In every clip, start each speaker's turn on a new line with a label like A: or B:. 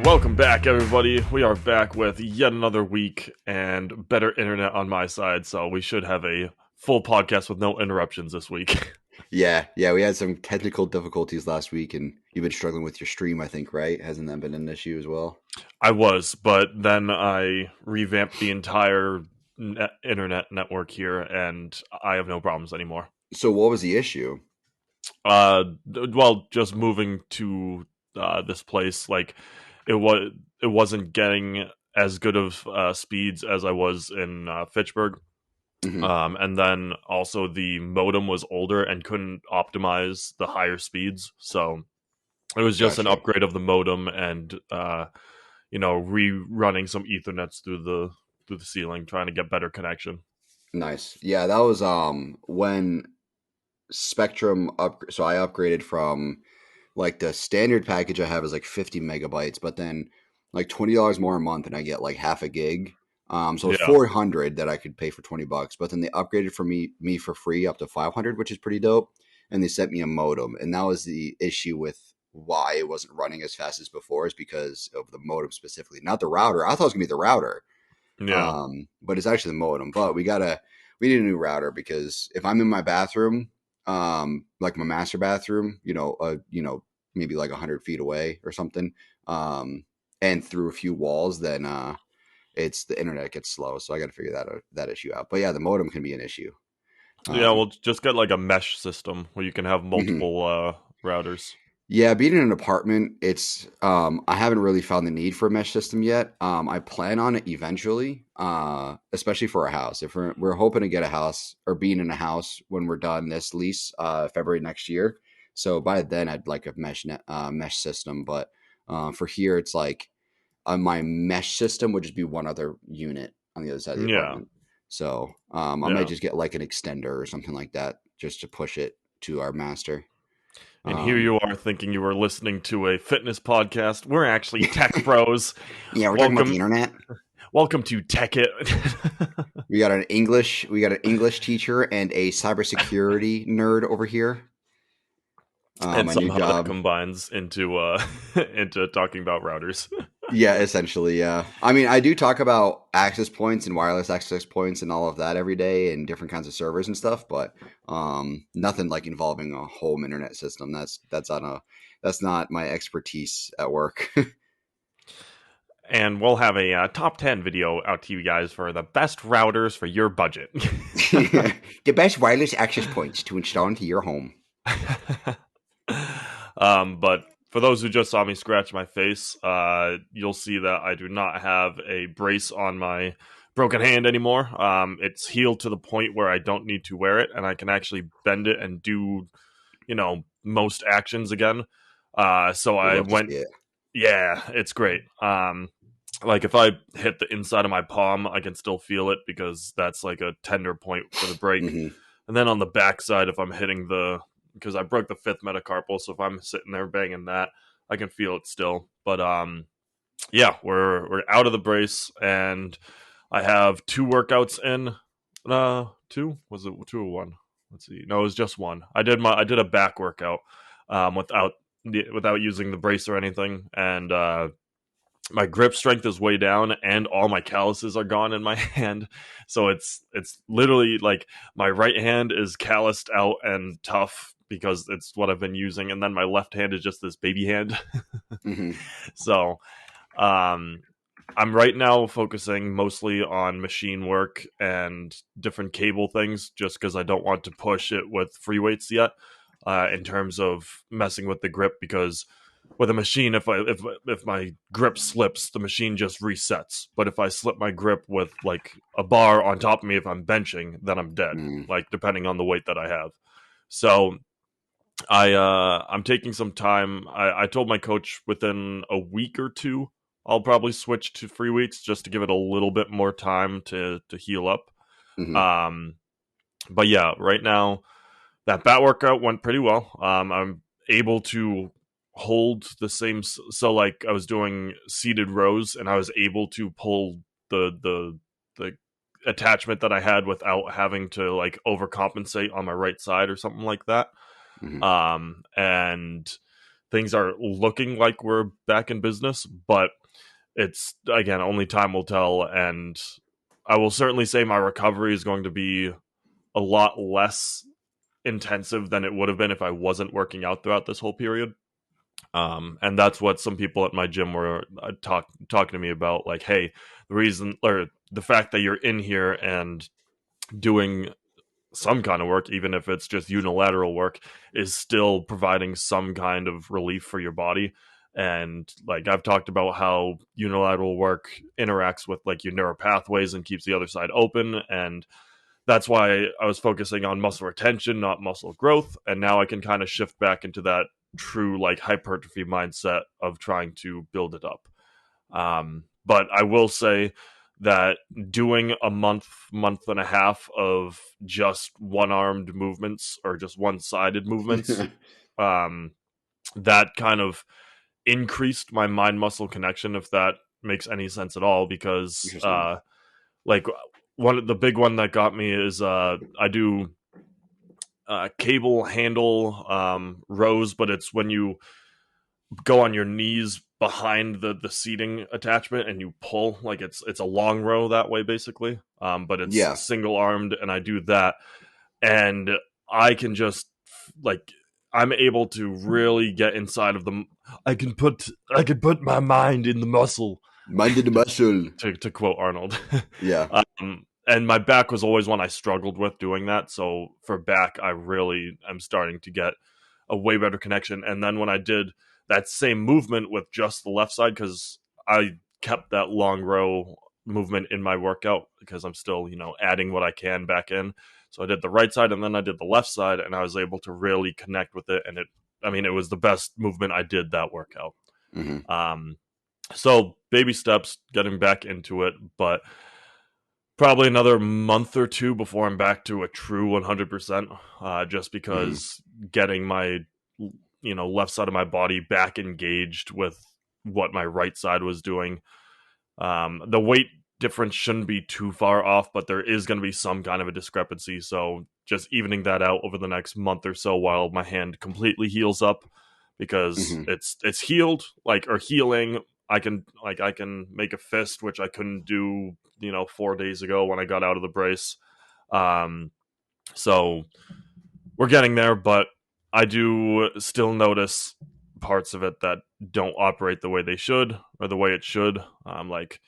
A: Welcome back, everybody. We are back with yet another week and better internet on my side, so we should have a full podcast with no interruptions this week.
B: Yeah, we had some technical difficulties last week, and you've been struggling with your stream, I think, right? Hasn't that been an issue as well?
A: I was, but then I revamped the entire internet network here, and I have no problems anymore.
B: So what was the issue?
A: Well, just moving to this place, like it wasn't getting as good of speeds as I was in Fitchburg.
B: Mm-hmm.
A: And then also the modem was older and couldn't optimize the higher speeds, so it was just an
B: Gotcha.
A: upgrade of the modem and rerunning some Ethernets through the ceiling, trying to get better connection.
B: Nice. Yeah, that was when Spectrum so I upgraded from like the standard package I have is like 50 megabytes, but then like $20 more a month and I get like half a gig. So it's
A: Yeah,
B: 400 that I could pay for $20, but then they upgraded for me for free up to 500, which is pretty dope. And they sent me a modem, and that was the issue with why it wasn't running as fast as before, is because of the modem specifically, not the router. I thought it was gonna be the router,
A: yeah,
B: but it's actually the modem. But we need a new router, because if I'm in my bathroom, like my master bathroom, maybe like 100 feet away or something, and through a few walls, then it's the internet gets slow. So I got to figure that issue out. But yeah, the modem can be an issue.
A: yeah.
B: Um,
A: We'll just get like a mesh system where you can have
B: mhm.
A: multiple routers.
B: Yeah, being in an apartment, it's I haven't really found the need for a mesh system yet. I plan on it eventually, especially for a house. If we're hoping to get a house or being in a house when we're done this lease, February next year. So by then, I'd like a mesh system. But for here, it's like my mesh system would just be one other unit on the other side of the
A: Yeah,
B: apartment. So I might
A: yeah.
B: just get like an extender or something like that just to push it to our master.
A: And here
B: Um,
A: you are thinking you were listening to a fitness podcast. We're actually tech pros.
B: yeah, we're talking about the
A: Welcome,
B: internet.
A: welcome to Tech It.
B: We got an English teacher and a cybersecurity nerd over here.
A: And
B: My new
A: somehow that
B: job.
A: combines into into talking about routers.
B: Yeah, essentially, yeah. I mean, I do talk about access points and wireless access points and all of that every day, and different kinds of servers and stuff, but nothing like involving a home internet system. That's not my expertise at work.
A: And we'll have a top 10 video out to you guys for the best routers for your budget.
B: The best wireless access points to install into your home.
A: But for those who just saw me scratch my face, you'll see that I do not have a brace on my broken hand anymore. It's healed to the point where I don't need to wear it, and I can actually bend it and do, most actions again. So
B: We'd
A: I
B: love to
A: went,
B: see it.
A: yeah, it's great. Like if I hit the inside of my palm, I can still feel it because that's like a tender point for the break.
B: Hmm.
A: And then on the backside, if I'm hitting because I broke the fifth metacarpal, so if I'm sitting there banging that, I can feel it still. But yeah, we're out of the brace, and I have two workouts in. Two, was it two or one? Let's see. No, it was just one. I did a back workout without using the brace or anything, and my grip strength is way down, and all my calluses are gone in my hand. So it's literally like my right hand is calloused out and tough because it's what I've been using, and then my left hand is just this baby hand.
B: Hmm.
A: So um I'm right now focusing mostly on machine work and different cable things, just because I don't want to push it with free weights yet, in terms of messing with the grip, because with a machine, if my grip slips, the machine just resets. But if I slip my grip with like a bar on top of me, if I'm benching, then I'm dead.
B: Hmm.
A: Like depending on the weight that I have. So I'm taking some time. I told my coach within a week or two I'll probably switch to free weights just to give it a little bit more time to heal up.
B: Hmm.
A: Um, but yeah, right now that bat workout went pretty well. I'm able to hold the same. So like I was doing seated rows, and I was able to pull the attachment that I had without having to like overcompensate on my right side or something like that.
B: Hmm.
A: And things are looking like we're back in business, but it's, again, only time will tell. And I will certainly say my recovery is going to be a lot less intensive than it would have been if I wasn't working out throughout this whole period. And that's what some people at my gym were talking to me about. Like, hey, the reason, or the fact that you're in here and doing some kind of work, even if it's just unilateral work, is still providing some kind of relief for your body. And like I've talked about how unilateral work interacts with like your neural pathways and keeps the other side open. And that's why I was focusing on muscle retention, not muscle growth. And now I can kind of shift back into that true like hypertrophy mindset of trying to build it up. But I will say that doing a month and a half of just one-armed movements or just one-sided movements, that kind of increased my mind-muscle connection, if that makes any sense at all, because like the big one that got me is I do cable handle rows, but it's when you go on your knees behind the seating attachment and you pull, like it's a long row that way basically, but it's single armed, and I do that, and I can just like, I'm able to really get inside of the, I can put my mind in the muscle,
B: mind in the muscle,
A: to quote Arnold.
B: Yeah.
A: And my back was always one I struggled with doing that, so for back I really am starting to get a way better connection. And then when I did that same movement with just the left side, because I kept that long row movement in my workout because I'm still, adding what I can back in. So I did the right side and then I did the left side, and I was able to really connect with it. And it was the best movement I did that workout.
B: Mm-hmm.
A: So baby steps, getting back into it, but probably another month or two before I'm back to a true 100%, just because getting my left side of my body back engaged with what my right side was doing. The weight difference shouldn't be too far off, but there is going to be some kind of a discrepancy. So just evening that out over the next month or so while my hand completely heals up, because it's healed, or healing. I can make a fist, which I couldn't do, 4 days ago when I got out of the brace. So we're getting there, but I do still notice parts of it that don't operate the way they should, or the way it should. Like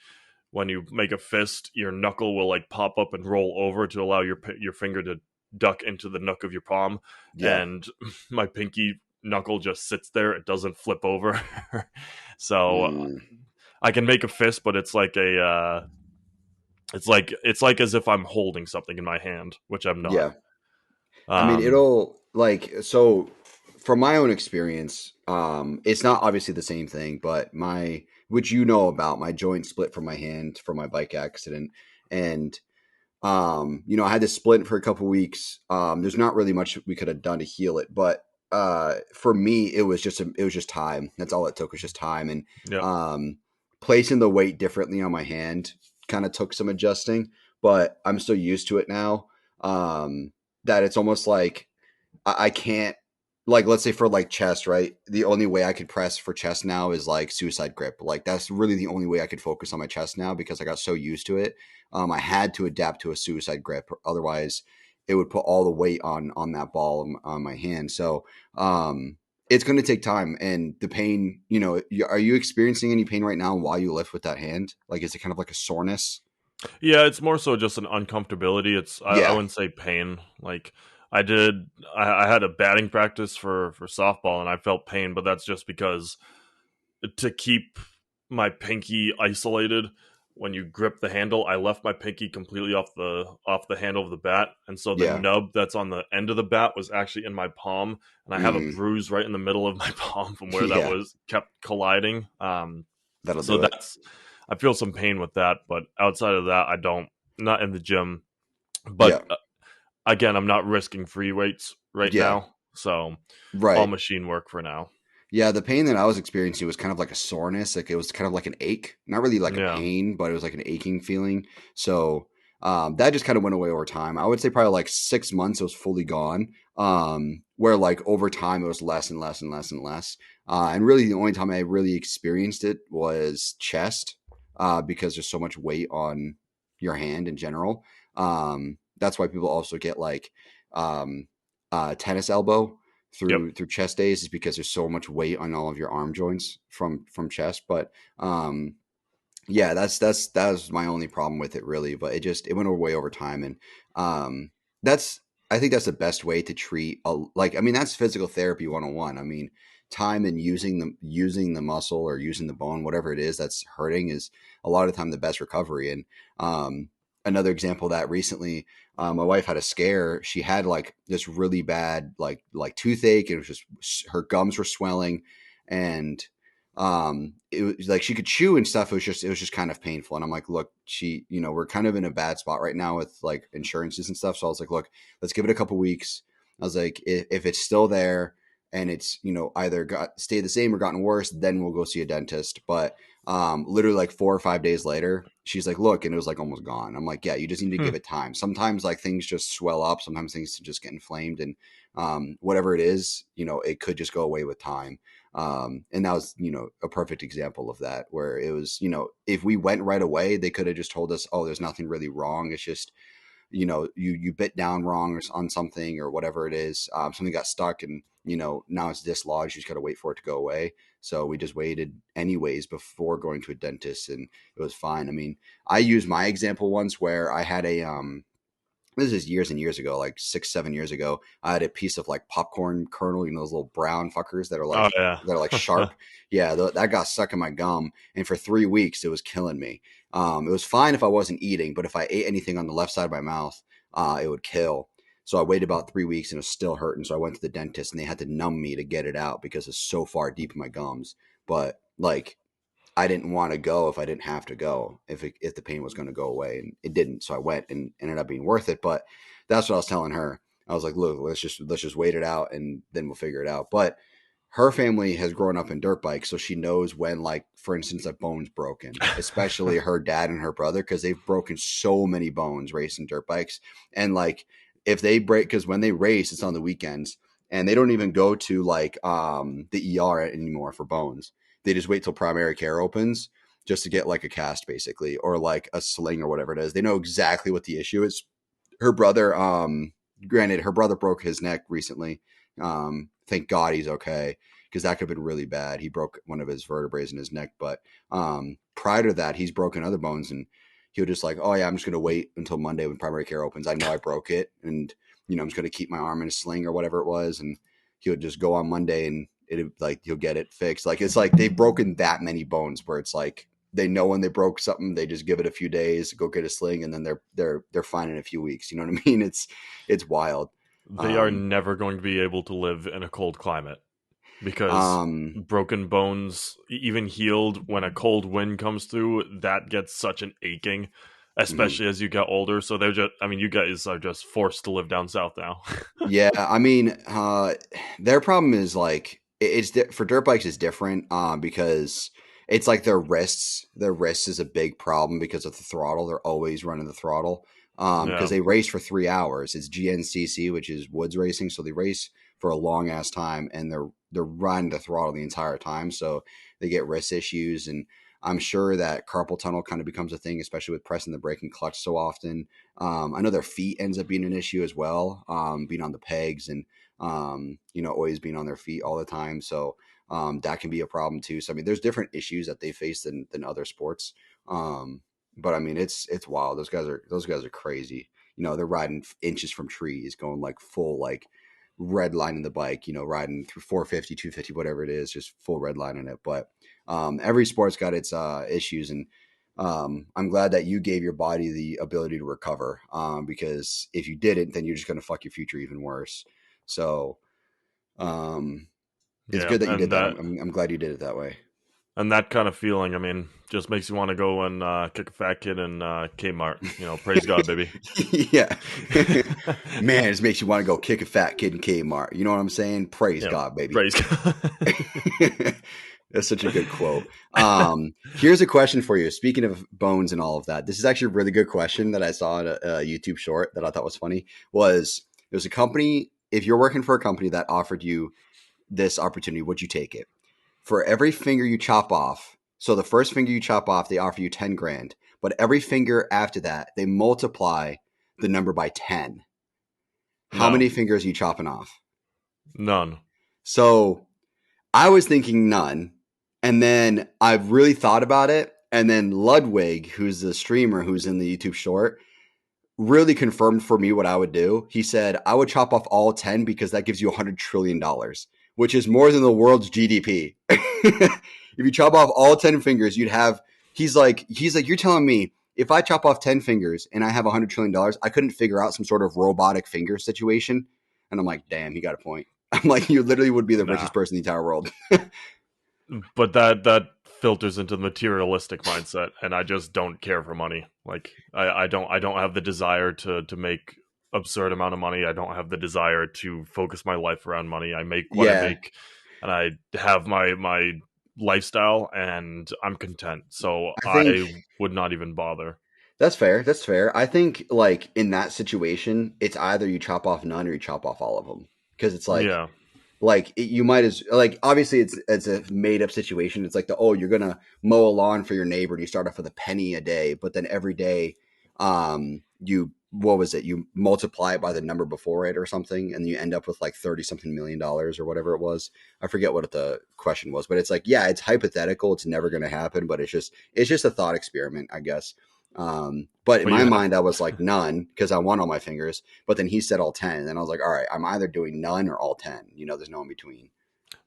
A: when you make a fist, your knuckle will like pop up and roll over to allow your finger to duck into the nook of your palm. And my pinky knuckle just sits there. It doesn't flip over. So I can make a fist, but it's like it's like as if I'm holding something in my hand, which I'm not.
B: Yeah. I mean, it'll so from my own experience, it's not obviously the same thing, but which about my joint split from my hand from my bike accident. And, I had this splint for a couple weeks. There's not really much we could have done to heal it, but, for me, it was just time. That's all it took, was just time. And, placing the weight differently on my hand kind of took some adjusting, but I'm still used to it now. That it's almost like I can't, like, let's say for like chest, right? The only way I could press for chest now is like suicide grip. Like that's really the only way I could focus on my chest now, because I got so used to it. I had to adapt to a suicide grip, otherwise it would put all the weight on that ball on my hand. So it's going to take time, and the pain. Are you experiencing any pain right now while you lift with that hand? Like, is it kind of like a soreness?
A: Yeah, it's more so just an uncomfortability. I wouldn't say pain. Like I had a batting practice for softball, and I felt pain, but that's just because to keep my pinky isolated when you grip the handle, I left my pinky completely off the handle of the bat, and so the nub that's on the end of the bat was actually in my palm, and I have a bruise right in the middle of my palm from where that was kept colliding.
B: That'll
A: so
B: do it.
A: I feel some pain with that, but outside of that, not in the gym. But again, I'm not risking free weights right now, so all machine work for now.
B: Yeah, the pain that I was experiencing was kind of like a soreness. Like it was kind of like an ache, not really like a pain, but it was like an aching feeling. So That just kind of went away over time. I would say probably like 6 months it was fully gone. Where like over time it was less and less and less and less. And really the only time I really experienced it was chest, because there's so much weight on your hand in general. That's why people also get like um, tennis elbow
A: Yep.
B: through chest days, is because there's so much weight on all of your arm joints from chest. But yeah, that was my only problem with it really. But it went away over time, and um, that's I think that's the best way to treat like, I mean, that's physical therapy 101. I mean, time and using the muscle or using the bone, whatever it is that's hurting, is a lot of the time the best recovery. And another example of that recently, my wife had a scare. She had like this really bad like toothache. It was just her gums were swelling, and it was like she could chew and stuff. It was just kind of painful. And I'm like, look, we're kind of in a bad spot right now with like insurances and stuff. So I was like, look, let's give it a couple weeks. I was like, if it's still there and it's, either stayed the same or gotten worse, then we'll go see a dentist. But literally like 4 or 5 days later, she's like, look, and it was like almost gone. I'm like, yeah, you just need to
A: Hmm.
B: give it time. Sometimes like things just swell up. Sometimes things just get inflamed, and whatever it is, it could just go away with time. And that was, a perfect example of that, where it was, if we went right away, they could have just told us, oh, there's nothing really wrong. It's just, you bit down wrong on something or whatever it is. Something got stuck, and, now it's dislodged. You just got to wait for it to go away. So we just waited anyways before going to a dentist, and it was fine. I mean, I used my example once where I had this is years and years ago, like 6, 7 years ago. I had a piece of like popcorn kernel, those little brown fuckers that are
A: Oh
B: like
A: yeah.
B: sharp. Yeah, that got stuck in my gum, and for 3 weeks it was killing me. It was fine if I wasn't eating, but if I ate anything on the left side of my mouth, it would kill. So I waited about 3 weeks, and it was still hurting. So I went to the dentist, and they had to numb me to get it out because it's so far deep in my gums. But like, I didn't want to go if I didn't have to go, if the pain was going to go away, and it didn't. So I went, and ended up being worth it. But that's what I was telling her. I was like, look, let's just wait it out, and then we'll figure it out. But her family has grown up in dirt bikes, so she knows when, like, for instance, a bone's broken, especially her dad and her brother, because they've broken so many bones racing dirt bikes. And like, if they break, because when they race, it's on the weekends, and they don't even go to like the ER anymore for bones. They just wait till primary care opens just to get like a cast, basically, or like a sling or whatever it is. They know exactly what the issue is. Her brother, granted, her brother broke his neck recently. Thank God he's okay, because that could have been really bad. He broke one of his vertebrae in his neck. But prior to that, he's broken other bones, and he'll just like, oh yeah, I'm just gonna wait until Monday when primary care opens. I know I broke it, and I'm just gonna keep my arm in a sling or whatever it was, and he'll just go on Monday, and it like he'll get it fixed. Like, it's like they've broken that many bones where it's like they know when they broke something, they just give it a few days, go get a sling, and then they're fine in a few weeks. You know what I mean? It's wild.
A: They are
B: Um,
A: never going to be able to live in a cold climate because
B: um,
A: broken bones, even healed, when a cold wind comes through, that gets such an aching,
B: mhm.
A: especially as you get older. So they're just, I mean, you guys are just forced to live down south now.
B: Yeah, I mean, their problem is like for dirt bikes is different, because it's like their wrists. Their wrists is a big problem because of the throttle. They're always running the throttle, because
A: Yeah.
B: they race for 3 hours. It's GNCC, which is woods racing, so they race for a long ass time, and they're running the throttle the entire time. So they get wrist issues, and I'm sure that carpal tunnel kind of becomes a thing, especially with pressing the brake and clutch so often. I know their feet ends up being an issue as well, being on the pegs, and always being on their feet all the time. So that can be a problem too. So I mean, there's different issues that they face than other sports. But I mean, it's wild. Those guys are crazy. They're riding inches from trees, going like full like red line in the bike. Riding through 450, 250, whatever it is, just full red line in it. But every sport's got its issues, and I'm glad that you gave your body the ability to recover, because if you didn't, then you're just going to fuck your future even worse. So um, it's
A: Yeah.
B: good that you did that. I'm glad you did it that way.
A: And that kind of feeling, I mean, just makes you want to go and kick a fat kid in Kmart. Praise God, baby.
B: Yeah. Man, it just makes you want to go kick a fat kid in Kmart. You know what I'm saying? Praise
A: Yeah,
B: God, baby.
A: praise God.
B: That's such a good quote. Here's a question for you. Speaking of bones and all of that, this is actually a really good question that I saw in a YouTube short that I thought was funny. Was there's a company, if you're working for a company that offered you this opportunity, would you take it? For every finger you chop off, so the first finger you chop off, they offer you 10 grand. But every finger after that, they multiply the number by 10. How
A: No,
B: many fingers are you chopping off?
A: none.
B: So I was thinking none. And then I've really thought about it. And then Ludwig, who's the streamer who's in the YouTube short, really confirmed for me what I would do. He said, I would chop off all 10 because that gives you $100 trillion, which is more than the world's GDP. If you chop off all 10 fingers, you'd have, he's like, you're telling me if I chop off 10 fingers and I have $100 trillion, I couldn't figure out some sort of robotic finger situation. And I'm like, damn, he got a point. I'm like, you literally would be the
A: Nah.
B: richest person in the entire world.
A: But that filters into the materialistic mindset, and I just don't care for money. Like I don't have the desire to make absurd amount of money. I don't have the desire to focus my life around money. I make what I
B: Yeah,
A: make, and I have my lifestyle, and I'm content. So
B: I think
A: I would not even bother.
B: that's fair. That's fair. I think like in that situation, it's either you chop off none or you chop off all of them because it's
A: Yeah,
B: you might as like obviously it's a made up situation. It's like you're gonna mow a lawn for your neighbor and you start off with a penny a day, but then every day, you what was it? You multiply it by the number before it or something, and you end up with like 30 something $1 million or whatever it was. I forget what the question was, but it's like yeah, it's hypothetical. It's never gonna happen, but it's just a thought experiment, I guess. But in
A: but
B: my mind, I was like none because I want all my fingers. But then he said all 10. And then I was like, all right, I'm either doing none or all 10. There's no in between.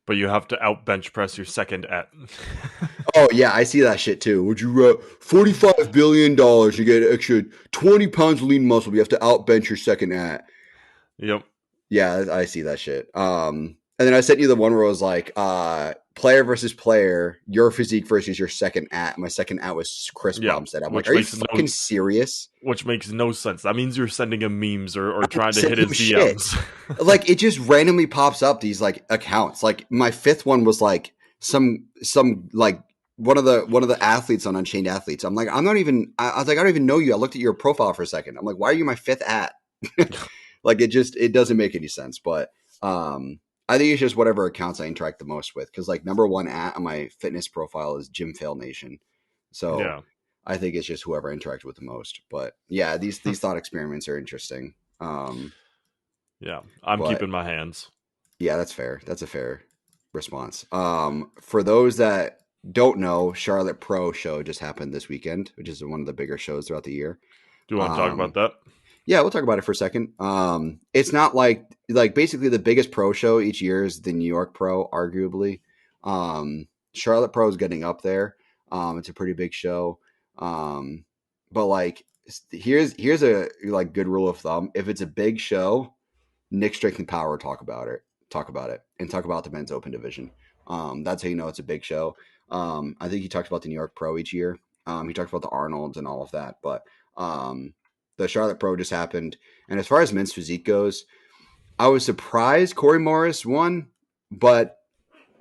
A: you have to out bench press your second at.
B: Oh, yeah, I see that shit too. Would you $45 billion, you get an extra 20 pounds of lean muscle. You have to out bench your second at.
A: Yep.
B: Yeah, I see that shit. And then I sent you the one where it was like, player versus player, your physique versus your second at. My second at was Chris
A: Yeah,
B: Bumstead. I'm like,
A: which
B: are you
A: makes
B: fucking serious?
A: no sense. That means you're sending him memes or trying to
B: Send
A: hit
B: him
A: his
B: shit.
A: DMs.
B: Like it just randomly pops up these like accounts. Like my fifth one was like some like one of the athletes on Unchained Athletes. I'm like, I'm not even. I was like, I don't even know you. I looked at your profile for a second. I'm like, why are you my fifth at? Like it doesn't make any sense. But I think it's just whatever accounts I interact the most with. Because like number one at on my fitness profile is Gym Fail Nation. So
A: Yeah.
B: I think it's just whoever I interact with the most. But yeah, these thought experiments are interesting.
A: Yeah. I'm
B: But
A: keeping my hands.
B: yeah, that's fair. That's a fair response. For those that don't know, Charlotte Pro show just happened this weekend, which is one of the bigger shows throughout the year.
A: Do you want to talk about
B: Um,
A: that?
B: yeah, we'll talk about it for a second. It's not like basically the biggest pro show each year is the New York Pro, arguably. Charlotte Pro is getting up there. It's a pretty big show. But like here's a like good rule of thumb. If it's a big show, Nick Strength and Power talk about it, and talk about the men's open division. That's how you know it's a big show. I think he talked about the New York Pro each year. He talked about the Arnolds and all of that, but the Charlotte Pro just happened. And as far as men's physique goes, I was surprised Corey Morris won, but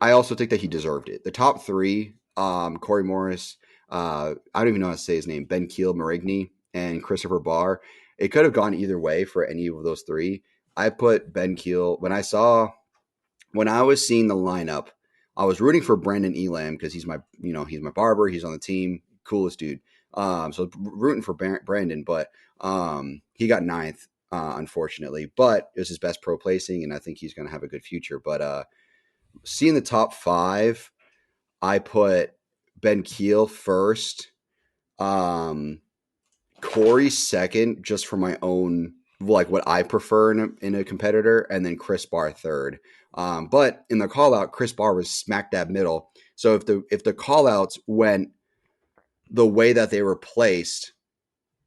B: I also think that he deserved it. The top three, Corey Morris, I don't even know how to say his name, Ben Keel, Marigny, and Christopher Barr. It could have gone either way for any of those three. I put Ben Keel when I was seeing the lineup. I was rooting for Brandon Elam because he's my barber. He's on the team, coolest dude. So rooting for Brandon, but he got ninth, unfortunately. But it was his best pro placing, and I think he's going to have a good future. But seeing the top five, I put Ben Keel first, Corey second, just for my own like what I prefer in a competitor, and then Chris Barr third. But in the call out, Chris Barr was smack dab middle. So if the call outs went the way that they were placed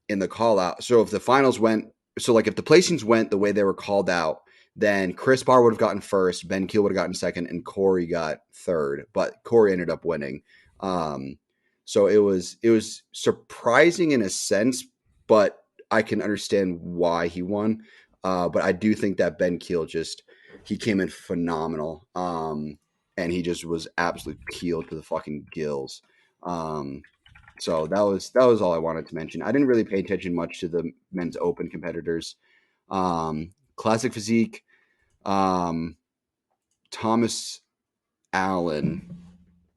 B: in the call out, so if the finals went, so like if the placings went the way they were called out, then Chris Barr would have gotten first, Ben Keel would have gotten second, and Corey got third. But Corey ended up winning. So it was surprising in a sense, but I can understand why he won. But I do think that Ben Keel he came in phenomenal. and he just was absolutely peeled to the fucking gills. So that was all I wanted to mention. I didn't really pay attention much to the men's open competitors. Classic physique, um, Thomas Allen.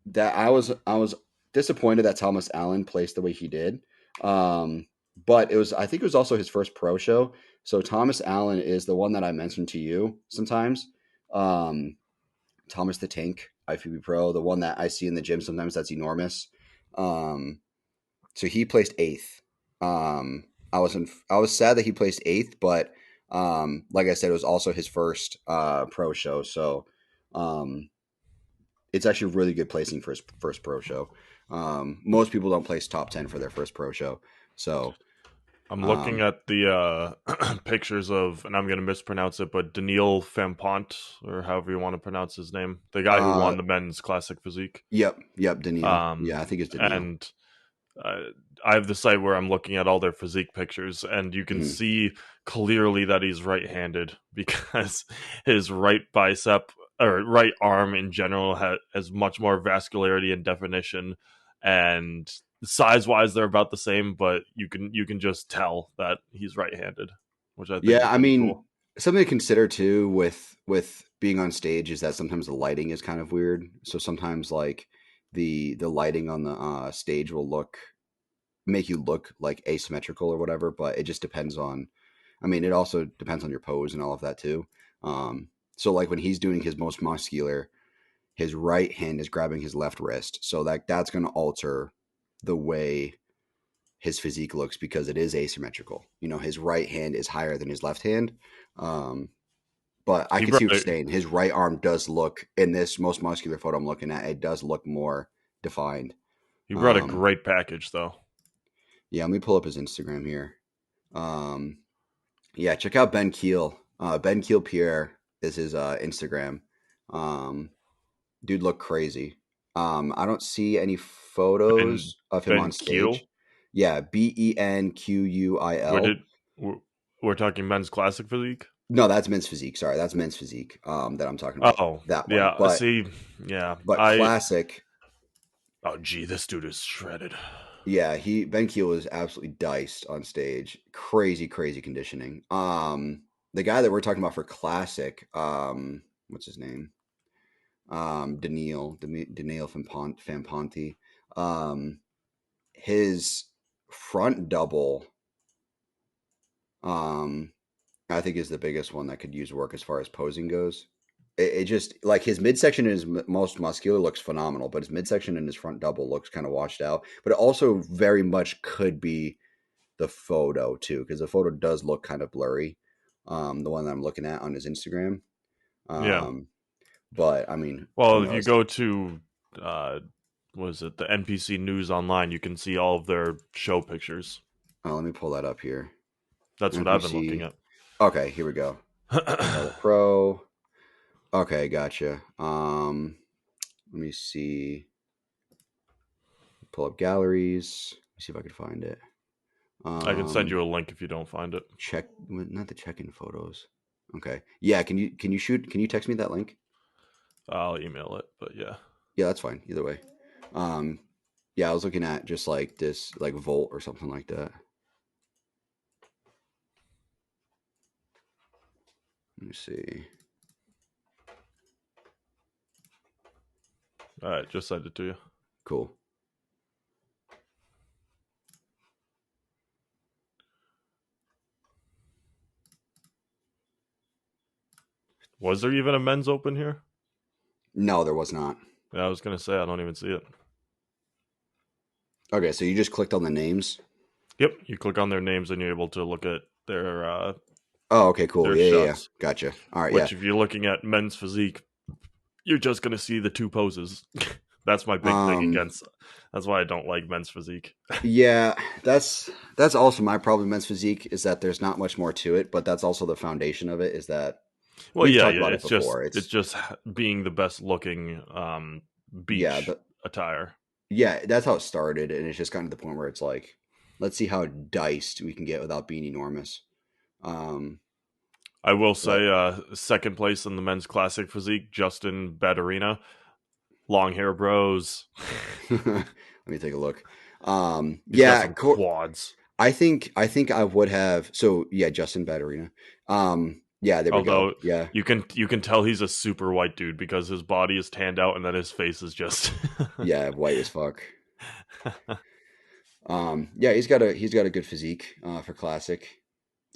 B: That I was disappointed that Thomas Allen placed the way he did. But I think it was also his first pro show. So Thomas Allen is the one that I mentioned to you sometimes. Um, Thomas the Tank, IFBB Pro, the one that I see in the gym sometimes that's enormous. Um, so he placed eighth. I was sad that he placed eighth, but like I said, it was also his first pro show. So um, it's actually really good placing for his first pro show. Most people don't place top 10 for their first pro show. So
A: I'm looking
B: um,
A: at the pictures of, and I'm going to mispronounce it, but Daniil Fampont, or however you want to pronounce his name, the guy who won the men's classic physique.
B: yep, Daniil. Yeah, I think it's Daniil.
A: And uh, I have the site where I'm looking at all their physique pictures, and you can
B: Mhm.
A: see clearly that he's right-handed because his right bicep or right arm in general has much more vascularity and definition, and size-wise they're about the same, but you can just tell that he's right-handed, which I think
B: Yeah,
A: is
B: I
A: pretty
B: mean,
A: cool.
B: something to consider too with being on stage is that sometimes the lighting is kind of weird. So sometimes like the lighting on the stage will make you look like asymmetrical or whatever, but it just depends on. I mean, it also depends on your pose and all of that too. So like when he's doing his most muscular, his right hand is grabbing his left wrist, so that's going to alter the way his physique looks because it is asymmetrical. You know, his right hand is higher than his left hand. Um, but I
A: He
B: can see
A: brought
B: what you're
A: a
B: saying. His right arm does look in this most muscular photo I'm looking at. It does look more defined.
A: he brought a
B: Um,
A: great package though.
B: yeah, let me pull up his Instagram here. Um, yeah, check out Ben Keel. Ben Keel Pierre is his Instagram. Um, dude look crazy. I don't see any
A: Ben
B: photos of him
A: Ben
B: on
A: Keel.
B: stage. Yeah,
A: Where
B: Benquil.
A: did we're, we're talking men's classic physique?
B: No, that's men's physique. Sorry, that's men's physique. That I'm talking about.
A: Oh,
B: That one.
A: yeah.
B: But
A: See, yeah.
B: but classic.
A: Oh, gee, this dude is shredded.
B: Yeah, he Ben Keel was absolutely diced on stage. Crazy, crazy conditioning. The guy that we're talking about for classic, what's his name? Daniil Famponti. His front double, um, I think is the biggest one that could use work as far as posing goes. It just like his midsection and his most muscular looks phenomenal, but his midsection and his front double looks kind of washed out. But it also very much could be the photo too, because the photo does look kind of blurry. The one that I'm looking at on his Instagram.
A: Yeah.
B: Um, but I mean, who
A: Well, if you
B: knows?
A: go to, was it the NPC News Online, you can see all of their show pictures.
B: Let me pull that up here.
A: That's what I've been looking
B: NPC.
A: at.
B: Okay, here we go. Charlotte Pro. Okay, gotcha. Let me see. Pull up galleries. Let me see if I can find it.
A: I can send
B: Um,
A: you a link if you don't find it.
B: not the check-in photos. Okay. Yeah, can you text me that link?
A: I'll email it, but yeah.
B: Yeah, that's fine. Either way. Um, yeah, I was looking at just like this like Volt or something like that. Let me see.
A: All right, just send it to you.
B: Cool.
A: Was there even a men's open here?
B: No, there was not.
A: Yeah, I was gonna say I don't even see it.
B: Okay, so you just clicked on the names.
A: Yep, you click on their names and you're able to look at
B: Oh, okay, cool.
A: their
B: Yeah, yeah, yeah.
A: shots.
B: Gotcha. All right, yeah.
A: Which, if you're looking at men's physique, you're just gonna see the two poses. That's my big thing
B: Um,
A: against. That's why I don't like men's physique.
B: yeah, that's also my problem with men's physique is that there's not much more to it, but that's also the foundation of it is that
A: Well,
B: we've
A: yeah,
B: talked
A: yeah.
B: about it
A: It's
B: before.
A: it's just being the best looking
B: Yeah,
A: beach attire.
B: yeah, that's how it started, and it's just gotten to the point where it's like, let's see how diced we can get without being enormous. Um,
A: I will
B: but
A: say, second place in the men's classic physique, Justin Baderina. Long hair bros.
B: Let me take a look.
A: He's got
B: Yeah,
A: some quads.
B: I think I would have. So yeah, Justin Batterina. Yeah, there we go.
A: Although
B: Yeah,
A: you can tell he's a super white dude because his body is tanned out and then his face is just
B: yeah, white as fuck. Yeah, he's got a good physique for classic.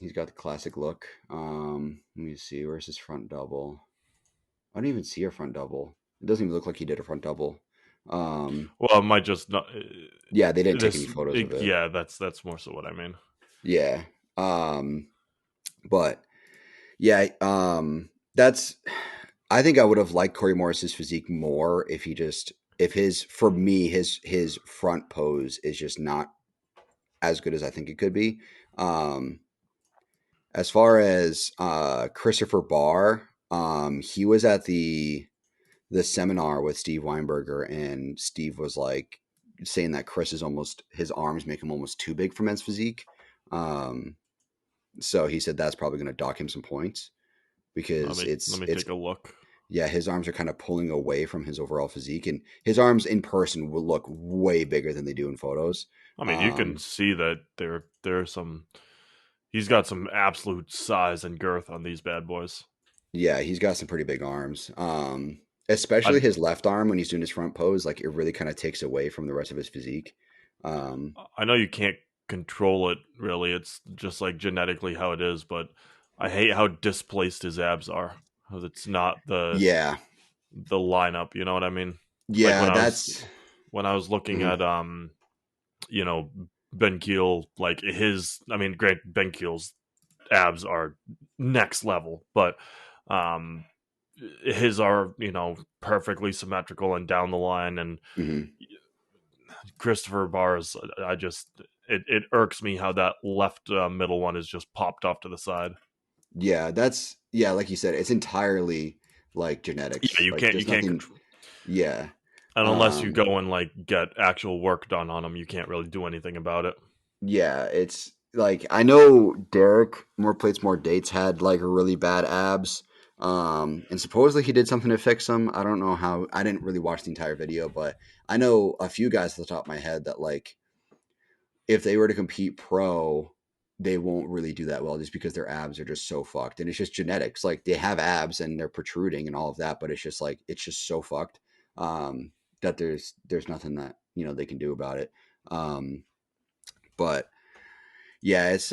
B: He's got the classic look. Let me see. Where's his front double? I don't even see a front double. It doesn't even look like he did a front double. Um,
A: well, it might just not
B: yeah, they didn't take any
A: this
B: photos of it.
A: yeah, that's more so what I mean.
B: Yeah. But yeah, that's. I think I would have liked Corey Morris's physique more if he just if his for me his front pose is just not as good as I think it could be. Um, as far as Christopher Barr, he was at the seminar with Steve Weinberger, and Steve was like saying that Chris is almost his arms make him almost too big for men's physique. Um, so he said that's probably going to dock him some points
A: Let
B: because
A: me let me
B: it's
A: take a look.
B: yeah, his arms are kind of pulling away from his overall physique, and his arms in person will look way bigger than they do in photos.
A: I mean, you can
B: Um,
A: see that there's some. He's got some absolute size and girth on these bad boys.
B: yeah, he's got some pretty big arms. Especially
A: I
B: his left arm when he's doing his front pose, like it really kind of takes away from the rest of his physique. Um,
A: I know you can't control it really. It's just like genetically how it is, but I hate how displaced his abs are. How it's not
B: yeah,
A: the lineup, you know what I mean? Like
B: yeah, that's
A: when I was looking
B: mhm,
A: at you know, Ben Keel, like his I mean, great Ben Keel's abs are next level, but um his are, perfectly symmetrical and down the line, and
B: mhm.
A: Christopher Barr's, I just it irks me how that left middle one is just popped off to the side.
B: Yeah, that's yeah, like you said, it's entirely like
A: Yeah,
B: genetics.
A: you
B: Like
A: can't you
B: there's
A: can't
B: nothing.
A: control,
B: Yeah.
A: and unless you
B: Um,
A: go and like get actual work done on them, you can't really do anything about it.
B: yeah, it's like I know Derek More Plates More Dates had like really bad abs. And supposedly he did something to fix them. I don't know how. I didn't really watch the entire video, but I know a few guys at the top of my head that like if they were to compete pro, they won't really do that well just because their abs are just so fucked. And it's just genetics. Like they have abs and they're protruding and all of that, but it's just like it's just so fucked um, that there's nothing that they can do about it. But yeah, it's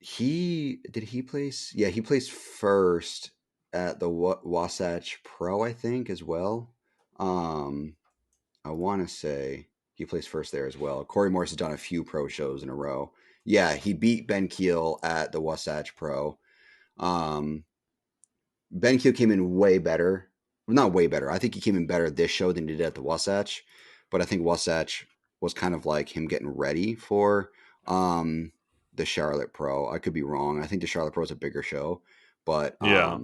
B: he did he place yeah he placed first at the Wasatch Pro I think as well. Um, I want to say he placed first there as well. Corey Morris has done a few pro shows in a row. Yeah, he beat Ben Keel at the Wasatch Pro. Um, Ben Keel came in way better. Well, not way better. I think he came in better this show than he did at the Wasatch. But I think Wasatch was kind of like him getting ready for um, the Charlotte Pro. I could be wrong. I think the Charlotte Pro is a bigger show. But
A: Yeah.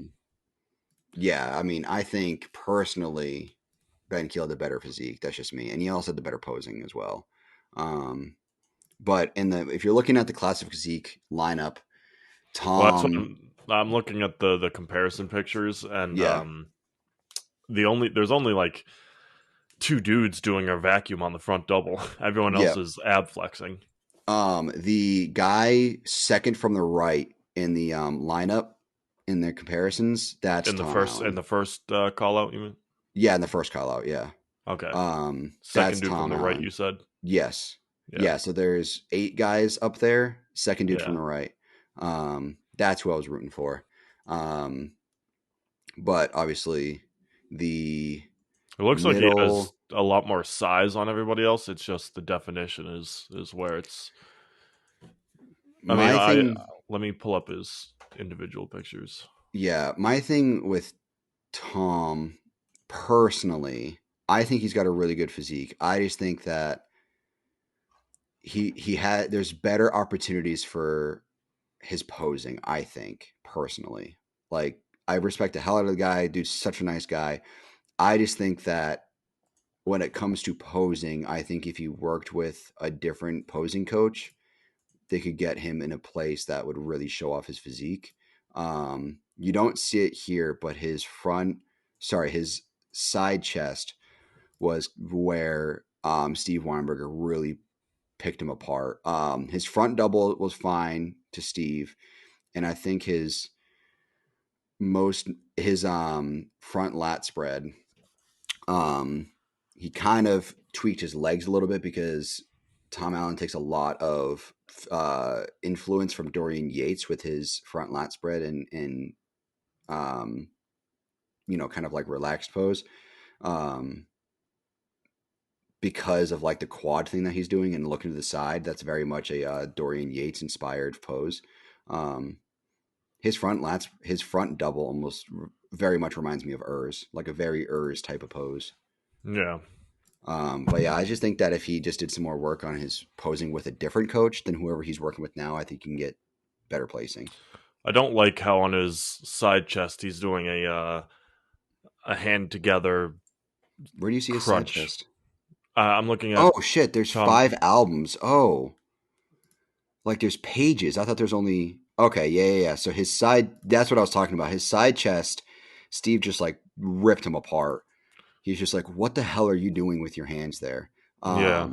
B: yeah, I mean, I think personally, Ben Keel had the better physique. That's just me, and he also had the better posing as well. Um, but if you're looking at the classic physique lineup,
A: Well, that's what
B: Tom,
A: I'm looking at the comparison pictures, and
B: yeah,
A: there's only like two dudes doing a vacuum on the front double. Everyone else
B: yeah.
A: is ab flexing
B: The guy second from the right in the lineup in their comparisons, that's
A: in the
B: Tom
A: first
B: Allen.
A: call out. You mean?
B: Yeah, in the first call out, yeah.
A: Okay,
B: That's
A: second dude from
B: Tom
A: the right.
B: Allen.
A: You said,
B: Yes.
A: yeah,
B: Yeah, so there's 8 guys up there, second dude from
A: yeah.
B: the right. That's who I was rooting for. Um, but obviously the
A: It looks like he has
B: middle
A: a lot more size on everybody else. It's just the definition is where it's. I mean,
B: my
A: I
B: thing
A: let me pull up his individual pictures.
B: yeah, my thing with Tom personally, I think he's got a really good physique. I just think that he had there's better opportunities for his posing, I think, personally. Like I respect the hell out of the guy, dude's such a nice guy. I just think that when it comes to posing, I think if he worked with a different posing coach, they could get him in a place that would really show off his physique. You don't see it here, but his side chest was where Steve Weinberger really picked him apart. His front double was fine to Steve, and I think his front lat spread, he kind of tweaked his legs a little bit because Tom Allen takes a lot of influence from Dorian Yates with his front lat spread and um, kind of like relaxed pose. Um, because of like the quad thing that he's doing and looking to the side, that's very much a Dorian Yates inspired pose. Um, his front double almost very much reminds me of Urs, like a very Urs type of pose.
A: Yeah.
B: But yeah, I just think that if he just did some more work on his posing with a different coach than whoever he's working with now, I think he can get better placing.
A: I don't like how on his side chest he's doing a hand together
B: Where do you see his side
A: crunch.
B: chest?
A: I'm looking at
B: Oh shit, there's
A: Tom.
B: 5 albums. Oh, like there's pages. I thought there's only okay, yeah. So his side, that's what I was talking about. His side chest, Steve just like ripped him apart. He's just like, what the hell are you doing with your hands there?
A: Yeah,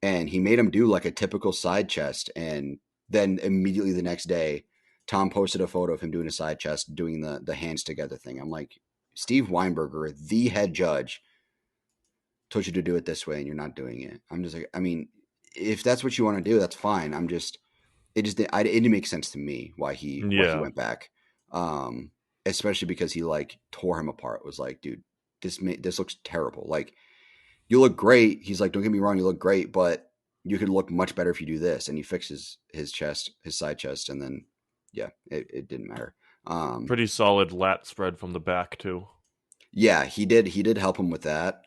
B: And he made him do like a typical side chest. And then immediately the next day, Tom posted a photo of him doing a side chest, doing the hands together thing. I'm like, Steve Weinberger, the head judge, told you to do it this way and you're not doing it. I'm just like, I mean, if that's what you want to do, that's fine. It didn't make sense to me why he
A: yeah.
B: went back. Especially because he like tore him apart. It was like, dude, this looks terrible. Like, you look great. He's like, don't get me wrong, you look great, but you could look much better if you do this. And he fixes his chest, his side chest, and then yeah, it didn't matter.
A: Pretty solid lat spread from the back too.
B: Yeah, he did help him with that.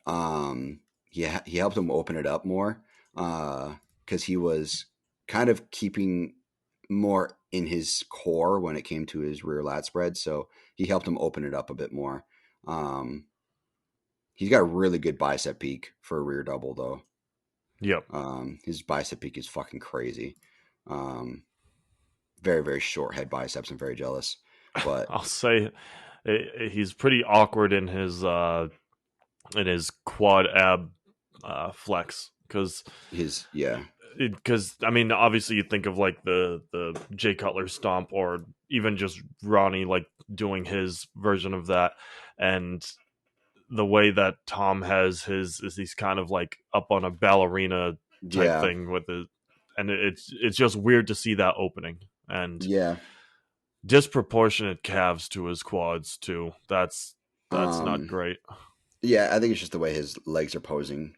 B: He helped him open it up more because he was kind of keeping more in his core when it came to his rear lat spread. So he helped him open it up a bit more. Um, he's got a really good bicep peak for a rear double though.
A: Yep.
B: His bicep peak is fucking crazy. Um, very very short head biceps. I'm very jealous, but
A: I'll say he's pretty awkward in his quad ab flex
B: yeah
A: because I mean obviously you think of like the Jay Cutler stomp or even just Ronnie like doing his version of that, and the way that Tom has his is he's kind of like up on a ballerina type
B: yeah
A: thing with it, and it's just weird to see that opening and
B: yeah.
A: disproportionate calves to his quads too. That's not
B: Um,
A: great.
B: Yeah, I think it's just the way his legs are posing.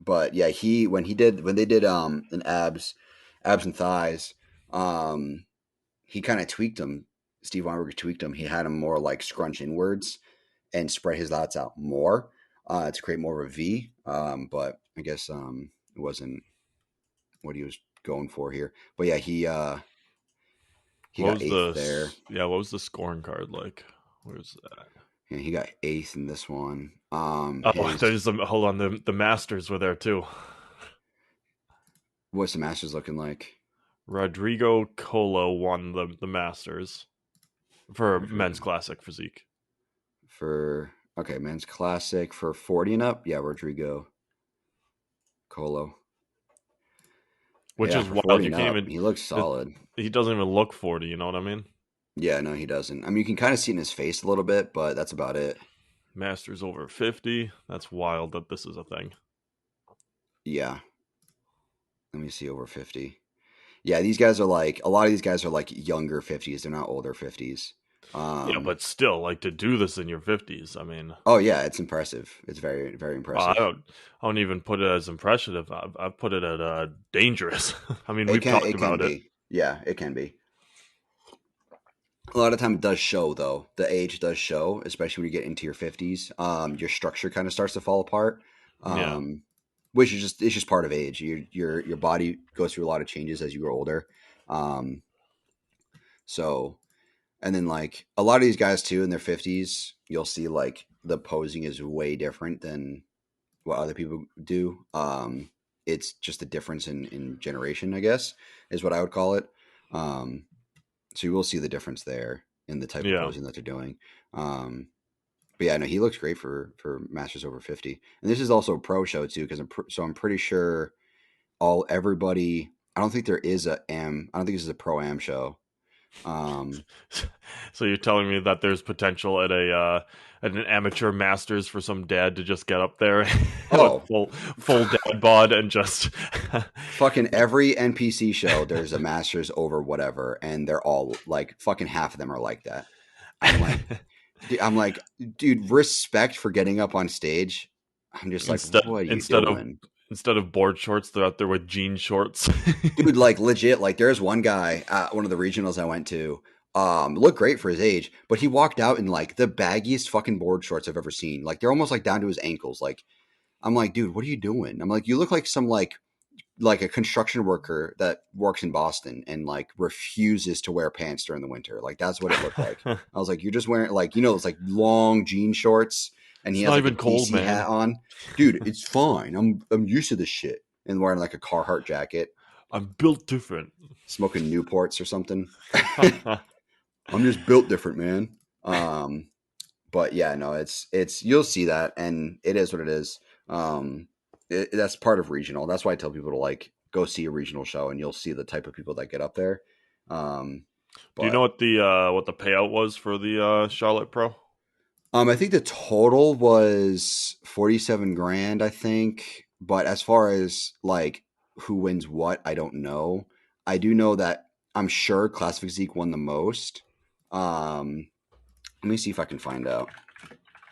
B: But yeah, when they did an abs and thighs, um, he kind of tweaked them. Steve Weinberger tweaked them. He had him more like scrunch inwards and spread his lats out more to create more of a V. But I guess it wasn't what he was going for here. But yeah, he
A: What
B: got
A: was
B: eighth there.
A: what was the scoring card like? Where's that?
B: And he got eighth in this one.
A: Oh,
B: His
A: there's some. Hold on, the Masters were there too.
B: What's the Masters looking like?
A: Rodrigo Colo won the Masters for men's classic physique,
B: For okay, men's classic for 40 and up. Yeah, Rodrigo Colo.
A: which
B: Yeah,
A: is
B: for
A: wild.
B: 40
A: You
B: and
A: can't
B: up,
A: even.
B: he looks solid.
A: He doesn't even look 40. You know what I mean?
B: Yeah, no, he doesn't. I mean, you can kind of see it in his face a little bit, but that's about it.
A: Masters over 50. That's wild that this is a thing.
B: Yeah, let me see over 50. Yeah, these guys are like a lot of these guys are like younger 50s. They're not older 50s.
A: Yeah, but still, like to do this in your 50s. I mean,
B: Oh yeah, it's impressive. It's very very
A: I
B: impressive.
A: don't. I don't even put it as impressive. I've put it at dangerous. I mean,
B: It
A: we've
B: can
A: talked
B: it can
A: about it.
B: be. Yeah, it can be. A lot of time it does show though. The age does show, especially when you get into your 50s. Your structure kind of starts to fall apart.
A: Yeah,
B: Um, which is just it's just part of age. Your body goes through a lot of changes as you grow older. Um, so and then like a lot of these guys too in their 50s, you'll see like the posing is way different than what other people do. It's just a difference in generation, I guess, is what I would call it. So you will see the difference there in the type of
A: yeah.
B: posing that they're doing. Um, But yeah, no, he looks great for Masters over 50. And this is also a pro show too, because I'm pretty sure everybody. I don't think there is a am. I don't think this is a pro am show.
A: So you're telling me that there's potential at an amateur masters for some dad to just get up there with
B: Oh,
A: full dad bod and just
B: fucking every NPC show, there's a Masters over whatever, and they're all like fucking half of them are like that. I'm like, I'm like, dude, respect for getting up on stage. I'm just like,
A: instead
B: what are you
A: instead of
B: doing?
A: instead of board shorts, they're out there with jean shorts.
B: Dude, like legit, like there's one guy at one of the regionals I went to, looked great for his age, but he walked out in like the baggiest fucking board shorts I've ever seen. Like they're almost like down to his ankles. Like I'm like, dude, what are you doing? I'm like, you look like some like a construction worker that works in Boston and like refuses to wear pants during the winter. Like that's what it looked like. I was like, you're just wearing like, it's like long jean shorts and he
A: It's
B: has
A: not
B: like a
A: even cold,
B: DC
A: man.
B: hat on. Dude, it's fine. I'm used to this shit. And wearing like a Carhartt jacket,
A: I'm built different.
B: smoking Newports or something. I'm just built different, man. But yeah, no, it's you'll see that, and it is what it is. That's part of regional. That's why I tell people to like go see a regional show, and you'll see the type of people that get up there. Um,
A: Do you know
B: but
A: what the payout was for the Charlotte Pro?
B: I think the total was 47 grand, I think. But as far as like who wins what, I don't know. I do know that I'm sure Classic Physique won the most. Let me see if I can find out.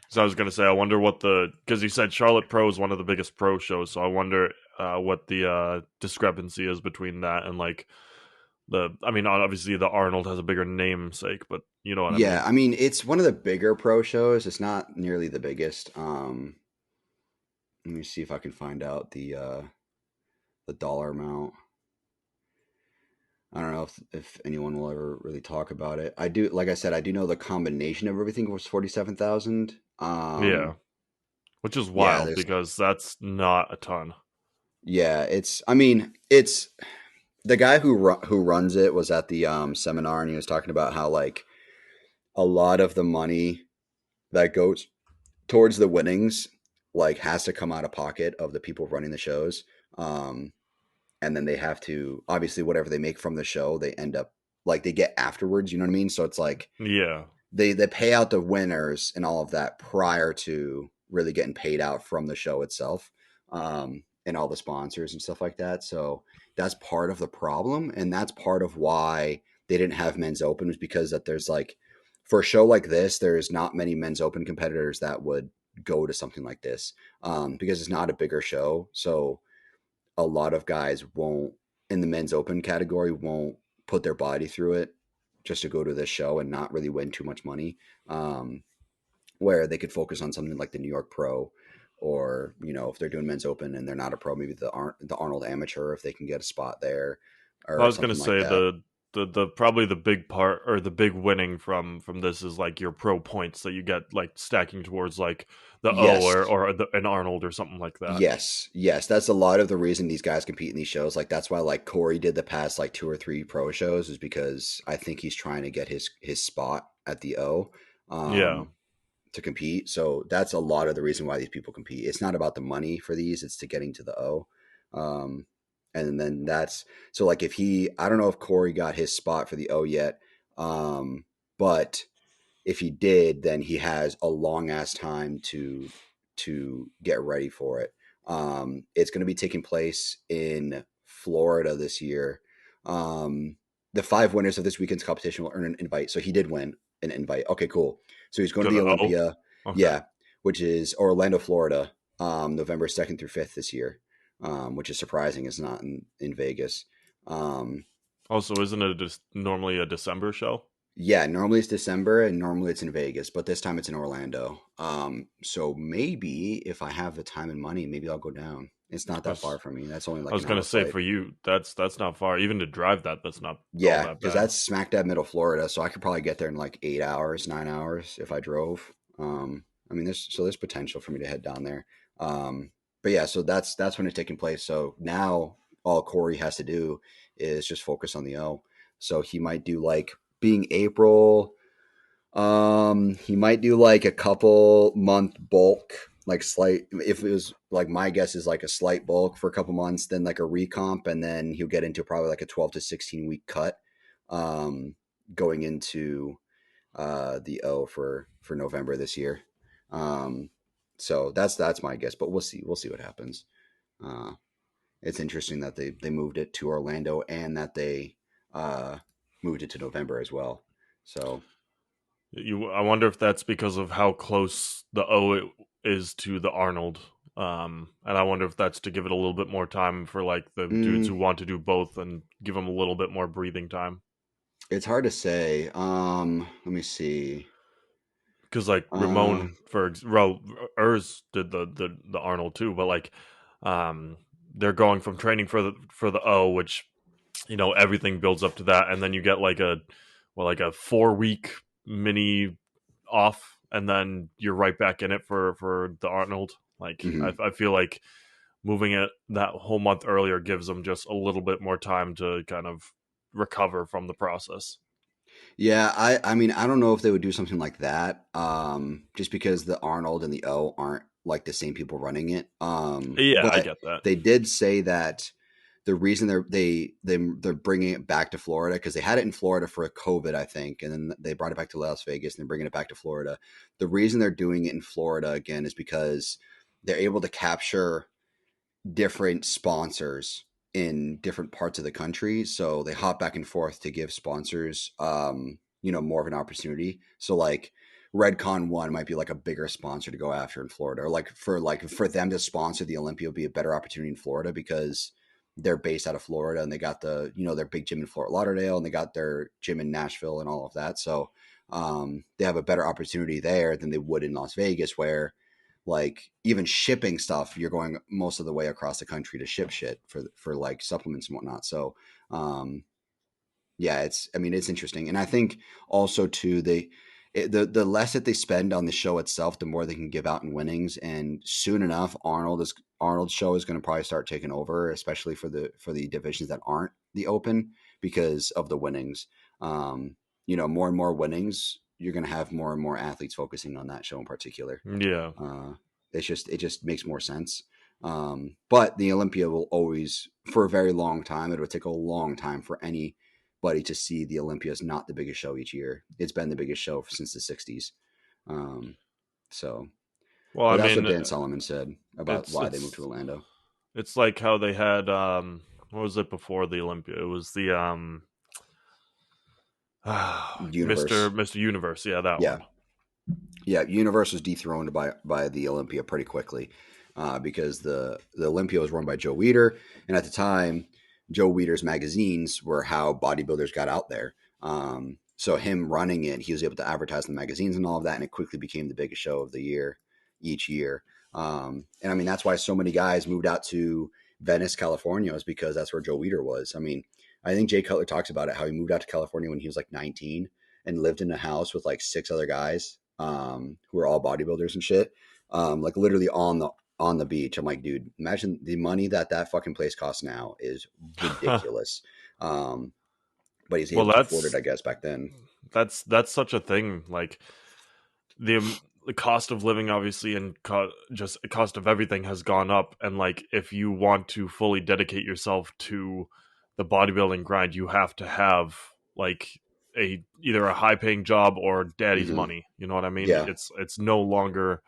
A: So I was going to say, I wonder what because you said Charlotte Pro is one of the biggest pro shows, so I wonder what the discrepancy is between that and like I mean, obviously the Arnold has a bigger namesake, but you know what I
B: Yeah,
A: mean.
B: I mean it's one of the bigger pro shows. It's not nearly the biggest. Let me see if I can find out the dollar amount. I don't know if anyone will ever really talk about it. I do, like I said, I do know the combination of everything was 47,000.
A: Yeah, which is
B: Yeah,
A: wild
B: there's
A: because that's not a ton.
B: yeah, it's I mean it's the guy who runs it was at the seminar and he was talking about how like a lot of the money that goes towards the winnings like has to come out of pocket of the people running the shows. Um, and then they have to obviously whatever they make from the show, they end up like they get afterwards. You know what I mean? So it's like
A: Yeah,
B: they pay out the winners and all of that prior to really getting paid out from the show itself, and all the sponsors and stuff like that. So that's part of the problem, and that's part of why they didn't have men's open was because that there's like for a show like this, there's not many men's open competitors that would go to something like this, because it's not a bigger show. So a lot of guys won't in the men's open category won't put their body through it just to go to this show and not really win too much money. Where they could focus on something like the New York Pro, or if they're doing men's open and they're not a pro, maybe the Arnold Amateur if they can get a spot there
A: I
B: or
A: was gonna
B: something like
A: say
B: that.
A: the probably the big part or the big winning from this is like your pro points that you get like stacking towards like the O
B: Yes,
A: or an Arnold or something like that.
B: yes. That's a lot of the reason these guys compete in these shows. Like that's why like Corey did the past like 2 or 3 pro shows is because I think he's trying to get his spot at the O.
A: Yeah,
B: To compete. So that's a lot of the reason why these people compete. It's not about the money for these, it's to getting to the O. Um, and then that's so like if I don't know if Corey got his spot for the O yet. But if he did, then he has a long ass time to get ready for it. It's going to be taking place in Florida this year. The 5 winners of this weekend's competition will earn an invite. So he did win an invite. Okay, cool. So he's going to
A: to
B: the
A: the O.
B: Olympia,
A: Okay.
B: yeah, which is Orlando, Florida, November 2nd through 5th this year, which is surprising. It's not in Vegas. Um,
A: Also, isn't it just normally a December show?
B: yeah, normally it's December and normally it's in Vegas, but this time it's in Orlando. So maybe if I have the time and money, maybe I'll go down. It's not
A: I
B: that
A: was,
B: far from me. That's only
A: I
B: like
A: was
B: an
A: gonna
B: hour
A: say
B: flight.
A: for you, that's not far. Even to drive that's not all
B: Yeah,
A: that
B: because
A: bad.
B: that's smack dab middle Florida, so I could probably get there in like 8 hours, 9 hours if I drove. I mean, there's potential for me to head down there. But yeah, so that's when it's taking place. So now all Corey has to do is just focus on the O. So he might do like being April. He might do like a couple month bulk, like slight. If it was like my guess is like a slight bulk for a couple months, then like a recomp, and then he'll get into probably like a 12 to 16 week cut, um, going into the O for November this year. Um, so that's my guess, but we'll see what happens. Uh, it's interesting that they moved it to Orlando and that they moved it to November as well. So
A: I wonder if that's because of how close the O is to the Arnold. And I wonder if that's to give it a little bit more time for like the dudes who want to do both and give them a little bit more breathing time.
B: it's hard to say. Let me see.
A: Because like
B: Uh,
A: Ramon well, Urs did the Arnold too, but like um, they're going from training for the O, which everything builds up to that, and then you get like a 4 week mini off, and then you're right back in it for the Arnold. Like
B: mhm.
A: I feel like moving it that whole month earlier gives them just a little bit more time to kind of recover from the process.
B: Yeah, I mean, I don't know if they would do something like that. Just because the Arnold and the O aren't like the same people running it.
A: Yeah, I
B: But
A: get that.
B: they did say that the reason they're bringing it back to Florida because they had it in Florida for COVID, I think, and then they brought it back to Las Vegas and they're bringing it back to Florida. The reason they're doing it in Florida again is because they're able to capture different sponsors in different parts of the country. So they hop back and forth to give sponsors, more of an opportunity. So like Redcon One might be like a bigger sponsor to go after in Florida, or like for them to sponsor the Olympia would be a better opportunity in Florida because they're based out of Florida and they got their big gym in Fort Lauderdale and they got their gym in Nashville and all of that. So they have a better opportunity there than they would in Las Vegas, where like even shipping stuff, you're going most of the way across the country to ship shit for like supplements and whatnot. So um, yeah, it's interesting, and I think also too the less that they spend on the show itself, the more they can give out in winnings, and soon enough, Arnold's show is going to probably start taking over, especially for the divisions that aren't the Open because of the winnings. More and more winnings, you're going to have more and more athletes focusing on that show in particular.
A: Yeah.
B: Uh, it just makes more sense. But the Olympia will always, for a very long time, it would take a long time for anybody to see the Olympia as not the biggest show each year. It's been the biggest show since the '60s. Um, so,
A: Well, I
B: but that's what
A: mean,
B: Dan Solomon said about
A: it's
B: why they moved to
A: it's
B: Orlando.
A: it's like how they had what was it before the Olympia? It was the
B: Universe,
A: Mr. Universe. Yeah, that
B: yeah,
A: one.
B: yeah. Universe was dethroned by the Olympia pretty quickly because the Olympia was run by Joe Weider, and at the time, Joe Weider's magazines were how bodybuilders got out there. So him running it, he was able to advertise in the magazines and all of that, and it quickly became the biggest show of the year each year. And I mean that's why so many guys moved out to Venice, California, is because that's where Joe Weider was. I mean, I think Jay Cutler talks about it how he moved out to California when he was like 19 and lived in a house with like six other guys who were all bodybuilders and shit, like literally on the beach. I'm like, dude, imagine the money that fucking place costs now is ridiculous. Um, but he's
A: Well,
B: able to afford it, I guess, back then.
A: that's such a thing. Like the cost of living, obviously, and just the cost of everything has gone up. And like, if you want to fully dedicate yourself to the bodybuilding grind, you have to have like either a high paying job or daddy's
B: Hmm.
A: money. You know what I mean?
B: Yeah.
A: It's no longer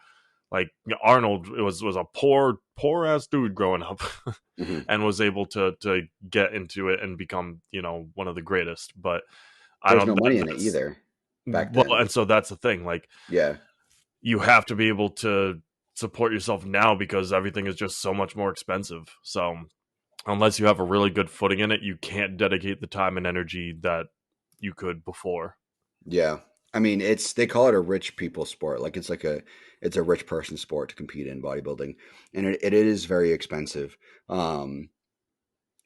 A: like Arnold was a poor ass dude growing up
B: Hmm.
A: and was able to get into it and become one of the greatest. But I
B: There's
A: don't
B: no money in it
A: that's
B: either back
A: well,
B: then.
A: and so that's the thing. Like
B: Yeah.
A: you have to be able to support yourself now because everything is just so much more expensive. So unless you have a really good footing in it, you can't dedicate the time and energy that you could before.
B: Yeah. I mean, they call it a rich people sport. Like it's a rich person sport to compete in bodybuilding, and it is very expensive. Um,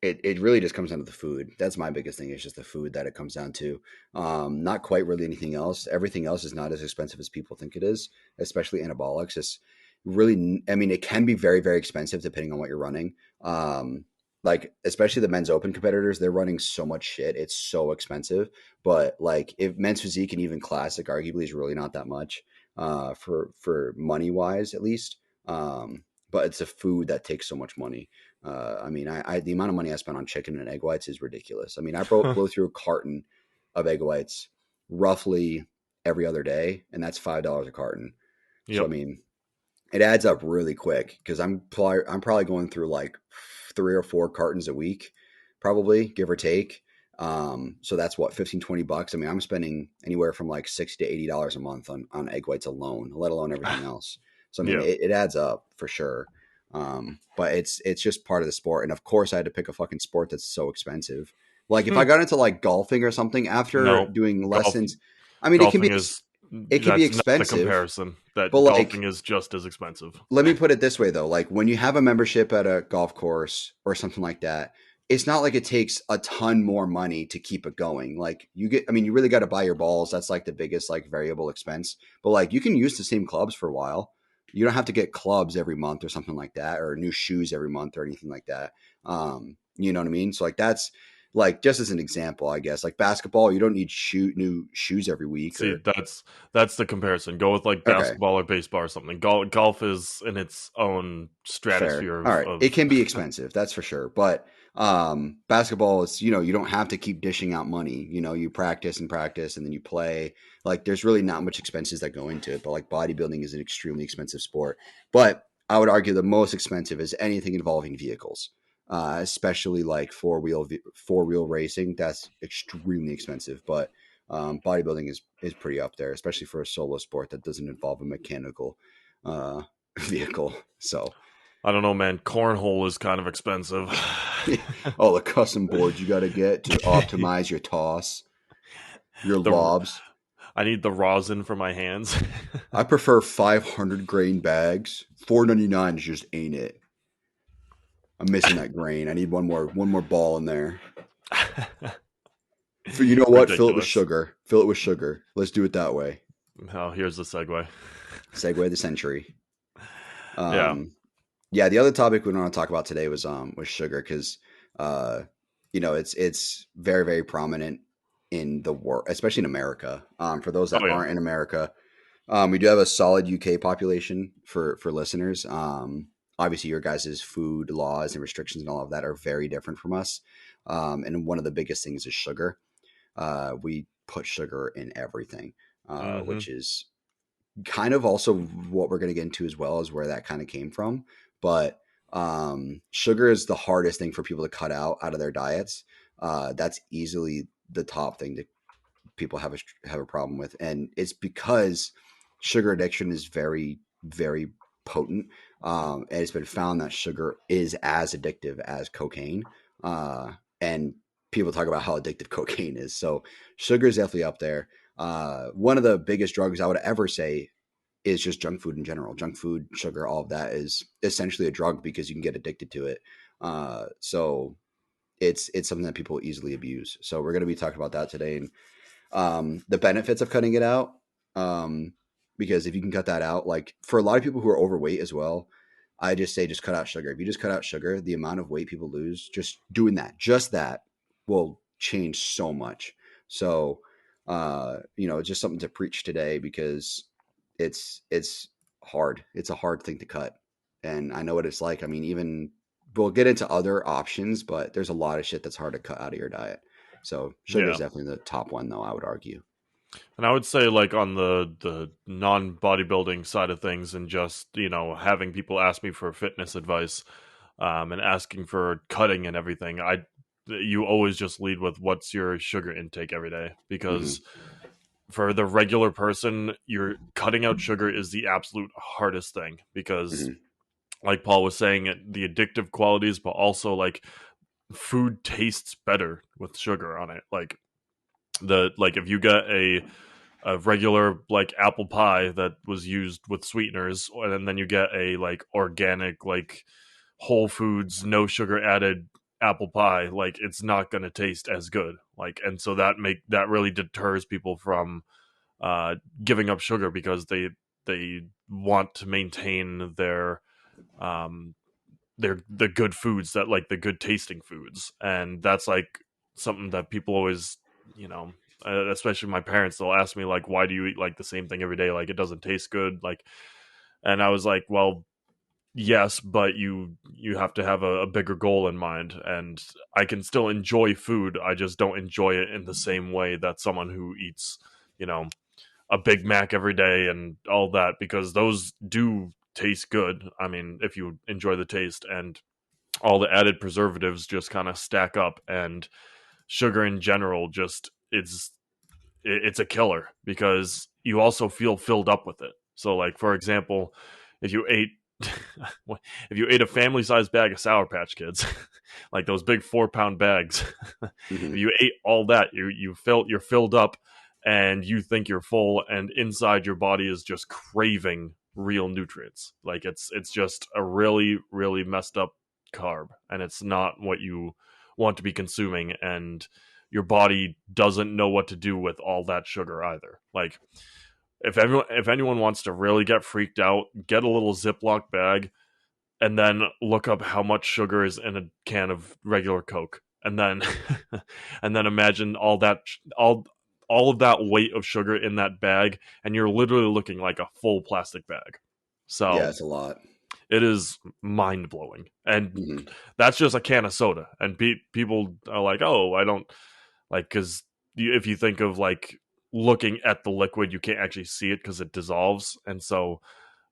B: it really just comes down to the food. That's my biggest thing. It's just the food that it comes down to. Not quite really anything else. Everything else is not as expensive as people think it is, especially anabolics. It's really, I mean, it can be very, very expensive depending on what you're running. like especially the men's open competitors, they're running so much shit. It's so expensive. But like if men's physique and even classic arguably is really not that much for money wise at least. But it's a food that takes so much money. I mean, I the amount of money I spent on chicken and egg whites is ridiculous. I mean, I blow through a carton of egg whites roughly every other day, and that's $5 a carton. So I
A: Yep.
B: mean, it adds up really quick because I'm probably going through like 3 or 4 cartons a week, probably give or take. So that's what, 15-20 bucks. I mean, I'm spending anywhere from like $60 to $80 a month on egg whites alone, let alone everything else. So I mean,
A: Yeah.
B: it adds up for sure. But it's just part of the sport. And of course, I had to pick a fucking sport that's so expensive. Like if I got into like golfing or something after
A: No,
B: doing
A: golf
B: lessons, I mean,
A: golfing is
B: it can be
A: that's not the
B: expensive,
A: comparison.
B: but
A: That golfing
B: like
A: is just as expensive.
B: let me put it this way though, like when you have a membership at a golf course or something like that, it's not like it takes a ton more money to keep it going. Like you get, I mean, you really got to buy your balls. That's like the biggest like variable expense, but like you can use the same clubs for a while. You don't have to get clubs every month or something like that, or new shoes every month or anything like that. You know what I mean? So like that's like just as an example, I guess, like basketball, you don't need new shoes every week
A: See,
B: or
A: that's the comparison. Go with like
B: okay.
A: basketball or baseball or something. Golf is in its own
B: Fair.
A: stratosphere
B: All right. It
A: of
B: can be expensive, that's for sure. But basketball is, you don't have to keep dishing out money. You practice and practice and then you play. Like there's really not much expenses that go into it. But like bodybuilding is an extremely expensive sport. But I would argue the most expensive is anything involving vehicles. Especially like four wheel racing. That's extremely expensive. But bodybuilding is pretty up there, especially for a solo sport that doesn't involve a mechanical uh, vehicle. So
A: I don't know, man. Cornhole is kind of expensive.
B: all the custom boards you got to get to optimize your toss, your
A: the
B: lobs.
A: I need the rosin for my hands.
B: I prefer 500 grain bags. 4.99 just ain't it. I'm missing that grain. I need one more ball in there. You know what? Fill it with
A: Ridiculous.
B: sugar. Fill it with sugar. Let's do it that way.
A: Oh, here's the segue.
B: Segue of the century.
A: Yeah.
B: Um, yeah, the other topic we want to talk about today was sugar because uh, it's very very prominent in the world, especially in America. For those that
A: Oh yeah.
B: aren't in America, we do have a solid UK population for listeners. Obviously, your guys' food laws and restrictions and all of that are very different from us. And one of the biggest things is sugar. We put sugar in everything,
A: Mm-hmm.
B: which is kind of also what we're going to get into as well as where that kind of came from. But sugar is the hardest thing for people to cut out of their diets. That's easily the top thing that people have a problem with, and it's because sugar addiction is very very potent. And it's been found that sugar is as addictive as cocaine. And people talk about how addictive cocaine is. So sugar is definitely up there. One of the biggest drugs I would ever say is just junk food in general. Junk food, sugar, all of that is essentially a drug because you can get addicted to it. So it's something that people easily abuse. So we're going to be talking about that today and the benefits of cutting it out. Um, because if you can cut that out, like for a lot of people who are overweight as well, I just say just cut out sugar. If you just cut out sugar, the amount of weight people lose just doing that, just that will change so much. So, it's just something to preach today because it's hard. It's a hard thing to cut, and I know what it's like. I mean, even we'll get into other options, but there's a lot of shit that's hard to cut out of your diet. So sugar is
A: Yeah.
B: definitely the top one, though. I would argue.
A: And I would say like on the non bodybuilding side of things and just, having people ask me for fitness advice, and asking for cutting and everything, you always just lead with what's your sugar intake every day
B: Hmm.
A: because for the regular person, you're cutting out sugar is the absolute hardest thing because
B: Hmm.
A: like Paul was saying, the addictive qualities, but also like food tastes better with sugar on it. Like if you get a regular like apple pie that was used with sweeteners, and then you get a like organic like Whole Foods no sugar added apple pie, like it's not going to taste as good. Like, and so that really deters people from uh giving up sugar because they want to maintain their um they're the good foods, that like the good tasting foods. And that's like something that people always, you know, especially my parents, they'll ask me like, why do you eat like the same thing every day? Like it doesn't taste good. Like, and I was like, well, yes, but you have to have a bigger goal in mind, and I can still enjoy food. I just don't enjoy it in the same way that someone who eats, you know, a Big Mac every day and all that, because those do taste good. I mean, if you enjoy the taste, and all the added preservatives just kind of stack up, and sugar in general just it's a killer because you also feel filled up with it. So like for example, if you ate if you ate a family sized bag of Sour Patch Kids, like those big 4 pound bags, if
B: Hmm.
A: you ate all that, you're filled up, and you think you're full, and inside your body is just craving real nutrients. Like it's just a really really messed up carb, and it's not what you want to be consuming, and your body doesn't know what to do with all that sugar either. Like if anyone wants to really get freaked out, get a little Ziploc bag and then look up how much sugar is in a can of regular Coke, and then and then imagine all of that weight of sugar in that bag, and you're literally looking like a full plastic bag.
B: Yeah,
A: So
B: it's a lot.
A: it is mind blowing, and
B: Hmm.
A: that's just a can of soda. And people are like, "Oh, I don't like," because if you think of like looking at the liquid, you can't actually see it because it dissolves, and so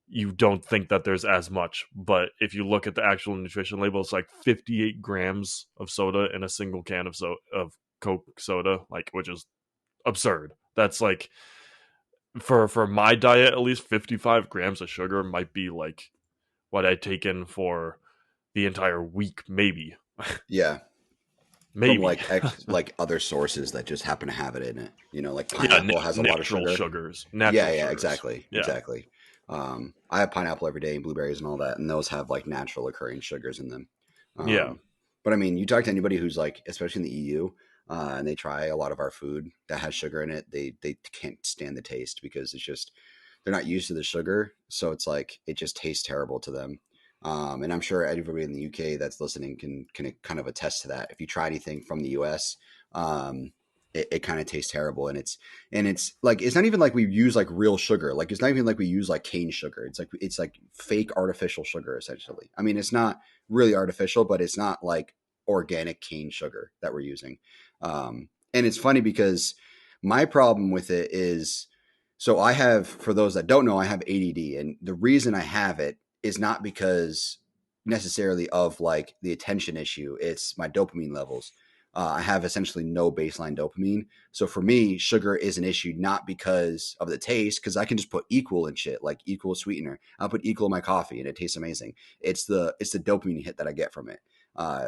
A: you don't think that there's as much. But if you look at the actual nutrition label, it's like 58 grams of soda in a single can of Coke soda, like, which is absurd. That's like for my diet, at least 55 grams of sugar might be like what I take in for the entire week, maybe.
B: Yeah, from
A: Maybe.
B: like other sources that just happen to have it in it. You know, like
A: Yeah,
B: pineapple has a lot of
A: natural
B: sugar.
A: sugars.
B: Yeah,
A: Natural
B: yeah,
A: sugars.
B: exactly,
A: Yeah.
B: exactly. I have pineapple every day, blueberries and all that, and those have like natural occurring sugars in them.
A: Yeah.
B: But I mean, you talk to anybody who's like, especially in the EU, and they try a lot of our food that has sugar in it, they can't stand the taste because it's just they're not used to the sugar, so it's like it just tastes terrible to them. And I'm sure everybody in the UK that's listening can kind of attest to that. If you try anything from the US, um, it kind of tastes terrible, and it's like it's not even like we use like real sugar. Like it's not even like we use like cane sugar. It's like fake artificial sugar essentially. I mean, it's not really artificial, but it's not like organic cane sugar that we're using. And it's funny because my problem with it is so I have, for those that don't know, I have ADD. And the reason I have it is not because necessarily of like the attention issue, it's my dopamine levels. I have essentially no baseline dopamine. So for me, sugar is an issue not because of the taste, because I can just put equal in shit, like equal sweetener. I'll put equal in my coffee and it tastes amazing. It's the dopamine hit that I get from it,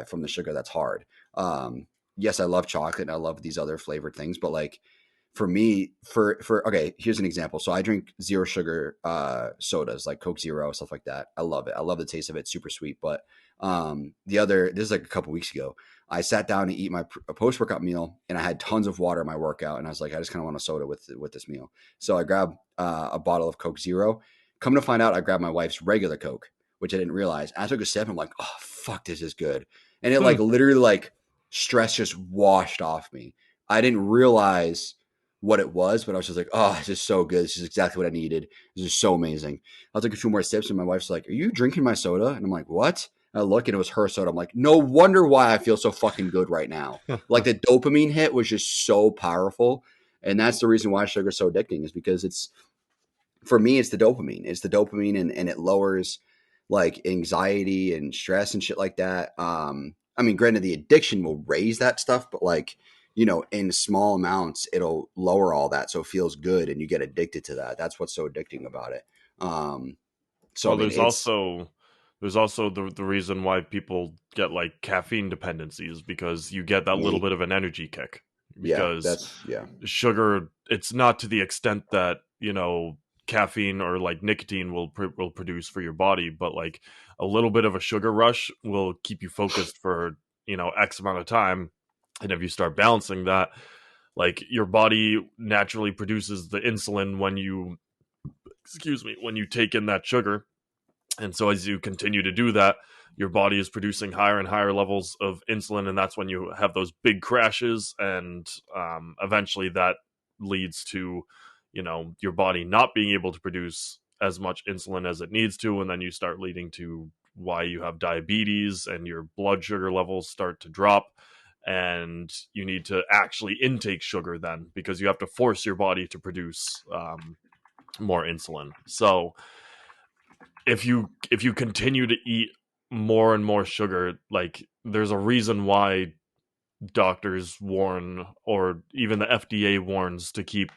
B: from the sugar that's hard. Yes, I love chocolate and I love these other flavored things, but like for me, for okay, here's an example. So I drink zero sugar sodas like Coke Zero, stuff like that. I love it. I love the taste of it. Super sweet. But this is like a couple weeks ago. I sat down to eat my post workout meal, and I had tons of water in my workout, and I was like, I just kind of want a soda with this meal. So I grabbed a bottle of Coke Zero. Come to find out, I grabbed my wife's regular Coke, which I didn't realize. I took a sip. I'm like, oh fuck, this is good, and it
A: Hmm.
B: like literally like stress just washed off me. I didn't realize what it was, but I was just like, oh, this is so good. This is exactly what I needed. This is so amazing. I'll take a few more sips, and my wife's like, are you drinking my soda? And I'm like, what? And I look, and it was her soda. I'm like, no wonder why I feel so fucking good right now. Like the dopamine hit was just so powerful. And that's the reason why sugar is so addicting, is because it's, for me, it's the dopamine. It's the dopamine, and it lowers like anxiety and stress and shit like that. I mean, granted, the addiction will raise that stuff, but like, you know, in small amounts, it'll lower all that. So it feels good and you get addicted to that. That's what's so addicting about it. So, I
A: Well,
B: mean, it's,
A: there's also the reason why people get like caffeine dependencies, because you get that little
B: me.
A: bit of an energy kick.
B: Yeah,
A: Because
B: that's, yeah.
A: sugar, it's not to the extent that, you know, caffeine or like nicotine will produce for your body, but like a little bit of a sugar rush will keep you focused for, you know, X amount of time. And if you start balancing that, like your body naturally produces the insulin when you, excuse me, when you take in that sugar. And so as you continue to do that, your body is producing higher and higher levels of insulin, and that's when you have those big crashes, and eventually that leads to, you know, your body not being able to produce as much insulin as it needs to, and then you start leading to why you have diabetes and your blood sugar levels start to drop, and you need to actually intake sugar then, because you have to force your body to produce more insulin. So if you continue to eat more and more sugar, like, there's a reason why doctors warn, or even the FDA warns, to keep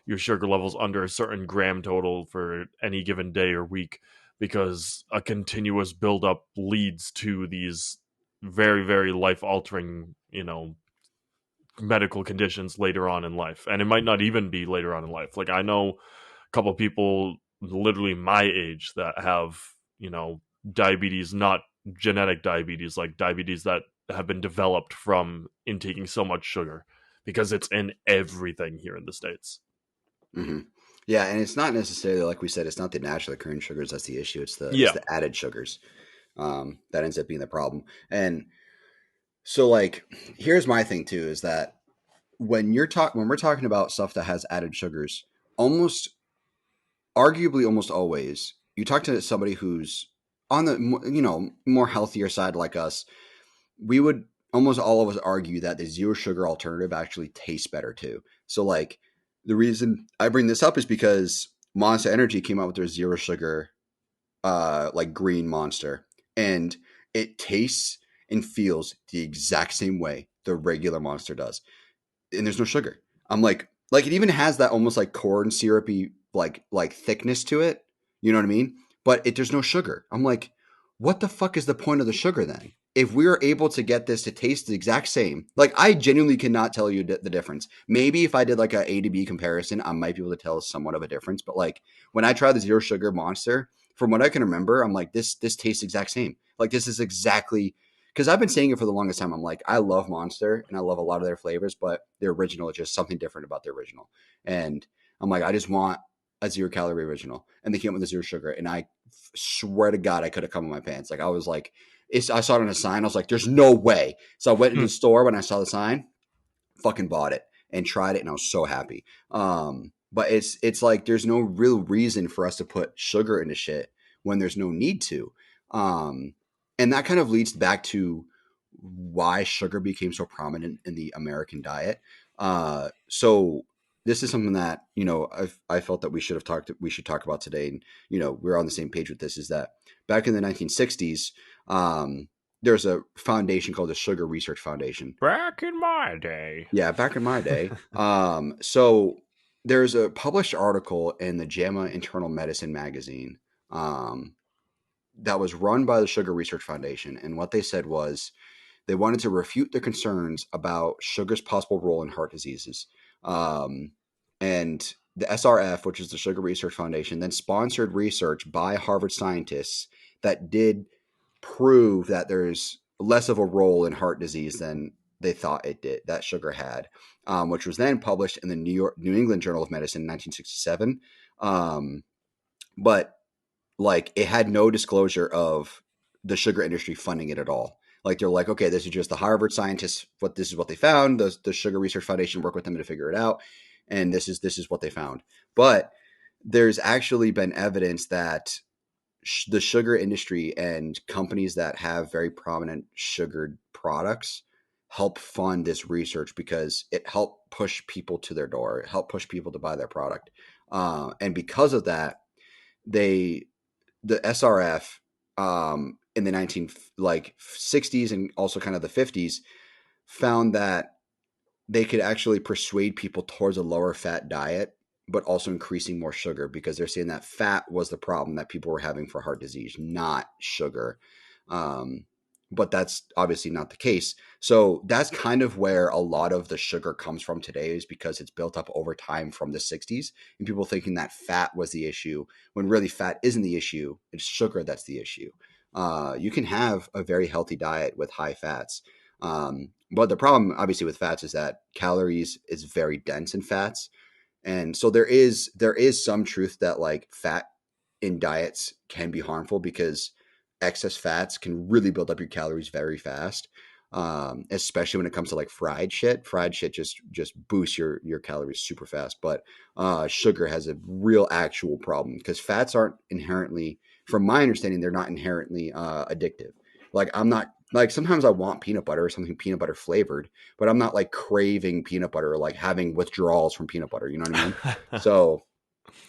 A: your sugar levels under a certain gram total for any given day or week, because a continuous buildup leads to these very, very life altering, you know, medical conditions later on in life. And it might not even be later on in life. Like, I know a couple of people literally my age that have, you know, diabetes, not genetic diabetes, like diabetes that have been developed from intaking so much sugar, because it's in everything here in the States.
B: Mm-hmm. Yeah, and it's not necessarily, like we said, it's not the naturally occurring sugars that's the issue. It's
A: Yeah.
B: the added sugars that ends up being the problem. And so, like, here's my thing too: is that when we're talking about stuff that has added sugars, almost arguably almost always, you talk to somebody who's on the, you know, more healthier side like us, we would almost all of us argue that the zero sugar alternative actually tastes better too. So, like, the reason I bring this up is because Monster Energy came out with their zero sugar like green Monster, and it tastes and feels the exact same way the regular Monster does, and there's no sugar. I'm like it even has that almost like corn syrupy like thickness to it. You know what I mean? But there's no sugar. I'm like, what the fuck is the point of the sugar then? If we are able to get this to taste the exact same, like, I genuinely cannot tell you the difference. Maybe if I did like a to B comparison, I might be able to tell somewhat of a difference. But like, when I try the zero sugar Monster, from what I can remember, I'm like, this tastes exact same. Like, this is exactly, because I've been saying it for the longest time. I'm like, I love Monster and I love a lot of their flavors, but their original is just something different about the original. And I'm like, I just want a 0-calorie original. And they came with a zero sugar. And I swear to God, I could have come in my pants. Like, I was like, I saw it on a sign. I was like, there's no way. So I went into the store when I saw the sign, fucking bought it and tried it. And I was so happy. But it's like, there's no real reason for us to put sugar into shit when there's no need to. And that kind of leads back to why sugar became so prominent in the American diet. So this is something that, you know, I felt that we should talk about today. And, you know, we're on the same page with this, is that back in the 1960s, there's a foundation called the Sugar Research Foundation.
A: Back in my day.
B: Yeah, back in my day. So there's a published article in the JAMA Internal Medicine magazine that was run by the Sugar Research Foundation. And what they said was they wanted to refute the concerns about sugar's possible role in heart diseases. And the SRF, which is the Sugar Research Foundation, then sponsored research by Harvard scientists that did prove that there's less of a role in heart disease than they thought it did, that sugar had, which was then published in the New England Journal of Medicine in 1967. But like, it had no disclosure of the sugar industry funding it at all. Like, they're like, okay, this is just the Harvard scientists. This is what they found. The Sugar Research Foundation worked with them to figure it out, and this is what they found. But there's actually been evidence that the sugar industry and companies that have very prominent sugared products help fund this research, because it helped push people to their door. It helped push people to buy their product, and because of that, the SRF in the 60s and also kind of the 50s found that they could actually persuade people towards a lower fat diet, but also increasing more sugar, because they're saying that fat was the problem that people were having for heart disease, not sugar. But that's obviously not the case. So that's kind of where a lot of the sugar comes from today, is because it's built up over time from the 60s, and people thinking that fat was the issue, when really fat isn't the issue. It's sugar that's the issue. You can have a very healthy diet with high fats. But the problem obviously with fats is that calories is very dense in fats. And so there is some truth that like fat in diets can be harmful, because excess fats can really build up your calories very fast. Especially when it comes to like fried shit. Fried shit just boosts your calories super fast. But sugar has a real actual problem because fats aren't inherently, from my understanding, they're not inherently addictive. Like I'm not like sometimes I want peanut butter or something peanut butter flavored, but I'm not like craving peanut butter or like having withdrawals from peanut butter. You know what I mean? So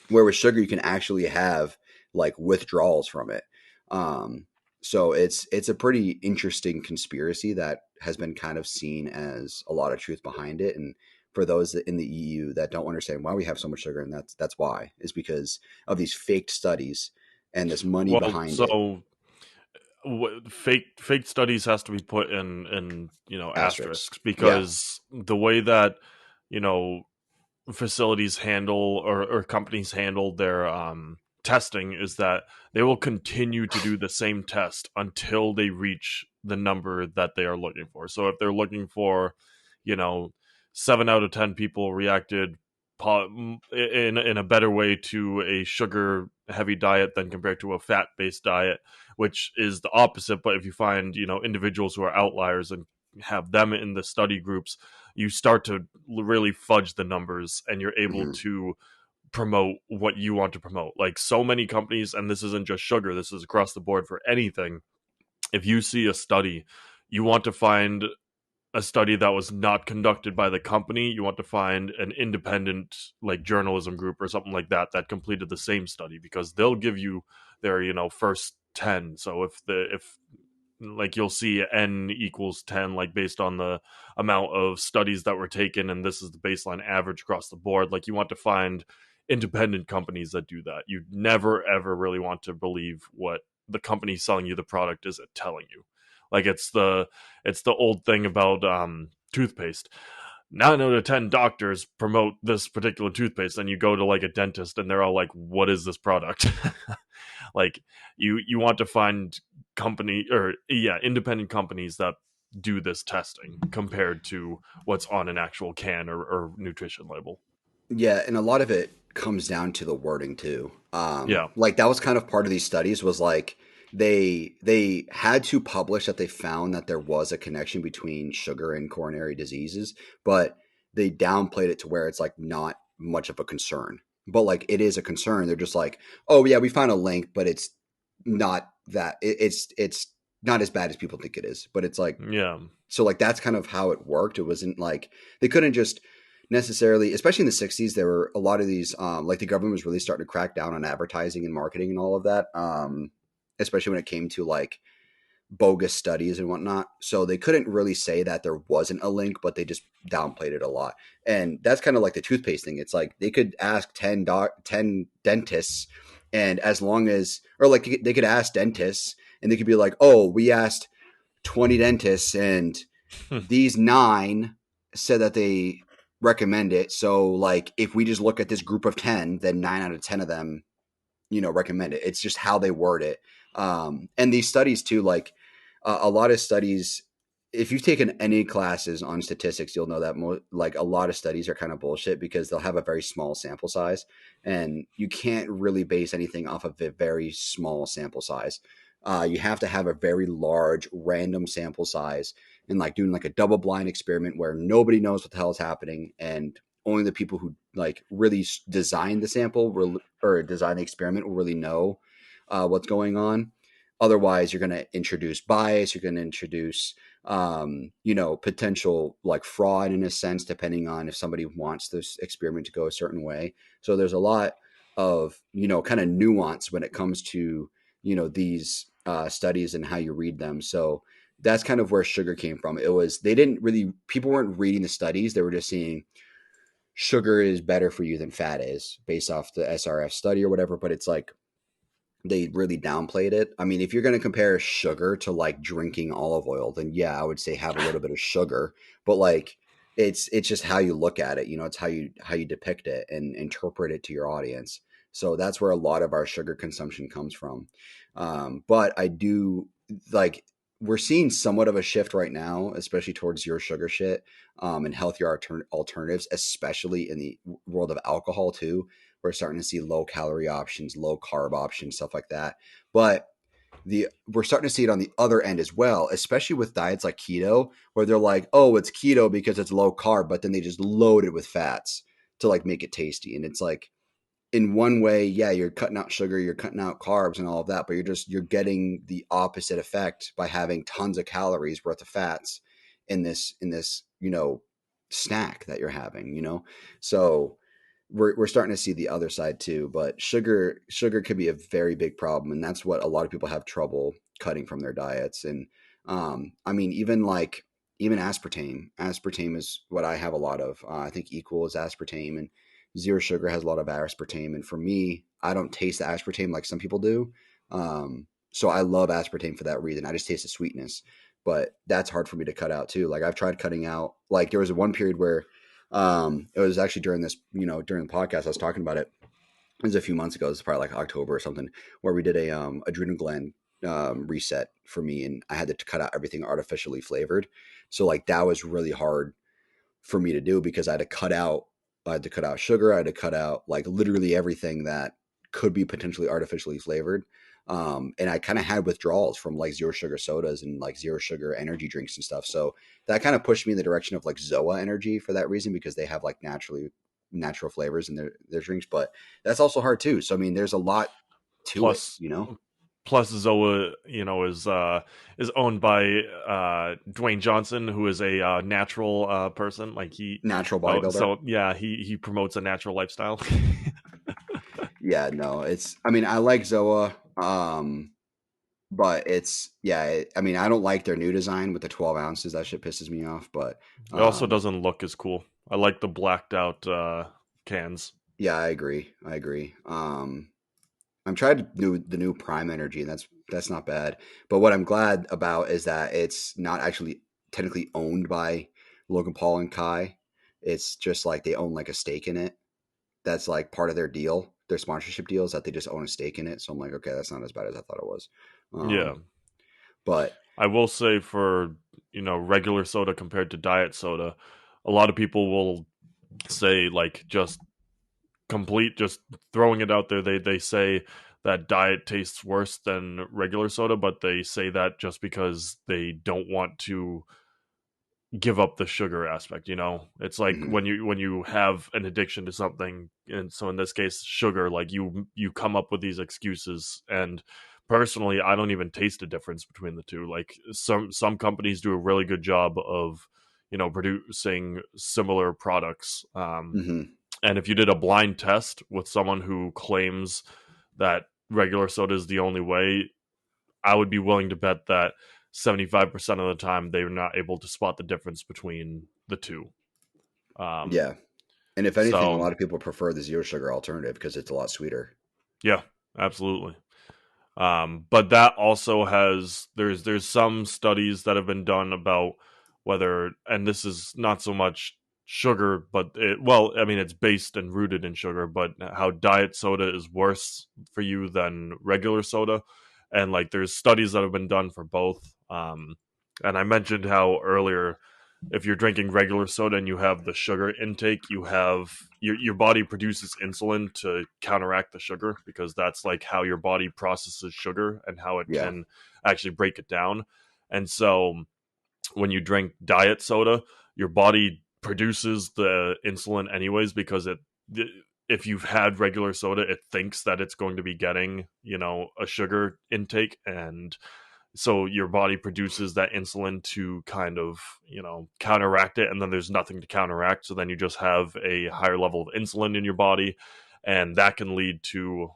B: where with sugar you can actually have like withdrawals from it. Um, so it's a pretty interesting conspiracy that has been kind of seen as a lot of truth behind it. And for those in the EU that don't understand why we have so much sugar, and that's why, is because of these faked studies and this money
A: Well,
B: behind it.
A: so fake studies has to be put in
B: Asterisks.
A: asterisks,
B: Yeah.
A: because the way that you know facilities handle or companies handle their testing is that they will continue to do the same test until they reach the number that they are looking for. So if they're looking for, you know, 7 out of 10 people reacted in a better way to a sugar heavy diet than compared to a fat based diet, which is the opposite. But if you find, individuals who are outliers and have them in the study groups, you start to really fudge the numbers and you're able
B: Hmm.
A: to promote what you want to promote. Like so many companies, and this isn't just sugar, this is across the board for anything. If you see a study, you want to find a study that was not conducted by the company. You want to find an independent like journalism group or something like that that completed the same study, because they'll give you their first 10. So if like you'll see n equals 10, like based on the amount of studies that were taken, and this is the baseline average across the board. Like you want to find independent companies that do that. You never ever really want to believe what the company selling you the product is telling you. Like it's the old thing about toothpaste. 9 out of 10 doctors promote this particular toothpaste, and you go to like a dentist and they're all like, what is this product? Like you want to find independent companies that do this testing compared to what's on an actual can or nutrition label.
B: Yeah, and a lot of it comes down to the wording too.
A: Yeah.
B: Like that was kind of part of these studies was like they had to publish that they found that there was a connection between sugar and coronary diseases, but they downplayed it to where it's like not much of a concern. But like it is a concern. They're just like, oh yeah, we found a link, but it's not that it's not as bad as people think it is. But it's like
A: Yeah.
B: so like that's kind of how it worked. It wasn't like they couldn't just necessarily, especially in the 60s, there were a lot of these like the government was really starting to crack down on advertising and marketing and all of that, especially when it came to like bogus studies and whatnot. So they couldn't really say that there wasn't a link, but they just downplayed it a lot. And that's kind of like the toothpaste thing. It's like they could ask 10 dentists, and as long as, or like they could ask dentists and they could be like, oh, we asked 20 dentists and these 9 said that they recommend it. So like if we just look at this group of 10, then 9 out of 10 of them, recommend it. It's just how they word it. And these studies too, like a lot of studies, if you've taken any classes on statistics, you'll know that like a lot of studies are kind of bullshit because they'll have a very small sample size and you can't really base anything off of a very small sample size. You have to have a very large random sample size and like doing like a double blind experiment where nobody knows what the hell is happening and only the people who like really design the sample or design the experiment will really know what's going on. Otherwise, you're going to introduce bias. You're going to introduce, potential like fraud in a sense, depending on if somebody wants this experiment to go a certain way. So there's a lot of, kind of nuance when it comes to, these studies and how you read them. So that's kind of where sugar came from. It was, people weren't reading the studies. They were just seeing sugar is better for you than fat is based off the SRF study or whatever. But it's like, they really downplayed it. I mean, if you're going to compare sugar to like drinking olive oil, then yeah, I would say have a little bit of sugar. But like, it's just how you look at it. It's how you depict it and interpret it to your audience. So that's where a lot of our sugar consumption comes from. But I do like we're seeing somewhat of a shift right now, especially towards your sugar shit and healthier alternatives, especially in the world of alcohol too. We're starting to see low calorie options, low carb options, stuff like that. But we're starting to see it on the other end as well, especially with diets like keto, where they're like, oh, it's keto because it's low carb, but then they just load it with fats to like make it tasty. And it's like, in one way, yeah, you're cutting out sugar, you're cutting out carbs and all of that, but you're getting the opposite effect by having tons of calories worth of fats in this, snack that you're having. So we're starting to see the other side too, but sugar can be a very big problem, and that's what a lot of people have trouble cutting from their diets. And I mean, even aspartame is what I have a lot of. I think Equal is aspartame, and Zero Sugar has a lot of aspartame. And for me, I don't taste the aspartame like some people do. So I love aspartame for that reason. I just taste the sweetness, but that's hard for me to cut out too. Like I've tried cutting out, like there was one period where it was actually during this, during the podcast, I was talking about it. It was a few months ago. It was probably like October or something, where we did a adrenal gland reset for me, and I had to cut out everything artificially flavored. So like that was really hard for me to do because I had to cut out sugar. I had to cut out like literally everything that could be potentially artificially flavored. And I kind of had withdrawals from like zero sugar sodas and like zero sugar energy drinks and stuff. So that kind of pushed me in the direction of like Zoa energy for that reason, because they have like natural flavors in their drinks. But that's also hard too. So I mean, there's a lot to it,
A: Plus, plus Zoa, is owned by Dwayne Johnson, who is a natural person. Like
B: Natural bodybuilder.
A: so yeah, he promotes a natural lifestyle.
B: Yeah, no, I mean, I like Zoa. But I mean, I don't like their new design with the 12 ounces. That shit pisses me off. But
A: It also doesn't look as cool. I like the blacked out cans.
B: yeah, I agree. I'm trying to do the new Prime Energy, and that's not bad. But what I'm glad about is that it's not actually technically owned by Logan Paul and Kai. It's just like they own like a stake in it. That's like part of their deal, their sponsorship deal, is that they just own a stake in it. So I'm like, okay, that's not as bad as I thought it was.
A: Yeah.
B: But
A: I will say for, regular soda compared to diet soda, a lot of people will say like just throwing it out there, they say that diet tastes worse than regular soda, but they say that just because they don't want to give up the sugar aspect. It's like
B: mhm,
A: when you have an addiction to something, and so in this case sugar, like you come up with these excuses. And personally, I don't even taste a difference between the two. Like some companies do a really good job of producing similar products.
B: mhm.
A: And if you did a blind test with someone who claims that regular soda is the only way, I would be willing to bet that 75% of the time they're not able to spot the difference between the two. Um,
B: Yeah. And if anything, a
A: so
B: lot of people prefer the zero sugar alternative because it's a lot sweeter.
A: yeah, absolutely. But that also there's some studies that have been done about whether, and this is not so much sugar, but I mean, it's based and rooted in sugar, but how diet soda is worse for you than regular soda. And like there's studies that have been done for both. And I mentioned how earlier, if you're drinking regular soda and you have the sugar intake, you have your body produces insulin to counteract the sugar, because that's like how your body processes sugar and how it
B: Yeah.
A: can actually break it down. And so when you drink diet soda, your body produces the insulin anyways, because if you've had regular soda, it thinks that it's going to be getting, a sugar intake, and so your body produces that insulin to kind of counteract it, and then there's nothing to counteract, so then you just have a higher level of insulin in your body, and that can lead to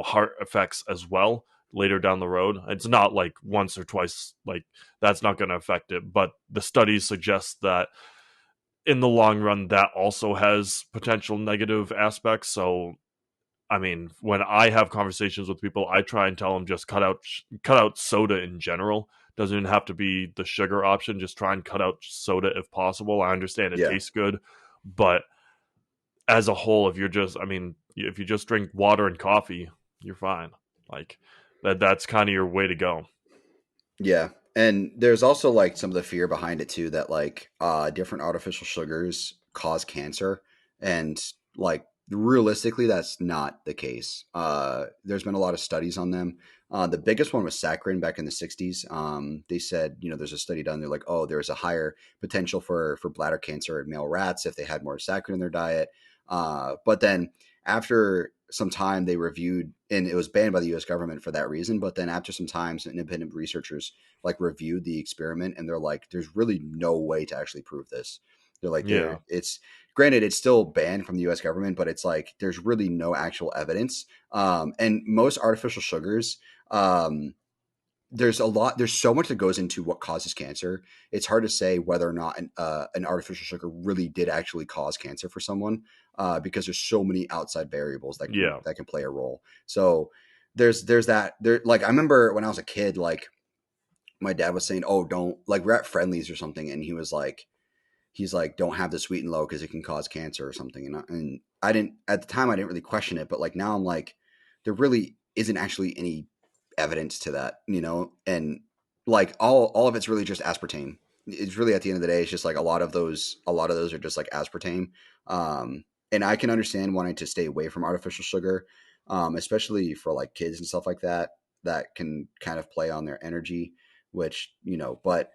A: heart effects as well later down the road. It's not like once or twice, like that's not going to affect it, but the studies suggest that in the long run that also has potential negative aspects. So I mean, when I have conversations with people, I try and tell them just cut out soda in general. Doesn't even have to be the sugar option. Just try and cut out soda if possible. I understand it
B: Yeah.
A: tastes good, but as a whole, if you just drink water and coffee, you're fine. Like that's kind of your way to go.
B: Yeah. And there's also like some of the fear behind it too, that like different artificial sugars cause cancer. And like realistically, that's not the case. There's been a lot of studies on them. The biggest one was saccharin back in the 60s. They said, there's a study done. They're like, oh, there's a higher potential for bladder cancer in male rats if they had more saccharin in their diet. But then after some time, they reviewed, and it was banned by the U.S. government for that reason. But then after some time, some independent researchers like reviewed the experiment, and they're like, there's really no way to actually prove this. They're like,
A: Yeah.
B: it's granted, it's still banned from the U.S. government, but it's like there's really no actual evidence. And most artificial sugars, there's so much that goes into what causes cancer. It's hard to say whether or not an artificial sugar really did actually cause cancer for someone, because there's so many outside variables
A: Yeah.
B: that can play a role. So there's that there. Like, I remember when I was a kid, like my dad was saying, oh, don't, like, we're at Friendly's or something. And he's like, don't have the sweet and low because it can cause cancer or something. And I didn't, at the time, I didn't really question it, but like now I'm like, there really isn't actually any evidence to that, and like all of it's really just aspartame. It's really, at the end of the day, it's just like a lot of those are just like aspartame. And I can understand wanting to stay away from artificial sugar, especially for like kids and stuff like that can kind of play on their energy, which, but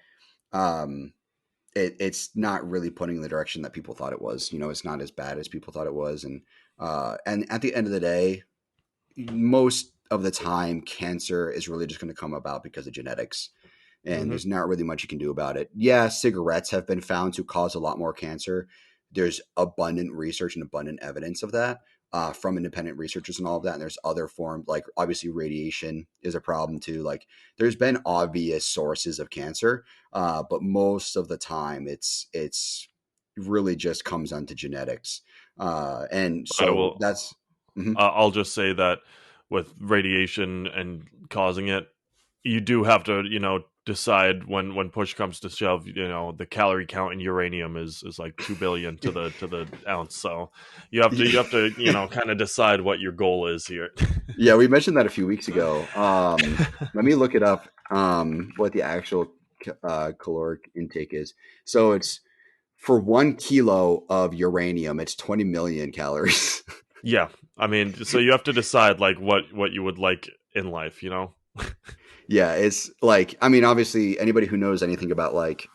B: it's not really putting in the direction that people thought it was. It's not as bad as people thought it was. And at the end of the day, most of the time, cancer is really just going to come about because of genetics. And
A: Hmm.
B: there's not really much you can do about it. Yeah, cigarettes have been found to cause a lot more cancer. There's abundant research and abundant evidence of that, from independent researchers and all of that. And there's other forms, like obviously radiation is a problem too. Like, there's been obvious sources of cancer, but most of the time it's really just comes down to genetics. And
A: I
B: so
A: will.
B: that's. Mhm.
A: I'll just say that with radiation and causing it, you do have to, decide when push comes to shove. The calorie count in uranium is like 2 billion to the ounce. So you have to kind of decide what your goal is here.
B: Yeah, we mentioned that a few weeks ago. Let me look it up. What the actual caloric intake is. So it's for 1 kilo of uranium, it's 20 million calories.
A: Yeah, I mean, so you have to decide like what you would like in life.
B: Yeah, it's like, I mean, obviously, anybody who knows anything about like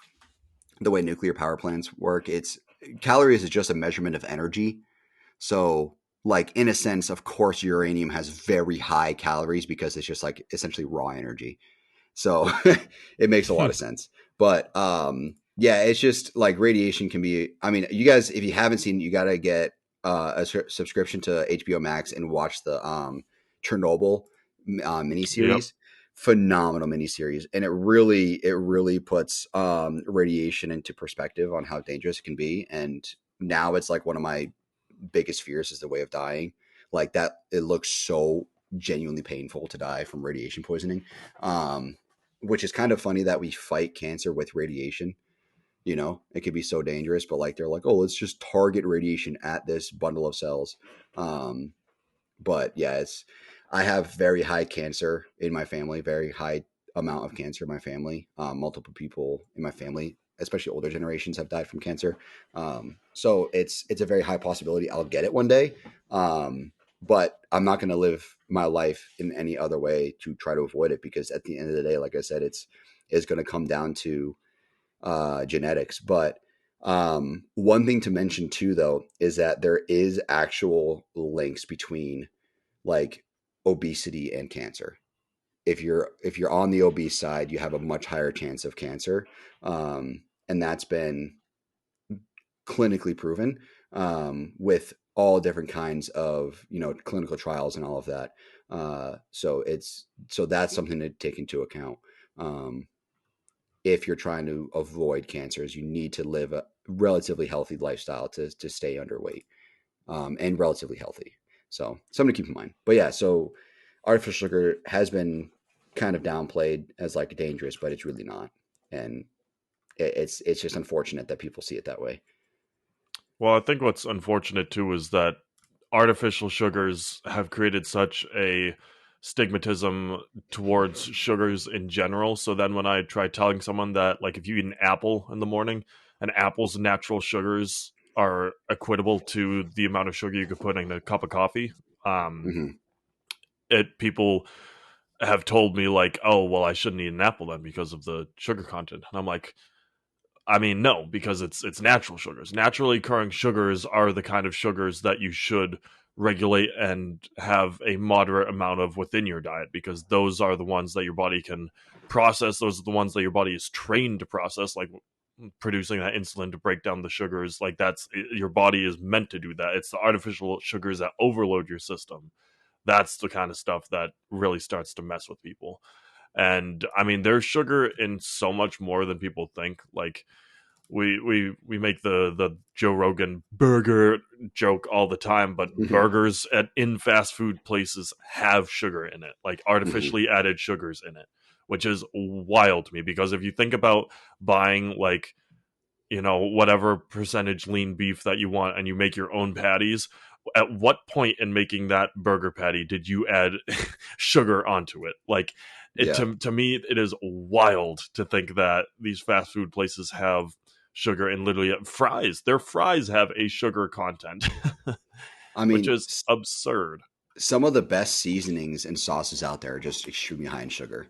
B: the way nuclear power plants work, it's calories is just a measurement of energy. So, like, in a sense, of course, uranium has very high calories because it's just like essentially raw energy. So it makes a lot of sense. But yeah, it's just like radiation can be. I mean, you guys, if you haven't seen it, you got to get a subscription to HBO Max and watch the Chernobyl
A: Yep.
B: miniseries. Phenomenal miniseries, and it really puts radiation into perspective on how dangerous it can be. And now it's like one of my biggest fears is the way of dying. Like that, it looks so genuinely painful to die from radiation poisoning. Um, which is kind of funny that we fight cancer with radiation. It could be so dangerous, but like they're like, oh, let's just target radiation at this bundle of cells. Um, but yeah, I have very high cancer in my family, very high amount of cancer in my family. Multiple people in my family, especially older generations, have died from cancer. So it's a very high possibility I'll get it one day. But I'm not going to live my life in any other way to try to avoid it, because at the end of the day, like I said, it's going to come down to genetics. But one thing to mention too, though, is that there is actual links between like obesity and cancer. If you're on the obese side, you have a much higher chance of cancer, and that's been clinically proven, with all different kinds of clinical trials and all of that. So that's something to take into account. Um, if you're trying to avoid cancers, you need to live a relatively healthy lifestyle to stay underweight, and relatively healthy. So something to keep in mind. But yeah, so artificial sugar has been kind of downplayed as like dangerous, but it's really not. And it's just unfortunate that people see it that way.
A: Well, I think what's unfortunate too is that artificial sugars have created such a stigmatism towards sugars in general. So then when I try telling someone that, like, if you eat an apple in the morning, an apple's natural sugars are equitable to the amount of sugar you could put in a cup of coffee, um,
B: Hmm.
A: it people have told me like, oh, well, I shouldn't eat an apple then because of the sugar content. And I'm like, I mean, no, because it's natural sugars. Naturally occurring sugars are the kind of sugars that you should regulate and have a moderate amount of within your diet, because those are the ones that your body can process. Those are the ones that your body is trained to process, like producing that insulin to break down the sugars. Like that's, your body is meant to do that. It's the artificial sugars that overload your system. That's the kind of stuff that really starts to mess with people. And I mean, there's sugar in so much more than people think. Like we make the Joe Rogan burger joke all the time, but
B: Hmm.
A: burgers in fast food places have sugar in it, like
B: Hmm.
A: artificially added sugars in it, which is wild to me. Because if you think about buying like, whatever percentage lean beef that you want and you make your own patties, at what point in making that burger patty did you add sugar onto it? Like,
B: Yeah.
A: to me, it is wild to think that these fast food places have sugar in literally fries. Their fries have a sugar content,
B: I
A: which
B: mean,
A: is absurd.
B: some of the best seasonings and sauces out there are just extremely high in sugar.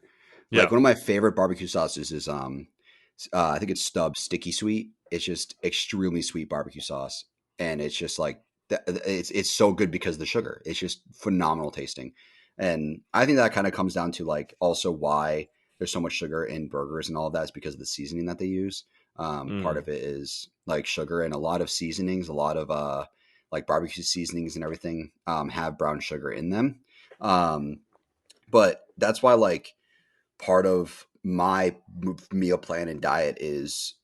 B: Like
A: Yeah.
B: one of my favorite barbecue sauces is I think it's Stubb's Sticky Sweet. It's just extremely sweet barbecue sauce, and it's just like it's so good because of the sugar. It's just phenomenal tasting, and I think that kind of comes down to like also why there's so much sugar in burgers and all of that is because of the seasoning that they use. Part
A: Mm.
B: of it is like sugar, and a lot of seasonings, a lot of like barbecue seasonings and everything have brown sugar in them. Um, but that's why like part of my meal plan and diet is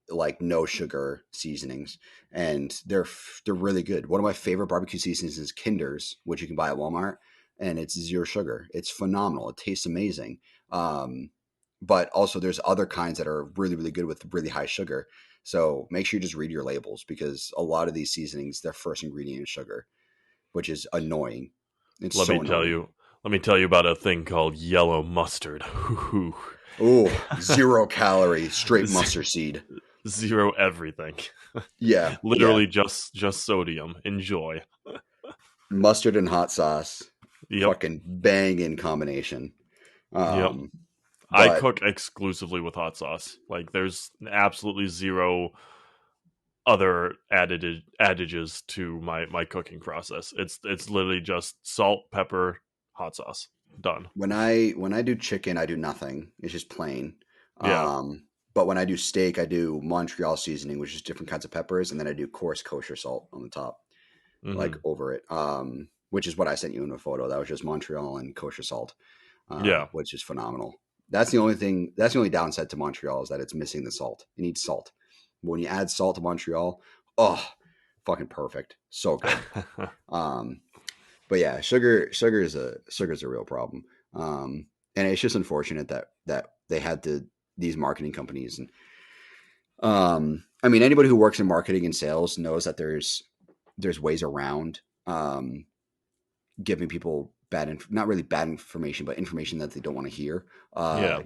B: like no sugar seasonings, and they're really good. One of my favorite barbecue seasonings is Kinder's, which you can buy at Walmart, and it's zero sugar. It's phenomenal. It tastes amazing. But also there's other kinds that are really really good with really high sugar. So make sure you just read your labels because a lot of these seasonings, their first ingredient is sugar, which is annoying. It's
A: Let me
B: so
A: tell
B: annoying.
A: you. Let me tell you about a thing called yellow mustard.
B: Oh, 0 calorie, straight mustard seed.
A: Zero everything.
B: Yeah, yeah.
A: Literally just sodium. Enjoy.
B: Mustard and hot sauce,
A: Yep.
B: fucking banging combination.
A: Yep.
B: Um,
A: I
B: but
A: cook exclusively with hot sauce. Like there's absolutely zero other adages to my cooking process. It's literally just salt, pepper, hot sauce. Done.
B: when I do chicken, I do nothing. It's just plain.
A: Yeah.
B: But when I do steak, I do Montreal seasoning, which is different kinds of peppers, and then I do coarse kosher salt on the top, like
A: Mhm.
B: over it. Which is what I sent you in a photo. That was just Montreal and kosher salt,
A: Yeah.
B: which is phenomenal. That's the only thing. That's the only downside to Montreal is that it's missing the salt. You need salt. When you add salt to Montreal, oh, fucking perfect. So good. Um, but yeah, sugar is a real problem. And it's just unfortunate that they had to these marketing companies and I mean anybody who works in marketing and sales knows that there's ways around giving people not really bad information, but information that they don't want to hear.
A: Yeah.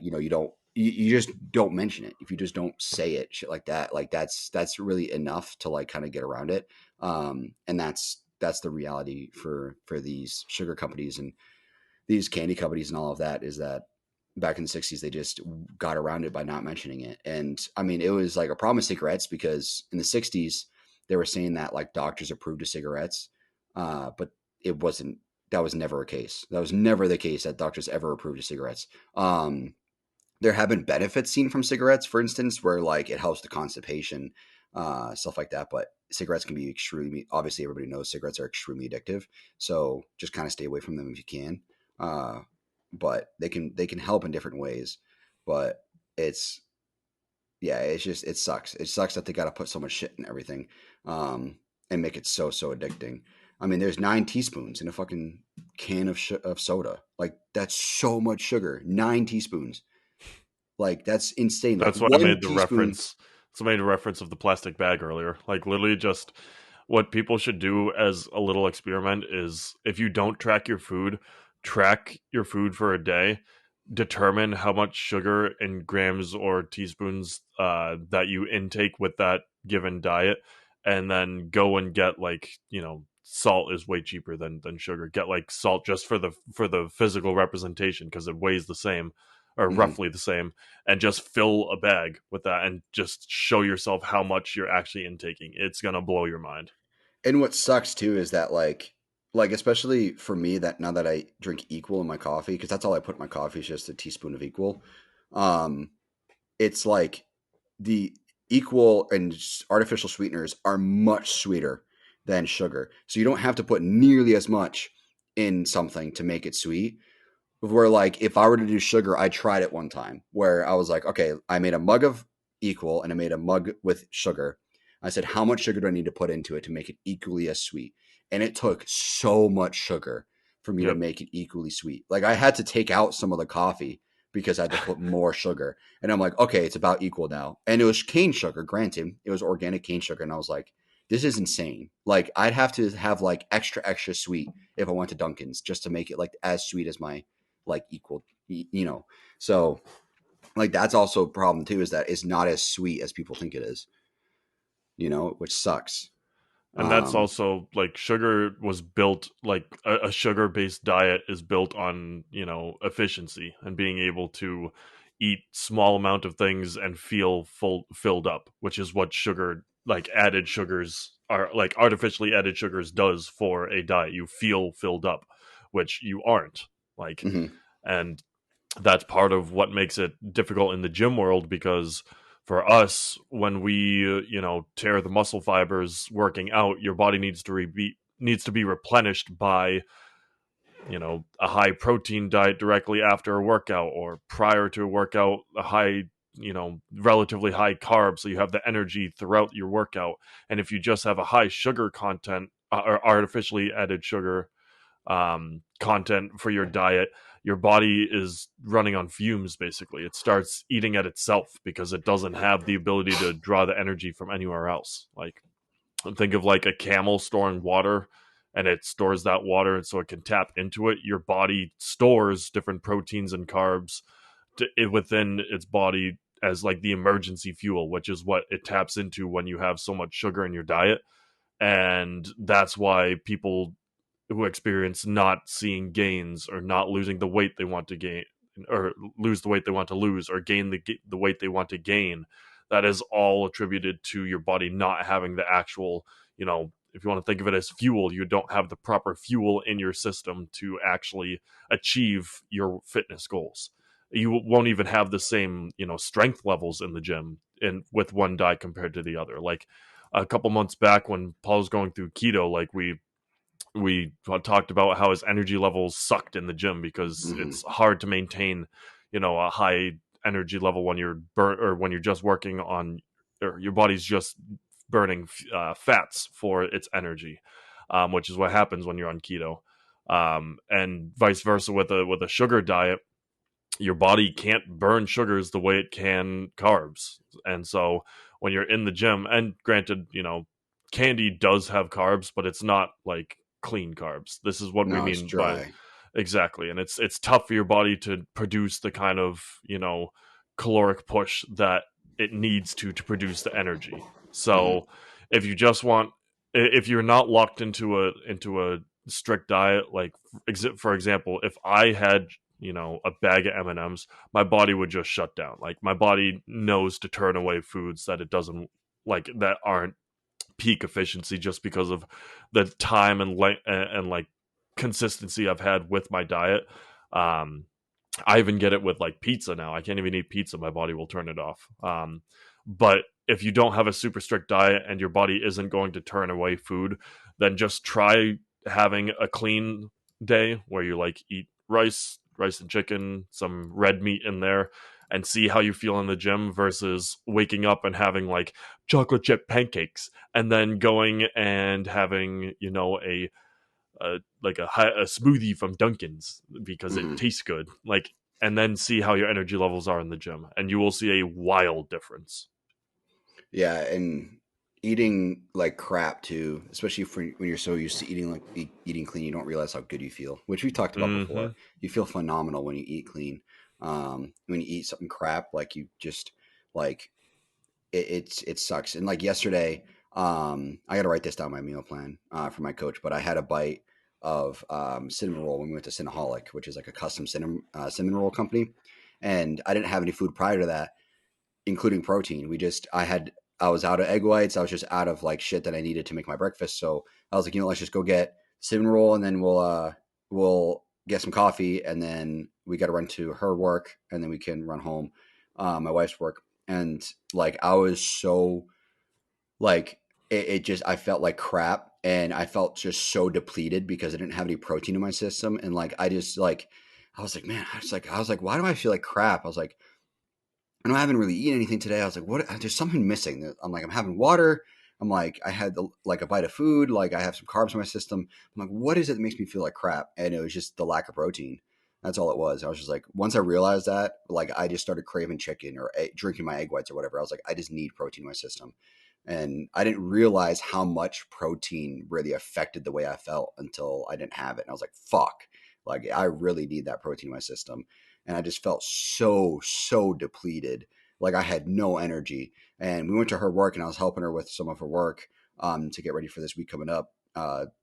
B: You just don't mention it. If you just don't say it, shit like that, like that's really enough to like kind of get around it. And that's the reality for these sugar companies and these candy companies and all of that is that back in the 60s they just got around it by not mentioning it. And I mean it was like a problem with cigarettes because in the 60s they were saying that like doctors approved of cigarettes, but it wasn't. That was never a case. That was never the case that doctors ever approved of cigarettes. There have been benefits seen from cigarettes, for instance, where like it helps the constipation, stuff like that. But cigarettes can be extremely, obviously everybody knows cigarettes are extremely addictive. So just kind of stay away from them if you can. Uh, but they can help in different ways. But it's yeah, it's just it sucks. It sucks that they got to put so much shit in everything, and make it so addicting. I mean, there's 9 teaspoons in a fucking can of soda. Like that's so much sugar. 9 teaspoons. Like that's insane. Like
A: That's why I
B: one
A: made the
B: teaspoon.
A: reference. So I made a reference of the plastic bag earlier. Like literally just what people should do as a little experiment is if you don't track your food for a day, determine how much sugar in grams or teaspoons that you intake with that given diet, and then go and get like salt is way cheaper than sugar. Get like salt just for the physical representation because it weighs the same or
B: Mm-hmm.
A: roughly the same, and just fill a bag with that and just show yourself how much you're actually intaking. It's gonna blow your mind.
B: And what sucks too is that like especially for me, that now that I drink equal in my coffee, because that's all I put in my coffee is just a teaspoon of equal. Um, it's like the equal and artificial sweeteners are much sweeter than sugar, so you don't have to put nearly as much in something to make it sweet. Where like if I were to do sugar, I tried it one time where I was like, okay, I made a mug of equal and I made a mug with sugar. I said, how much sugar do I need to put into it to make it equally as sweet? And it took so much sugar for me to
A: Yep.
B: make it equally sweet. Like I had to take out some of the coffee because I had to put more sugar. And I'm like, okay, it's about equal now. And it was cane sugar, granted, it was organic cane sugar. And I was like, this is insane. Like I'd have to have like extra sweet if I went to Dunkin's just to make it like as sweet as my like equal, you know. So like that's also a problem too, is that it's not as sweet as people think it is, you know, which sucks.
A: And that's
B: Um,
A: also like sugar was built like a sugar based diet is built on, efficiency and being able to eat small amount of things and feel filled up, which is what sugar, like added sugars are, like artificially added sugars does for a diet. You feel filled up, which you aren't, like.
B: mhm,
A: And that's part of what makes it difficult in the gym world, because for us, when we tear the muscle fibers working out, your body needs to be replenished by a high protein diet directly after a workout, or prior to a workout, a high, relatively high carbs, so you have the energy throughout your workout. And if you just have a high sugar content, or artificially added sugar content for your diet, your body is running on fumes. Basically, it starts eating at itself because it doesn't have the ability to draw the energy from anywhere else. Like, think of like a camel storing water, and it stores that water and so it can tap into it. Your body stores different proteins and carbs within its body as like the emergency fuel, which is what it taps into when you have so much sugar in your diet. And that's why people who experience not seeing gains, or not losing the weight they want to gain, or lose the weight they want to lose, or gain the weight they want to gain, that is all attributed to your body not having the actual, if you want to think of it as fuel, you don't have the proper fuel in your system to actually achieve your fitness goals. You won't even have the same, strength levels in the gym in with one diet compared to the other. Like a couple months back when Paul was going through keto, like we talked about how his energy levels sucked in the gym because
B: mhm,
A: it's hard to maintain, a high energy level when you're or when you're just working on, or your body's just burning fats for its energy, which is what happens when you're on keto, and vice versa with a sugar diet. Your body can't burn sugars the way it can carbs, and so when you're in the gym, and granted, candy does have carbs, but it's not like clean carbs. This is what we
B: no, it's
A: mean by
B: dry.
A: exactly, and it's tough for your body to produce the kind of caloric push that it needs to produce the energy.
B: Mhm,
A: So if you just want, if you're not locked into a strict diet, like for example, if I had a bag of M&Ms, my body would just shut down. Like my body knows to turn away foods that it doesn't like, that aren't peak efficiency, just because of the time and like consistency I've had with my diet. Um, I even get it with like pizza now. I can't even eat pizza; my body will turn it off. But if you don't have a super strict diet and your body isn't going to turn away food, then just try having a clean day where you like eat rice and chicken, some red meat in there, and see how you feel in the gym, versus waking up and having like chocolate chip pancakes and then going and having a smoothie from Dunkin's because it
B: mhm.
A: tastes good. Like, and then see how your energy levels are in the gym, and you will see a wild difference.
B: Yeah, and eating like crap too, especially when you're so used to eating eating clean, you don't realize how good you feel, which we talked about
A: Mm-hmm.
B: before. You feel phenomenal when you eat clean. When you eat something crap, like you just like it sucks. And like yesterday, I got to write this down my meal plan for my coach, but I had a bite of cinnamon roll when we went to Cinnaholic, which is like a custom cinnamon roll company, and I didn't have any food prior to that, including protein. I was out of egg whites. I was just out of like shit that I needed to make my breakfast. So I was like, let's just go get cinnamon roll, and then we'll get some coffee, and then we got to run to her work, and then we can run home, my wife's work. And like I was so like it just I felt like crap, and I felt just so depleted because I didn't have any protein in my system, and like I was like, man, I was like, why do I feel like crap? I was like, I haven't really eaten anything today. I was like, what? There's something missing. I'm like, I'm having water. I'm like, I had like a bite of food. Like I have some carbs in my system. I'm like, what is it that makes me feel like crap? And it was just the lack of protein. That's all it was. I was just like, once I realized that, like I just started craving chicken or drinking my egg whites or whatever. I was like, I just need protein in my system. And I didn't realize how much protein really affected the way I felt until I didn't have it. And I was like, fuck, like I really need that protein in my system. And I just felt so depleted. Like I had no energy. And we went to her work, and I was helping her with some of her work to get ready for this week coming up.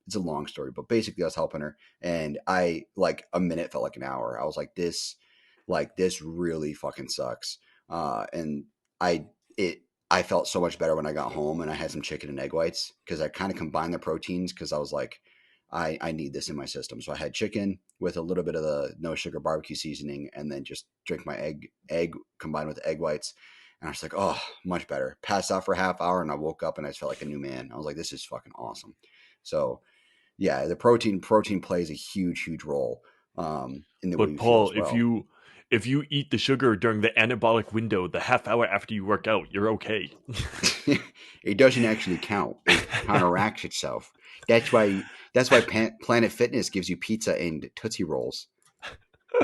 B: It's a long story, but basically I was helping her, and I like a minute felt like an hour. I was like this really fucking sucks. And I it I felt so much better when I got home and I had some chicken and egg whites because I kind of combined the proteins because I was like, I need this in my system. So I had chicken with a little bit of the no sugar barbecue seasoning, and then just drink my egg combined with egg whites. And I was like, oh, much better. Passed out for a half hour, and I woke up and I just felt like a new man. I was like, this is fucking awesome. So yeah, the protein plays a huge role in the way
A: But
B: we feel
A: Paul,
B: as well.
A: if you eat the sugar during the anabolic window, the half hour after you work out, you're okay.
B: It doesn't actually count. It counteracts itself. That's why Planet Fitness gives you pizza and Tootsie Rolls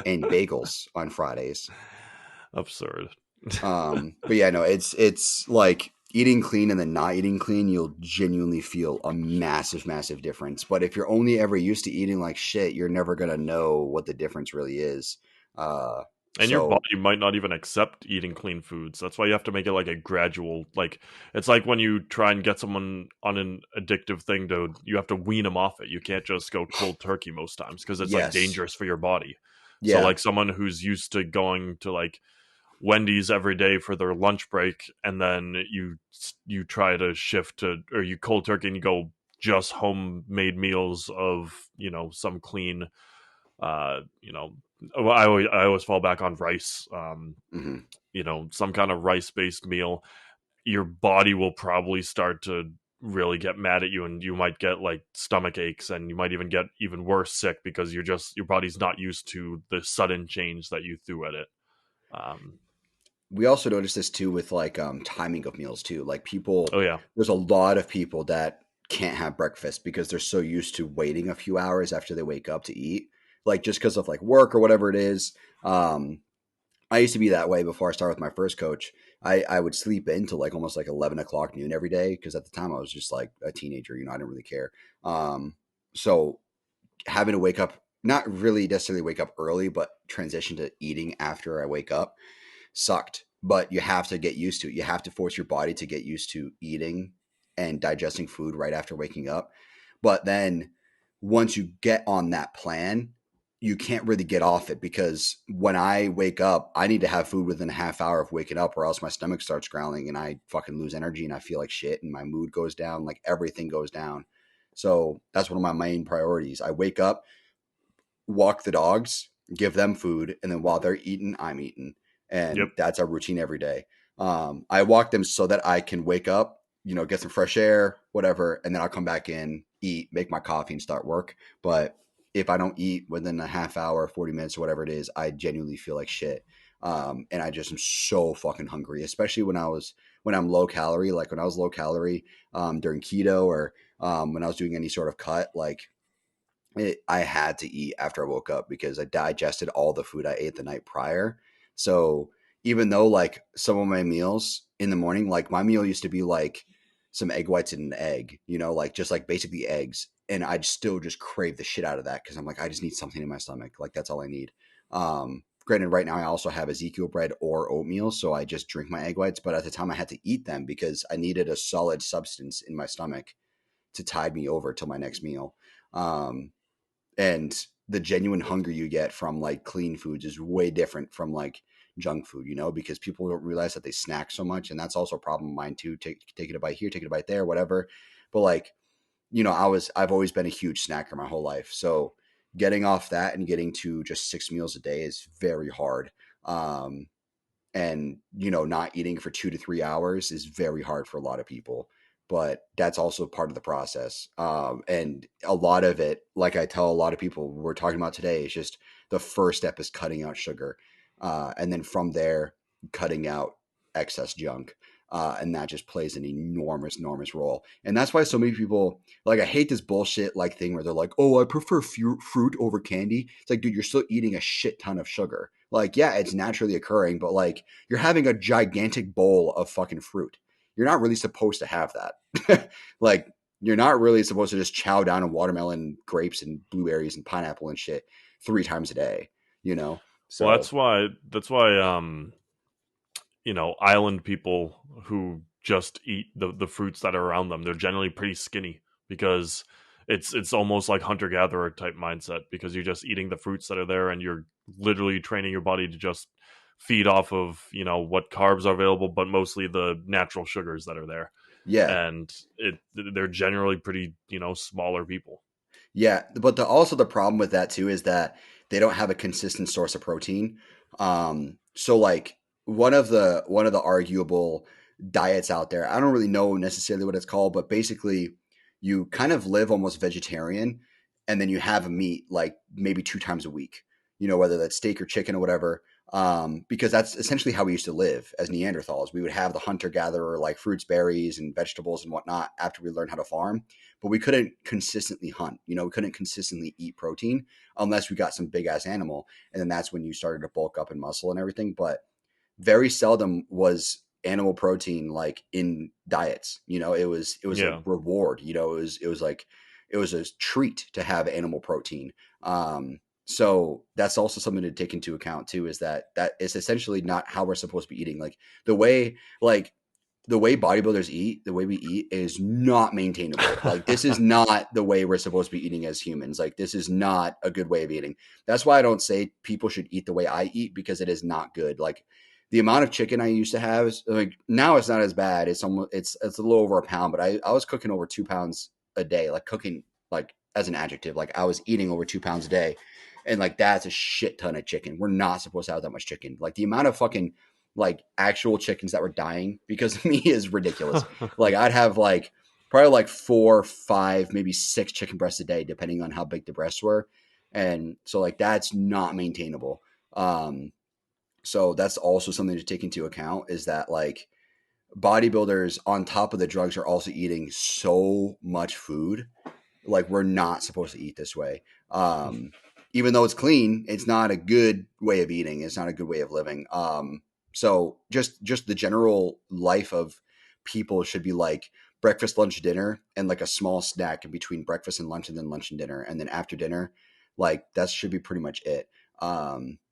B: and bagels on Fridays.
A: Absurd.
B: But yeah, no, it's like eating clean and then not eating clean, you'll genuinely feel a massive difference. But if you're only ever used to eating like shit, you're never gonna know what the difference really is. Uh,
A: And your
B: so
A: body might not even accept eating clean foods. That's why you have to make it like a gradual, like it's like when you try and get someone on an addictive thing to, you have to wean them off it. You can't just go cold turkey most times because it's like
B: yes,
A: dangerous for your body. So
B: yeah,
A: like someone who's used to going to like Wendy's every day for their lunch break, and then you try to shift to, or you cold turkey and you go just homemade meals of some clean, you know I always fall back on rice,
B: hmm
A: some kind of rice based meal. Your body will probably start to really get mad at you, and you might get like stomach aches, and you might even get even worse sick because your body's not used to the sudden change that you threw at it. um
B: we also noticed this too with like timing of meals too. Like people,
A: oh yeah.
B: there's a lot of people that can't have breakfast because they're so used to waiting a few hours after they wake up to eat, like just because of like work or whatever it is. I used to be that way before I started with my first coach. I would sleep into like almost like 11 o'clock noon every day because at the time I was just like a teenager, I didn't really care. So having to wake up, not really necessarily wake up early, but transition to eating after I wake up sucked. But you have to get used to it. You have to force your body to get used to eating and digesting food right after waking up. But then once you get on that plan, you can't really get off it because when I wake up, I need to have food within a half hour of waking up, or else my stomach starts growling and I fucking lose energy and I feel like shit and my mood goes down, like everything goes down. So that's one of my main priorities. I wake up, walk the dogs, give them food, and then while they're eating, I'm eating.
A: Yep.
B: And that's our routine every day. I walk them so that I can wake up, get some fresh air, whatever, and then I'll come back in, eat, make my coffee, and start work. But if I don't eat within a half hour, 40 minutes, or whatever it is, I genuinely feel like shit. And I just am so fucking hungry, especially when I'm low calorie, like when I was low calorie during keto or when I was doing any sort of cut, like I had to eat after I woke up because I digested all the food I ate the night prior. So even though like some of my meals in the morning, like my meal used to be like some egg whites and an egg, like just like basically eggs. And I'd still just crave the shit out of that because I'm like, I just need something in my stomach. Like that's all I need. Granted, right now I also have Ezekiel bread or oatmeal, so I just drink my egg whites. But at the time, I had to eat them because I needed a solid substance in my stomach to tide me over till my next meal. Um, and the genuine hunger you get from like clean foods is way different from like junk food, because people don't realize that they snack so much, and that's also a problem of mine too. Taking a bite here, taking a bite there, whatever. But like, I've always been a huge snacker my whole life, so getting off that and getting to just 6 meals a day is very hard. Um, and not eating for 2 to 3 hours is very hard for a lot of people, but that's also part of the process. And a lot of it, like I tell a lot of people we're talking about today, is just the first step is cutting out sugar, and then from there cutting out excess junk. And that just plays an enormous role. And that's why so many people, like, I hate this bullshit like thing where they're like, oh, I prefer fruit over candy. It's like, dude, you're still eating a shit ton of sugar. Like, yeah, it's naturally occurring, but like, you're having a gigantic bowl of fucking fruit. You're not really supposed to have that. Like, you're not really supposed to just chow down on watermelon, grapes, and blueberries and pineapple and shit 3 times a day, you know?
A: Well,
B: So,
A: that's why island people who just eat the fruits that are around them, they're generally pretty skinny because it's almost like hunter gatherer type mindset, because you're just eating the fruits that are there and you're literally training your body to just feed off of what carbs are available, but mostly the natural sugars that are there.
B: yeah.
A: And they're generally pretty smaller people.
B: Yeah, but also the problem with that too is that they don't have a consistent source of protein. So like one of the arguable diets out there, I don't really know necessarily what it's called, but basically you kind of live almost vegetarian, and then you have a meat like maybe 2 times a week. Whether that's steak or chicken or whatever. Because that's essentially how we used to live as Neanderthals. We would have the hunter gatherer, like fruits, berries, and vegetables and whatnot after we learned how to farm, but we couldn't consistently hunt. We couldn't consistently eat protein unless we got some big ass animal. And then that's when you started to bulk up in muscle and everything. But very seldom was animal protein like in diets. It was a
A: Yeah.
B: reward. It was a treat to have animal protein. So that's also something to take into account too, is that is essentially not how we're supposed to be eating. The way bodybuilders eat, the way we eat is not maintainable. Like, this is not the way we're supposed to be eating as humans. Like, this is not a good way of eating. That's why I don't say people should eat the way I eat, because it is not good. Like, the amount of chicken I used to have is like, now it's not as bad. It's almost, it's a little over a pound, but I was cooking over 2 pounds a day, like cooking, like, as an adjective, like I was eating over 2 pounds a day. And like, that's a shit ton of chicken. We're not supposed to have that much chicken. Like, the amount of fucking like actual chickens that were dying because of me is ridiculous. Like, I'd have like probably like 4, 5, maybe 6 chicken breasts a day, depending on how big the breasts were. And so like, that's not maintainable. So that's also something to take into account, is that like, bodybuilders on top of the drugs are also eating so much food. Like, we're not supposed to eat this way. Even though it's clean, it's not a good way of eating. It's not a good way of living. So just the general life of people should be like breakfast, lunch, dinner, and like a small snack in between breakfast and lunch, and then lunch and dinner. And then after dinner, like, that should be pretty much it.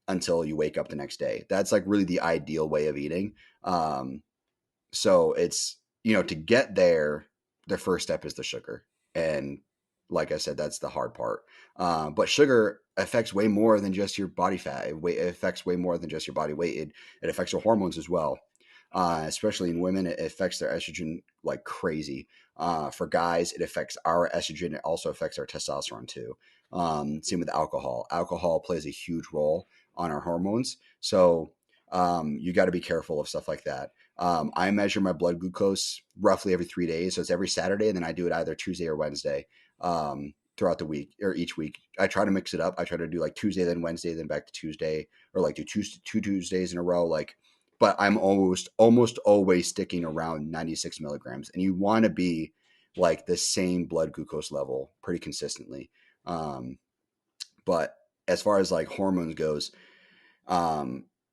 B: Until you wake up the next day. That's like really the ideal way of eating. So it's, to get there, the first step is the sugar. And like I said, that's the hard part. But sugar affects way more than just your body fat. It affects way more than just your body weight. It affects your hormones as well. Especially in women, it affects their estrogen like crazy. For guys, it affects our estrogen. It also affects our testosterone too. Same with alcohol. Alcohol plays a huge role on our hormones. So you got to be careful of stuff like that. I measure my blood glucose roughly every 3 days. So it's every Saturday, and then I do it either Tuesday or Wednesday throughout the week, or each week. I try to mix it up. I try to do like Tuesday, then Wednesday, then back to Tuesday, or like do two Tuesdays in a row. Like, but I'm almost always sticking around 96 milligrams. And you want to be like the same blood glucose level pretty consistently. But as far as like hormones goes,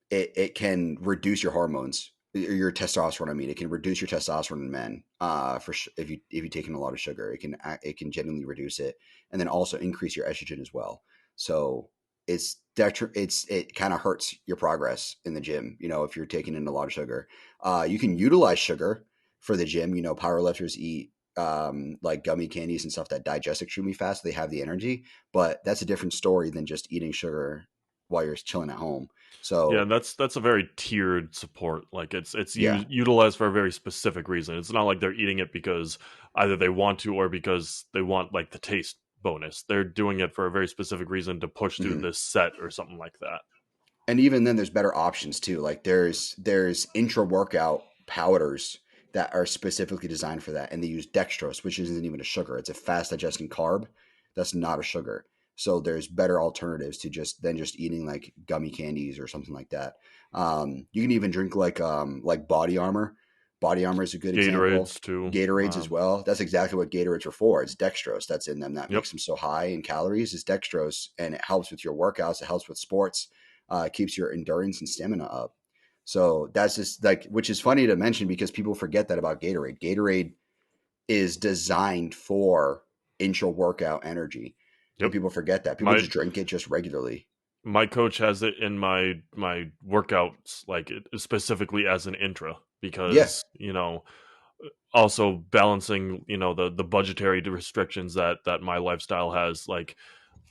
B: it can reduce your hormones, your testosterone. I mean, it can reduce your testosterone in men. If you take in a lot of sugar, it can genuinely reduce it, and then also increase your estrogen as well. So it kind of hurts your progress in the gym. If you're taking in a lot of sugar, you can utilize sugar for the gym. Power lifters eat like gummy candies and stuff that digest extremely fast. So they have the energy, but that's a different story than just eating sugar while you're chilling at home.
A: Yeah,
B: So
A: that's a very tiered support. Like it's
B: yeah.
A: utilized for a very specific reason. It's not like they're eating it because either they want to or because they want like the taste bonus. They're doing it for a very specific reason to push through
B: Mhm.
A: this set or something like that.
B: And even then there's better options too. Like there's intra workout powders that are specifically designed for that, and they use dextrose, which isn't even a sugar. It's a fast digesting carb that's not a sugar. So there's better alternatives to just eating like gummy candies or something like that. You can even drink like Body Armor. Body Armor is a good example.
A: Gatorades too.
B: Gatorades as well. That's exactly what Gatorades are for. It's dextrose that's in them that
A: Yep.
B: makes them so high in calories. Is dextrose, and it helps with your workouts. It helps with sports. Keeps your endurance and stamina up. So that's just like, which is funny to mention because people forget that about Gatorade. Gatorade is designed for intra workout energy, and
A: Yep.
B: people forget that. People
A: My
B: just drink it just regularly.
A: my coach has it in my workouts like specifically as an intra
B: Yeah,
A: because also balancing the budgetary restrictions that my lifestyle has. Like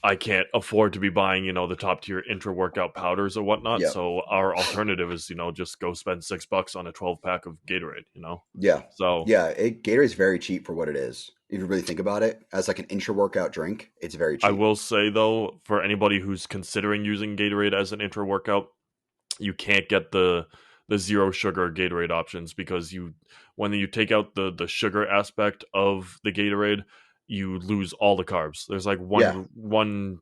A: I can't afford to be buying the top tier intra workout powders or whatnot,
B: yeah,
A: so our alternative is just go spend $6 on a 12 pack of Gatorade.
B: yeah,
A: So
B: yeah. Gatorade's very cheap for what it is. If you really think about it, as like an intra workout drink, it's very
A: I
B: cheap.
A: will say though, for anybody who's considering using Gatorade as an intra workout, you can't get the zero sugar Gatorade options because when you take out the sugar aspect of the Gatorade, you lose all the carbs. There's like
B: Yeah,
A: one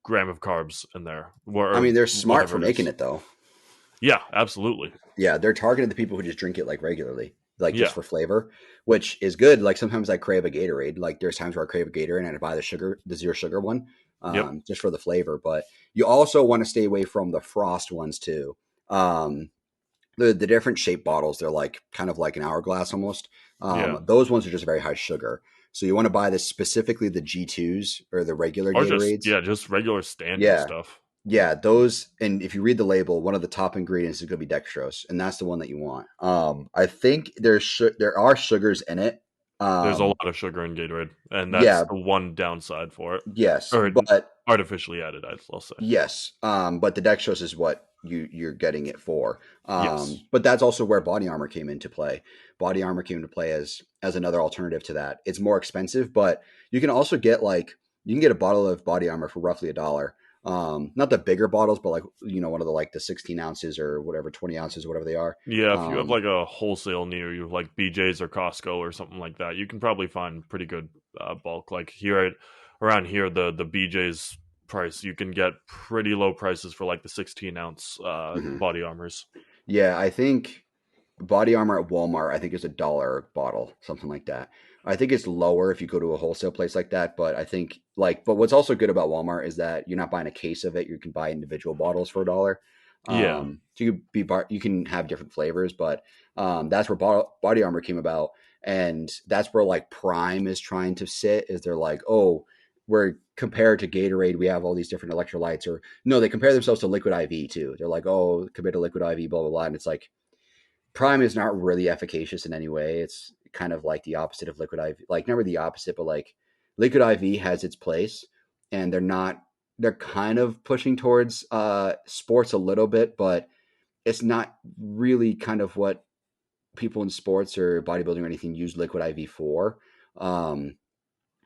A: gram of carbs in there,
B: I
A: or
B: mean they're smart for
A: whatever it
B: making
A: is.
B: it though.
A: Yeah, absolutely.
B: Yeah, they're targeted the people who just drink it like regularly, like just
A: Yeah,
B: for flavor, which is good. Like sometimes I crave a Gatorade. Like there's times where I crave a Gatorade and I buy the zero sugar one,
A: yep.
B: just for the flavor. But you also want to stay away from the frost ones too. Um, the different shape bottles, they're like kind of like an hourglass almost.
A: Yeah,
B: Those ones are just very high sugar. So you want to buy this specifically the G2s or the regular
A: or just
B: Gatorades.
A: yeah, just regular standard
B: Yeah,
A: stuff.
B: yeah, those, and if you read the label, one of the top ingredients is going to be dextrose, and that's the one that you want. I think there are sugars in it.
A: There's a
B: Um,
A: lot of sugar in Gatorade, and that's
B: yeah,
A: the one downside for it,
B: yes,
A: or
B: but
A: artificially added. I'll say
B: yes, but the dextrose is what you're getting it for.
A: yes.
B: But that's also where Body Armor came into play. Body Armor came into play as another alternative to that. It's more expensive, but you can also get you can get a bottle of Body Armor for roughly $1. Not the bigger bottles, but like one of the like the 16 ounces or whatever, 20 ounces, whatever they are.
A: Yeah, if you have
B: Um,
A: like a wholesale near you, like BJ's or Costco or something like that, you can probably find pretty good bulk. Like around here, the BJ's price you can get pretty low prices for like the 16-ounce
B: mhm.
A: body armors.
B: Yeah, I think Body Armor at Walmart, I think is $1 a bottle, something like that. I think it's lower if you go to a wholesale place like that, but I think but what's also good about Walmart is that you're not buying a case of it. You can buy individual bottles for $1.
A: Yeah,
B: So you can have different flavors, but that's where Body Armor came about, and that's where like Prime is trying to sit. Is they're like, oh, we're compared to Gatorade, we have all these different electrolytes, or no, they compare themselves to Liquid IV too. They're like, oh, compared to Liquid IV, blah blah blah, and it's like Prime is not really efficacious in any way. It's kind of like the opposite of Liquid IV. Like never the opposite, but like Liquid IV has its place, and they're kind of pushing towards sports a little bit, but it's not really kind of what people in sports or bodybuilding or anything use Liquid IV for. Um,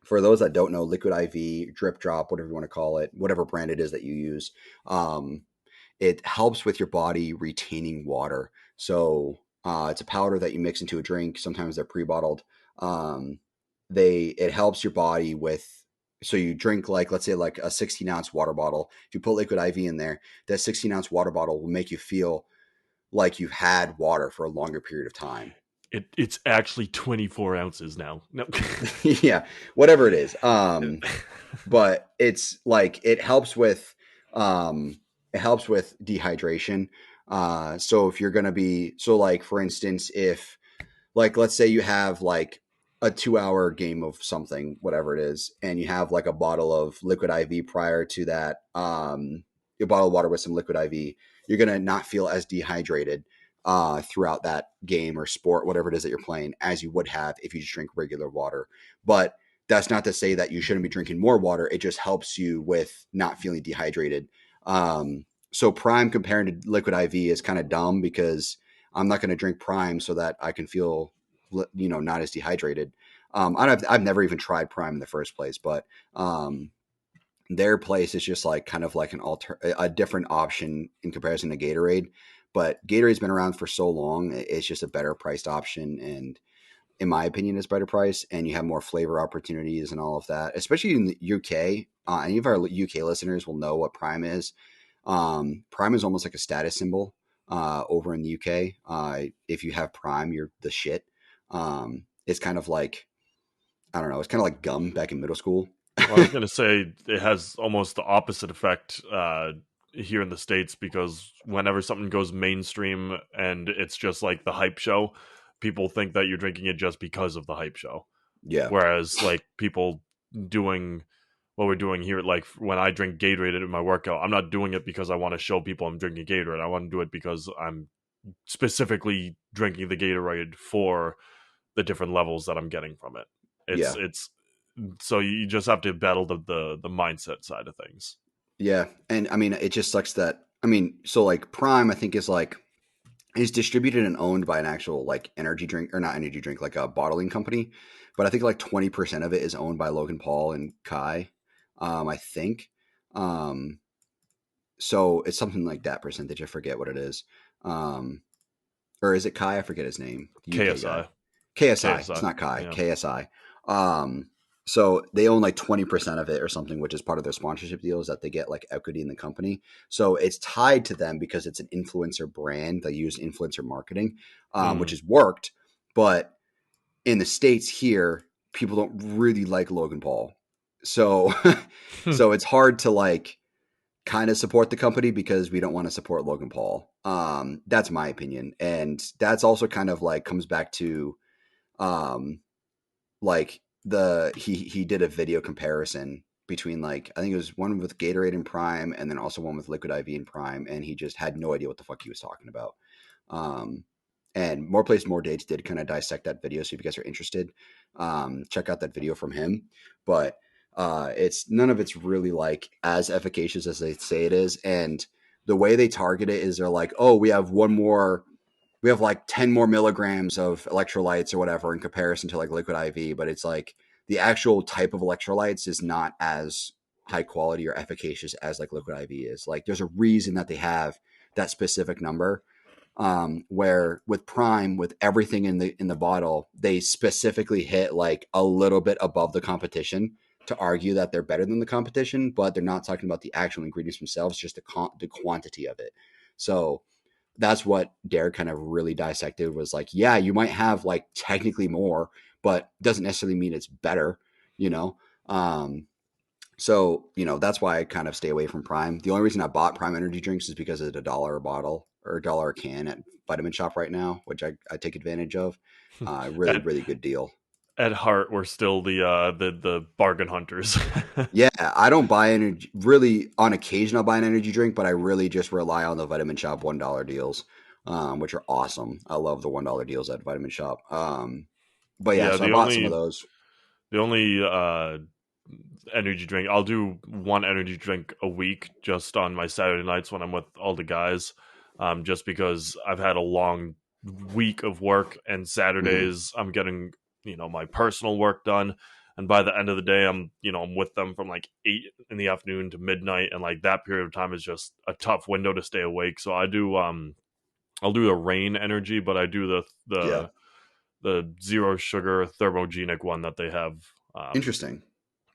B: for those that don't know, Liquid IV, drip drop, whatever you want to call it, whatever brand it is that you use, um, it helps with your body retaining water. So it's a powder that you mix into a drink. Sometimes they're pre-bottled. Um, it helps your body with. So you drink like let's say like a 16-ounce water bottle. If you put Liquid IV in there, that 16-ounce water bottle will make you feel like you've had water for a longer period of time.
A: it's actually 24 ounces now. No.
B: Yeah, whatever it is. But it's like it helps with dehydration. So if you're gonna be like for instance, if like let's say you have like a 2 hour game of something, whatever it is, and you have like a bottle of liquid IV prior to that, a bottle of water with some liquid IV, you're gonna not feel as dehydrated throughout that game or sport, whatever it is that you're playing, as you would have if you just drink regular water. But that's not to say that you shouldn't be drinking more water. It just helps you with not feeling dehydrated. So Prime comparing to liquid IV is kind of dumb because I'm not going to drink Prime so that I can feel, not as dehydrated. I've never even tried Prime in the first place, but their place is just like kind of like a different option in comparison to Gatorade. But Gatorade's been around for so long; it's just a better priced option, and in my opinion, it's better price, and you have more flavor opportunities and all of that. Especially in the UK, any of our UK listeners will know what Prime is. Prime is almost like a status symbol over in the UK. If you have Prime, you're the shit. It's kind of like, I don't know, it's kind of like gum back in middle school.
A: Well, I was going to say it has almost the opposite effect here in the States, because whenever something goes mainstream and it's just like the hype show, people think that you're drinking it just because of the hype show.
B: Yeah.
A: Whereas like people doing what we're doing here, like when I drink Gatorade in my workout, I'm not doing it because I want to show people I'm drinking Gatorade. I want to do it because I'm specifically drinking the Gatorade for the different levels that I'm getting from it. It's so you just have to battle the mindset side of things.
B: Yeah. And I mean, it just sucks that, I mean, so like Prime, I think is distributed and owned by an actual like energy drink, or not energy drink, like a bottling company. But I think like 20% of it is owned by Logan Paul and Kai. I think. So it's something like that percentage. I forget what it is. Or is it Kai? I forget his name. The UK
A: KSI.
B: guy. KSI. It's
A: KSI.
B: not Kai.
A: Yeah.
B: KSI. So they own like 20% of it or something, which is part of their sponsorship deals, that they get like equity in the company. So it's tied to them because it's an influencer brand. They use influencer marketing, which has worked. But in the States here, people don't really like Logan Paul. So, so it's hard to like kind of support the company because we don't want to support Logan Paul. That's my opinion. And that's also kind of like comes back to, like he did a video comparison between, like, I think it was one with Gatorade and Prime and then also one with Liquid IV and Prime, and he just had no idea what the fuck he was talking about. And More Place More Dates did kind of dissect that video, so if you guys are interested, check out that video from him. But it's none of it's really like as efficacious as they say it is, and the way they target it is they're like, oh, we have like 10 more milligrams of electrolytes or whatever in comparison to like liquid IV, but it's like the actual type of electrolytes is not as high quality or efficacious as like liquid IV is. Like there's a reason that they have that specific number. Where with Prime, with everything in the bottle, they specifically hit like a little bit above the competition to argue that they're better than the competition, but they're not talking about the actual ingredients themselves, just the quantity of it. So that's what Derek kind of really dissected, was like, yeah, you might have like technically more, but doesn't necessarily mean it's better, you know? So, that's why I kind of stay away from Prime. The only reason I bought Prime energy drinks is because it's $1 a bottle or $1 a can at Vitamin Shop right now, which I take advantage of. Really, really good deal.
A: At heart, we're still the bargain hunters.
B: Yeah, I don't buy energy really. On occasion, I'll buy an energy drink, but I really just rely on the Vitamin Shop $1 deals, which are awesome. I love the $1 deals at Vitamin Shop. But yeah,
A: Yeah,
B: so I bought some of those.
A: the only energy drink, I'll do one energy drink a week just on my Saturday nights when I'm with all the guys, just because I've had a long week of work, and Saturdays I'm getting my personal work done, and by the end of the day I'm with them from like 8 in the afternoon to midnight, and like that period of time is just a tough window to stay awake. So I do I'll do the rain energy, but I do the zero sugar thermogenic one that they have.
B: Interesting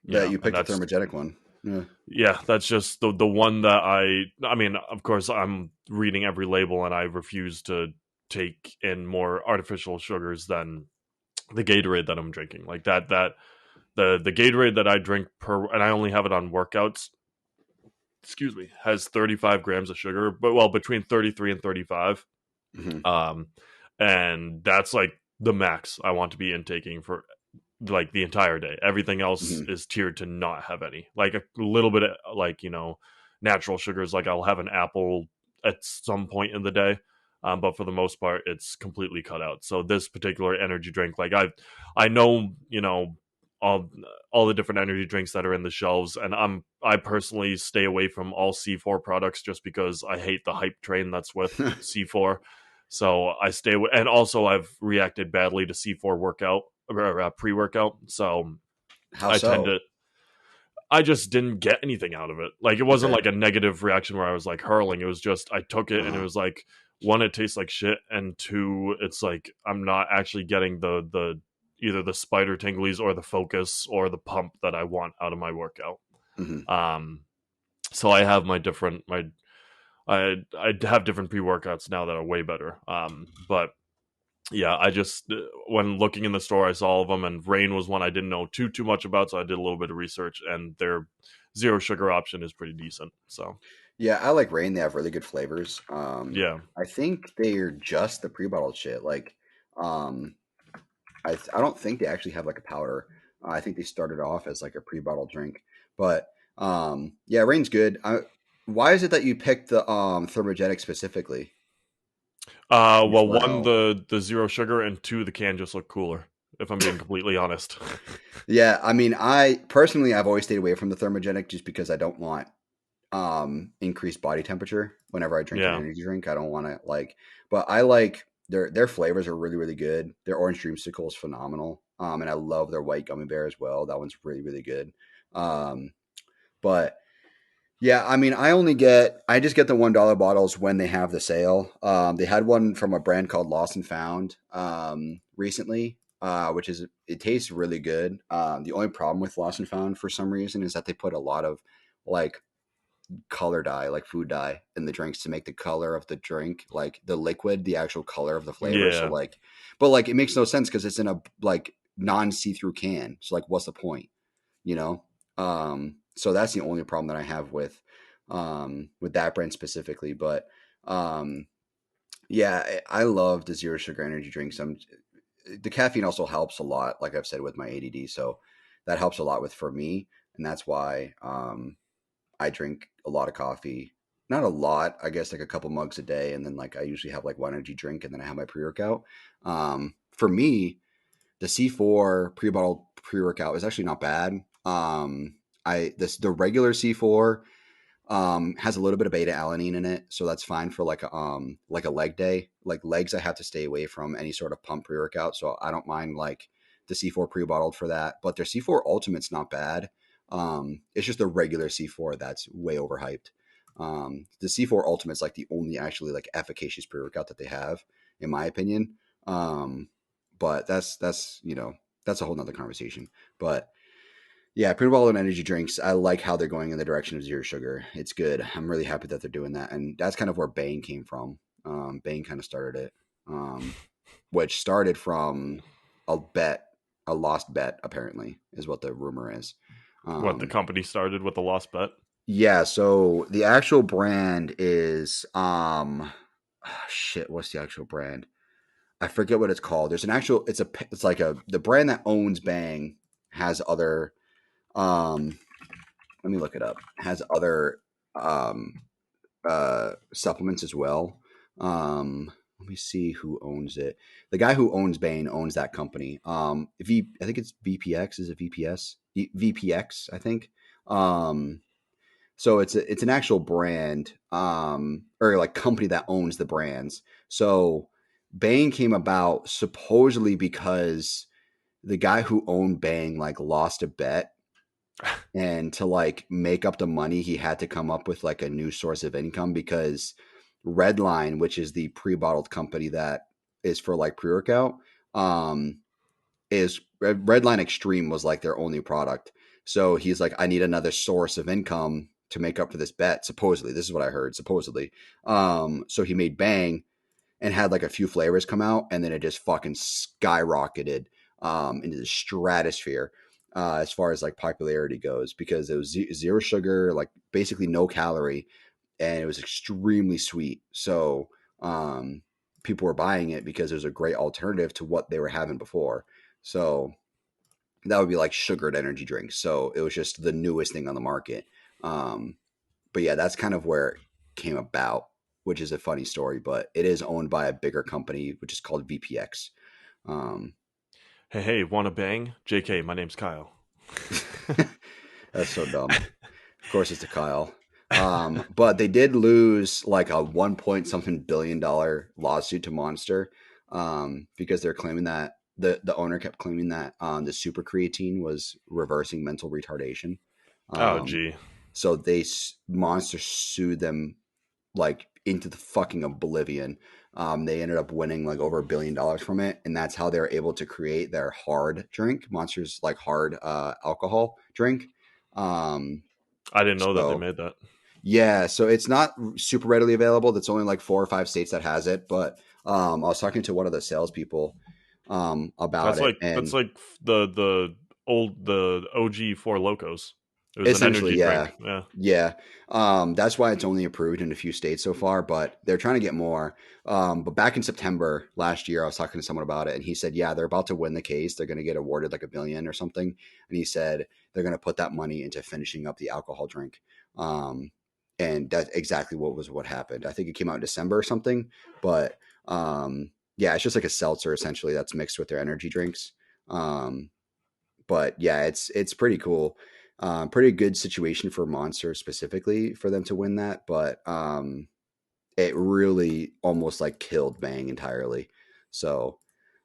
B: that you picked the
A: That's
B: thermogenic one. Yeah.
A: yeah, that's just the one that I mean, of course I'm reading every label, and I refuse to take in more artificial sugars than the Gatorade that I'm drinking. Like the Gatorade that I drink and I only have it on workouts, excuse me, has 35 grams of sugar, but well, between 33 and 35.
B: Mm-hmm.
A: And that's like the max I want to be intaking for like the entire day. Everything else
B: Hmm.
A: is tiered to not have any. Like a little bit of like, natural sugars. Like I'll have an apple at some point in the day. But for the most part, it's completely cut out. So this particular energy drink, like I know, all all the different energy drinks that are in the shelves, and I personally stay away from all C4 products just because I hate the hype train that's with C4. So I stay away, and also I've reacted badly to C4 workout or pre workout. So
B: How
A: I tend
B: so?
A: to. I just didn't get anything out of it. Like it wasn't
B: Okay.
A: like a negative reaction where I was like hurling. It was just I took it and it
B: Uh-huh.
A: was like, one, it tastes like shit, and two, it's like I'm not actually getting the either the spider tinglies or the focus or the pump that I want out of my workout.
B: Hmm.
A: Um, so I have my I have different pre workouts now that are way better. But yeah, I just when looking in the store, I saw all of them, and Rain was one I didn't know too much about, so I did a little bit of research, and their zero sugar option is pretty decent. So
B: Yeah, I like Rain. They have really good flavors.
A: yeah,
B: I think they're just the pre-bottled shit. Like, um, I don't think they actually have like a powder. I think they started off as like a pre-bottled drink. But yeah, Rain's good. Why is it that you picked the thermogenic specifically
A: well,
B: before
A: one,
B: L?
A: the zero sugar, and two, the can just looked cooler. If I'm being completely honest.
B: Yeah, I mean, I personally I've always stayed away from the thermogenic just because I don't want increased body temperature whenever I drink an
A: Yeah,
B: energy drink. I don't want to like, but I like their flavors are really really good. Their orange dreamsicle is phenomenal. And I love their white gummy bear as well. That one's really really good. Um, but yeah, I mean, I just get the $1 bottles when they have the sale. They had one from a brand called Lost and Found recently, which is it tastes really good. The only problem with Lost and Found for some reason is that they put a lot of like color dye, like food dye, in the drinks to make the color of the drink, like the liquid, the actual color of the flavor. So
A: yeah.
B: like, but like it makes no sense because it's in a like non see through can. So like, what's the point? You know? So that's the only problem that I have with that brand specifically. But um, yeah, I love the zero sugar energy drinks. The caffeine also helps a lot, like I've said with my ADD. So that helps a lot with for me, and that's why I drink a lot of coffee. Not a lot, I guess, like a couple mugs a day, and then like I usually have like one energy drink, and then I have my pre workout. For me, the C4 pre-bottled pre-workout is actually not bad. The regular C4 has a little bit of beta alanine in it, so that's fine for like a leg day. Like legs, I have to stay away from any sort of pump pre-workout, so I don't mind like the C4 pre-bottled for that. But their C4 Ultimate's not bad. It's just the regular C4 that's way overhyped. The C4 Ultimate's like the only actually like efficacious pre-workout that they have, in my opinion. Um, but that's that's a whole nother conversation. But yeah, pre-bottled and energy drinks, I like how they're going in the direction of zero sugar. It's good. I'm really happy that they're doing that. And that's kind of where Bang came from. Bang kind of started it, which started from a bet, a lost bet, apparently, is what the rumor is.
A: What, the
B: Um,
A: company started with a lost bet?
B: yeah, so the actual brand is shit, what's the actual brand? I forget what it's called. There's an actual it's like the brand that owns Bang has other um let me look it up. Has other um, supplements as well. Let me see who owns it. The guy who owns Bain owns that company. I think it's VPX. Is it VPS? VPX, I think. Um, so it's an actual brand, or like company that owns the brands. So Bang came about supposedly because the guy who owned Bang like lost a bet, and to like make up the money he had to come up with like a new source of income because Redline, which is the pre-bottled company that is for like pre-workout, um is Redline Extreme was like their only product. So he's like, I need another source of income to make up for this bet, supposedly. This is what I heard, supposedly. So he made Bang and had like a few flavors come out, and then it just fucking skyrocketed into the stratosphere as far as like popularity goes, because it was zero sugar, like basically no calorie, and it was extremely sweet. So um, people were buying it because it was a great alternative to what they were having before. So that would be like sugared energy drinks. So it was just the newest thing on the market. Um, but yeah, that's kind of where it came about, which is a funny story. But it is owned by a bigger company, which is called VPX. Um,
A: Hey, wanna bang? JK, my name's Kyle.
B: that's so dumb. Of course, it's to Kyle. But they did lose like a 1 point something billion-dollar lawsuit to Monster, because they're claiming that the owner kept claiming that the super creatine was reversing mental retardation.
A: Oh,
B: Um,
A: gee.
B: so Monster sued them like into the fucking oblivion. They ended up winning like over $1 billion from it, and that's how they're able to create their hard drink, Monster's like hard alcohol drink. Um,
A: I didn't know that they
B: so
A: made that.
B: yeah, so it's not super readily available. That's only like 4 or 5 states that has it. But I was talking to one of the salespeople about it,
A: That's
B: and
A: like the OG Four Locos. It was an
B: essentially,
A: energy
B: yeah,
A: drink. Yeah.
B: yeah. That's why it's only approved in a few states so far, but they're trying to get more. But back in September last year, I was talking to someone about it, and he said, yeah, they're about to win the case. They're going to get awarded like $1 billion or something, and he said they're going to put that money into finishing up the alcohol drink. Um, and that's exactly what happened. I think it came out in December or something, but yeah, it's just like a seltzer essentially that's mixed with their energy drinks. Um, but yeah, it's pretty cool. Pretty good situation for Monster specifically for them to win that, but it really almost like killed Bang entirely. So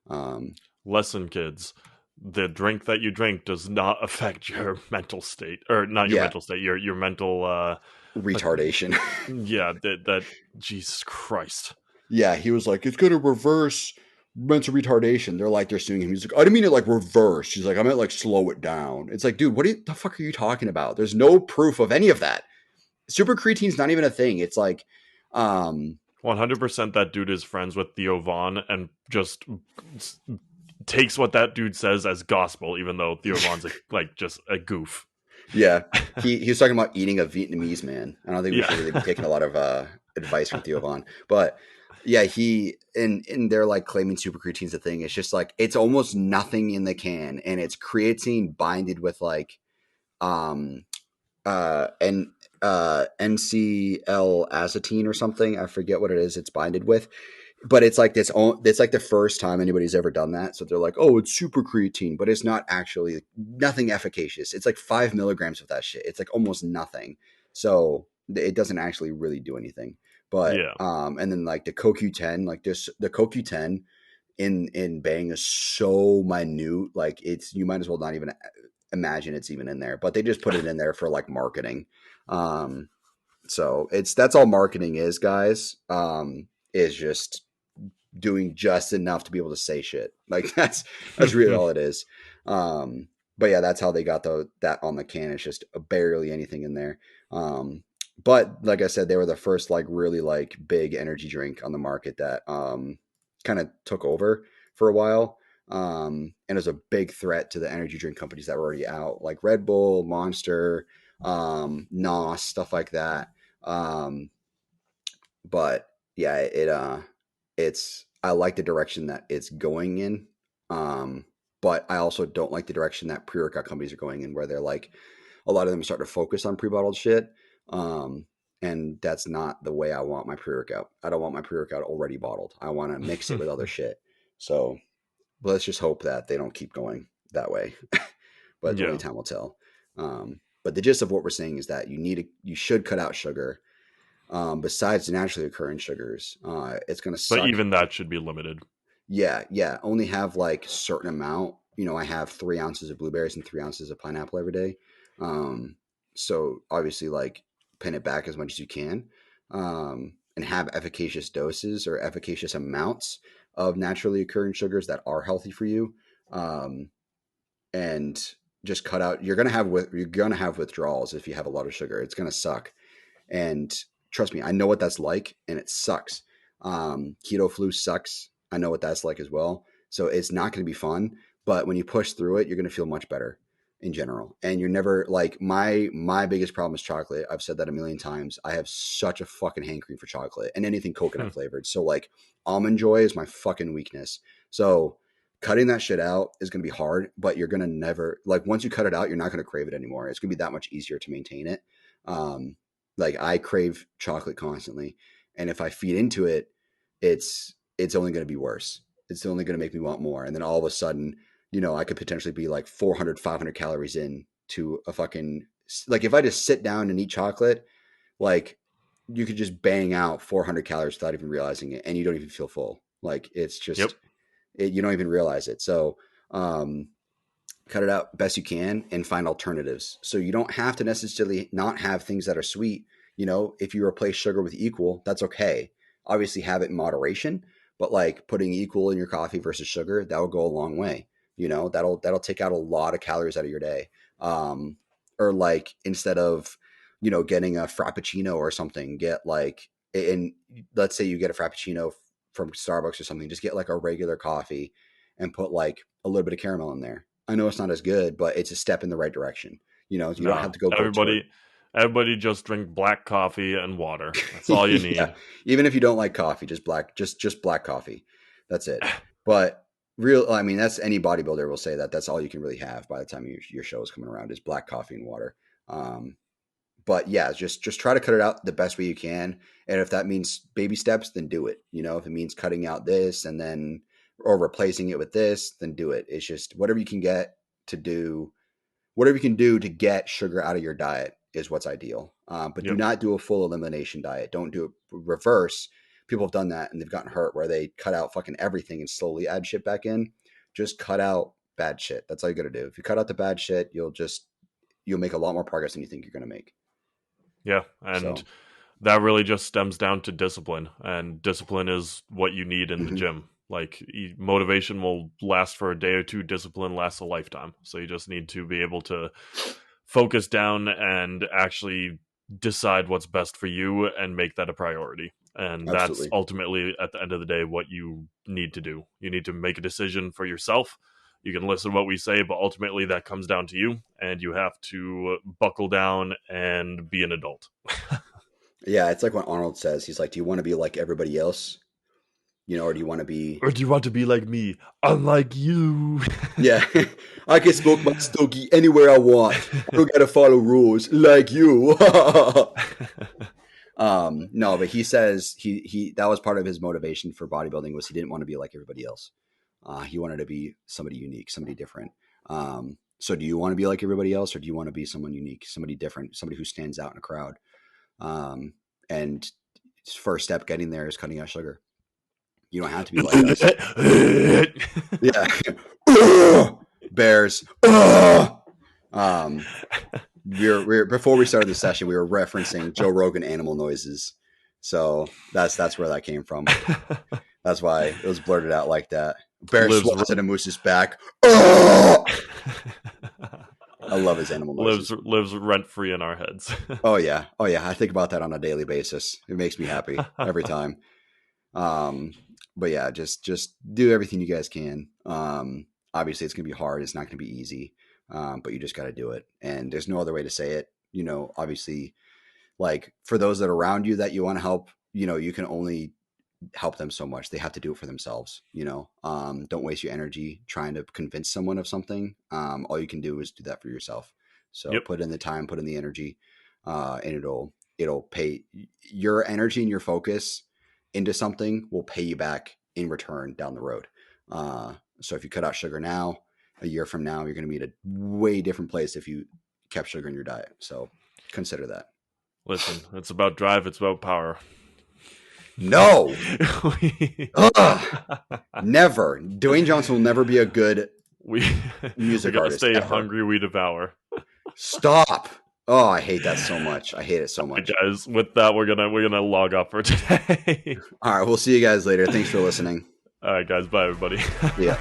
B: um,
A: Lesson, kids. The drink that you drink does not affect your mental state, or not your
B: yeah,
A: mental state, your mental. Uh,
B: retardation.
A: yeah, that. Jesus Christ.
B: Yeah, he was like, it's gonna reverse mental retardation. They're suing him. He's like, I didn't mean it like reverse. He's like, I meant like slow it down. It's like, dude, the fuck are you talking about? There's no proof of any of that. Super creatine's not even a thing. It's like, um,
A: 100% that dude is friends with Theo Vaughn and just takes what that dude says as gospel, even though Theo Vaughn's like just a goof.
B: yeah, he was talking about eating a Vietnamese man. I don't think we
A: Yeah.
B: should really be taking a lot of advice from Theo Vaughn, but yeah, he and they're like claiming super creatine's a thing. It's just like it's almost nothing in the can, and it's creatine binded with like um and NCL acetine or something. I forget what it is. It's binded with, but it's like this. It's like the first time anybody's ever done that. So they're like, "Oh, it's super creatine," but it's not actually nothing efficacious. It's like 5 milligrams of that shit. It's like almost nothing. So it doesn't actually really do anything. But
A: Yeah.
B: and then like the CoQ10, like this, the CoQ10 in Bang is so minute. Like it's you might as well not even imagine it's even in there. But they just put it in there for like marketing. Um, so that's all marketing is, guys. Is just doing just enough to be able to say shit. Like that's really all it is. But yeah, that's how they got that on the can. It's just barely anything in there. But like I said, they were the first like really like big energy drink on the market that kind of took over for a while. And it was a big threat to the energy drink companies that were already out, like Red Bull, Monster, NOS, stuff like that. Um, but yeah, it's I like the direction that it's going in. But I also don't like the direction that pre-workout companies are going in, where they're like a lot of them start to focus on pre-bottled shit. Um, and that's not the way I want my pre-workout. I don't want my pre-workout already bottled. I want to mix it with other shit. So let's just hope that they don't keep going that way. But only
A: Yeah.
B: time will tell. But the gist of what we're saying is that you should cut out sugar. Besides naturally occurring sugars, it's going to
A: But
B: suck.
A: even that should be limited.
B: Yeah, yeah. Only have like certain amount. I have 3 ounces of blueberries and 3 ounces of pineapple every day. Um, so obviously, like pin it back as much as you can, and have efficacious doses or efficacious amounts of naturally occurring sugars that are healthy for you. Um, and just cut out. You're gonna have withdrawals if you have a lot of sugar. It's gonna suck. And trust me, I know what that's like, and it sucks. Keto flu sucks. I know what that's like as well. So it's not going to be fun, but when you push through it, you're going to feel much better in general. And you're never like my biggest problem is chocolate. I've said that a million times. I have such a fucking hankering for chocolate and anything coconut flavored. So like almond joy is my fucking weakness. So cutting that shit out is going to be hard, but you're going to never, like, once you cut it out, you're not going to crave it anymore. It's going to be that much easier to maintain it. Like, I crave chocolate constantly, and if I feed into it, it's only going to be worse. It's only going to make me want more. And then all of a sudden, I could potentially be like 400, 500 calories in to a fucking, like, if I just sit down and eat chocolate, like, you could just bang out 400 calories without even realizing it, and you don't even feel full. Like, it's just, you don't even realize it. So, cut it out best you can and find alternatives. So you don't have to necessarily not have things that are sweet. If you replace sugar with equal, that's okay. Obviously have it in moderation, but like putting equal in your coffee versus sugar, that will go a long way. That'll take out a lot of calories out of your day. Or like, instead of, getting a frappuccino or something, get like, and let's say you get a frappuccino from Starbucks or something, just get like a regular coffee and put like a little bit of caramel in there. I know it's not as good, but it's a step in the right direction. You don't have to go.
A: Everybody just drink black coffee and water. That's all you need.
B: Yeah. Even if you don't like coffee, just black coffee. That's it. But that's any bodybuilder will say that that's all you can really have by the time your show is coming around, is black coffee and water. But yeah, just try to cut it out the best way you can. And if that means baby steps, then do it. If it means cutting out this and then, or replacing it with this, then do it. It's just whatever you can do to get sugar out of your diet is what's ideal. But do not do a full elimination diet. Don't do it reverse. People have done that and they've gotten hurt, where they cut out fucking everything and slowly add shit back in. Just cut out bad shit. That's all you got to do. If you cut out the bad shit, you'll make a lot more progress than you think you're going to make.
A: Yeah. And that really just stems down to discipline, and discipline is what you need in the gym. Like, motivation will last for a day or two. Discipline lasts a lifetime. So you just need to be able to focus down and actually decide what's best for you and make that a priority. And that's ultimately, at the end of the day, what you need to do. You need to make a decision for yourself. You can listen to what we say, but ultimately that comes down to you, and you have to buckle down and be an adult.
B: Yeah, it's like when Arnold says, he's like, do you want to be like everybody else? Or do you want to be...
A: Or do you want to be like me, unlike you?
B: Yeah, I can smoke my stogie anywhere I want. I don't got to follow rules like you. No, but he says he that was part of his motivation for bodybuilding, was he didn't want to be like everybody else. He wanted to be somebody unique, somebody different. So do you want to be like everybody else, or do you want to be someone unique, somebody different, somebody who stands out in a crowd? And first step getting there is cutting out sugar. You don't have to be like us. Yeah. Bears. We're before we started the session, we were referencing Joe Rogan animal noises. So that's where that came from. That's why it was blurted out like that. Bear swats at a moose's back. I love his animal noises.
A: Lives rent free in our heads.
B: Oh yeah. I think about that on a daily basis. It makes me happy every time. But yeah, just do everything you guys can. Obviously it's gonna be hard. It's not gonna be easy. But you just got to do it. And there's no other way to say it. Obviously, like, for those that are around you that you want to help, you can only help them so much. They have to do it for themselves. Don't waste your energy trying to convince someone of something. All you can do is do that for yourself. So put in the time, put in the energy, and it'll pay. Your energy and your focus into something will pay you back in return down the road. So if you cut out sugar now, a year from now, you're going to be at a way different place if you kept sugar in your diet. So consider that.
A: Listen, it's about drive. It's about power.
B: No. Never. Dwayne Johnson will never be a good music artist.
A: Stay hungry, we devour.
B: Stop. Oh, I hate that so much. I hate it so much.
A: Right, guys, with that, we're gonna log off for today.
B: All right, we'll see you guys later. Thanks for listening.
A: All right, guys. Bye, everybody.
B: Yeah.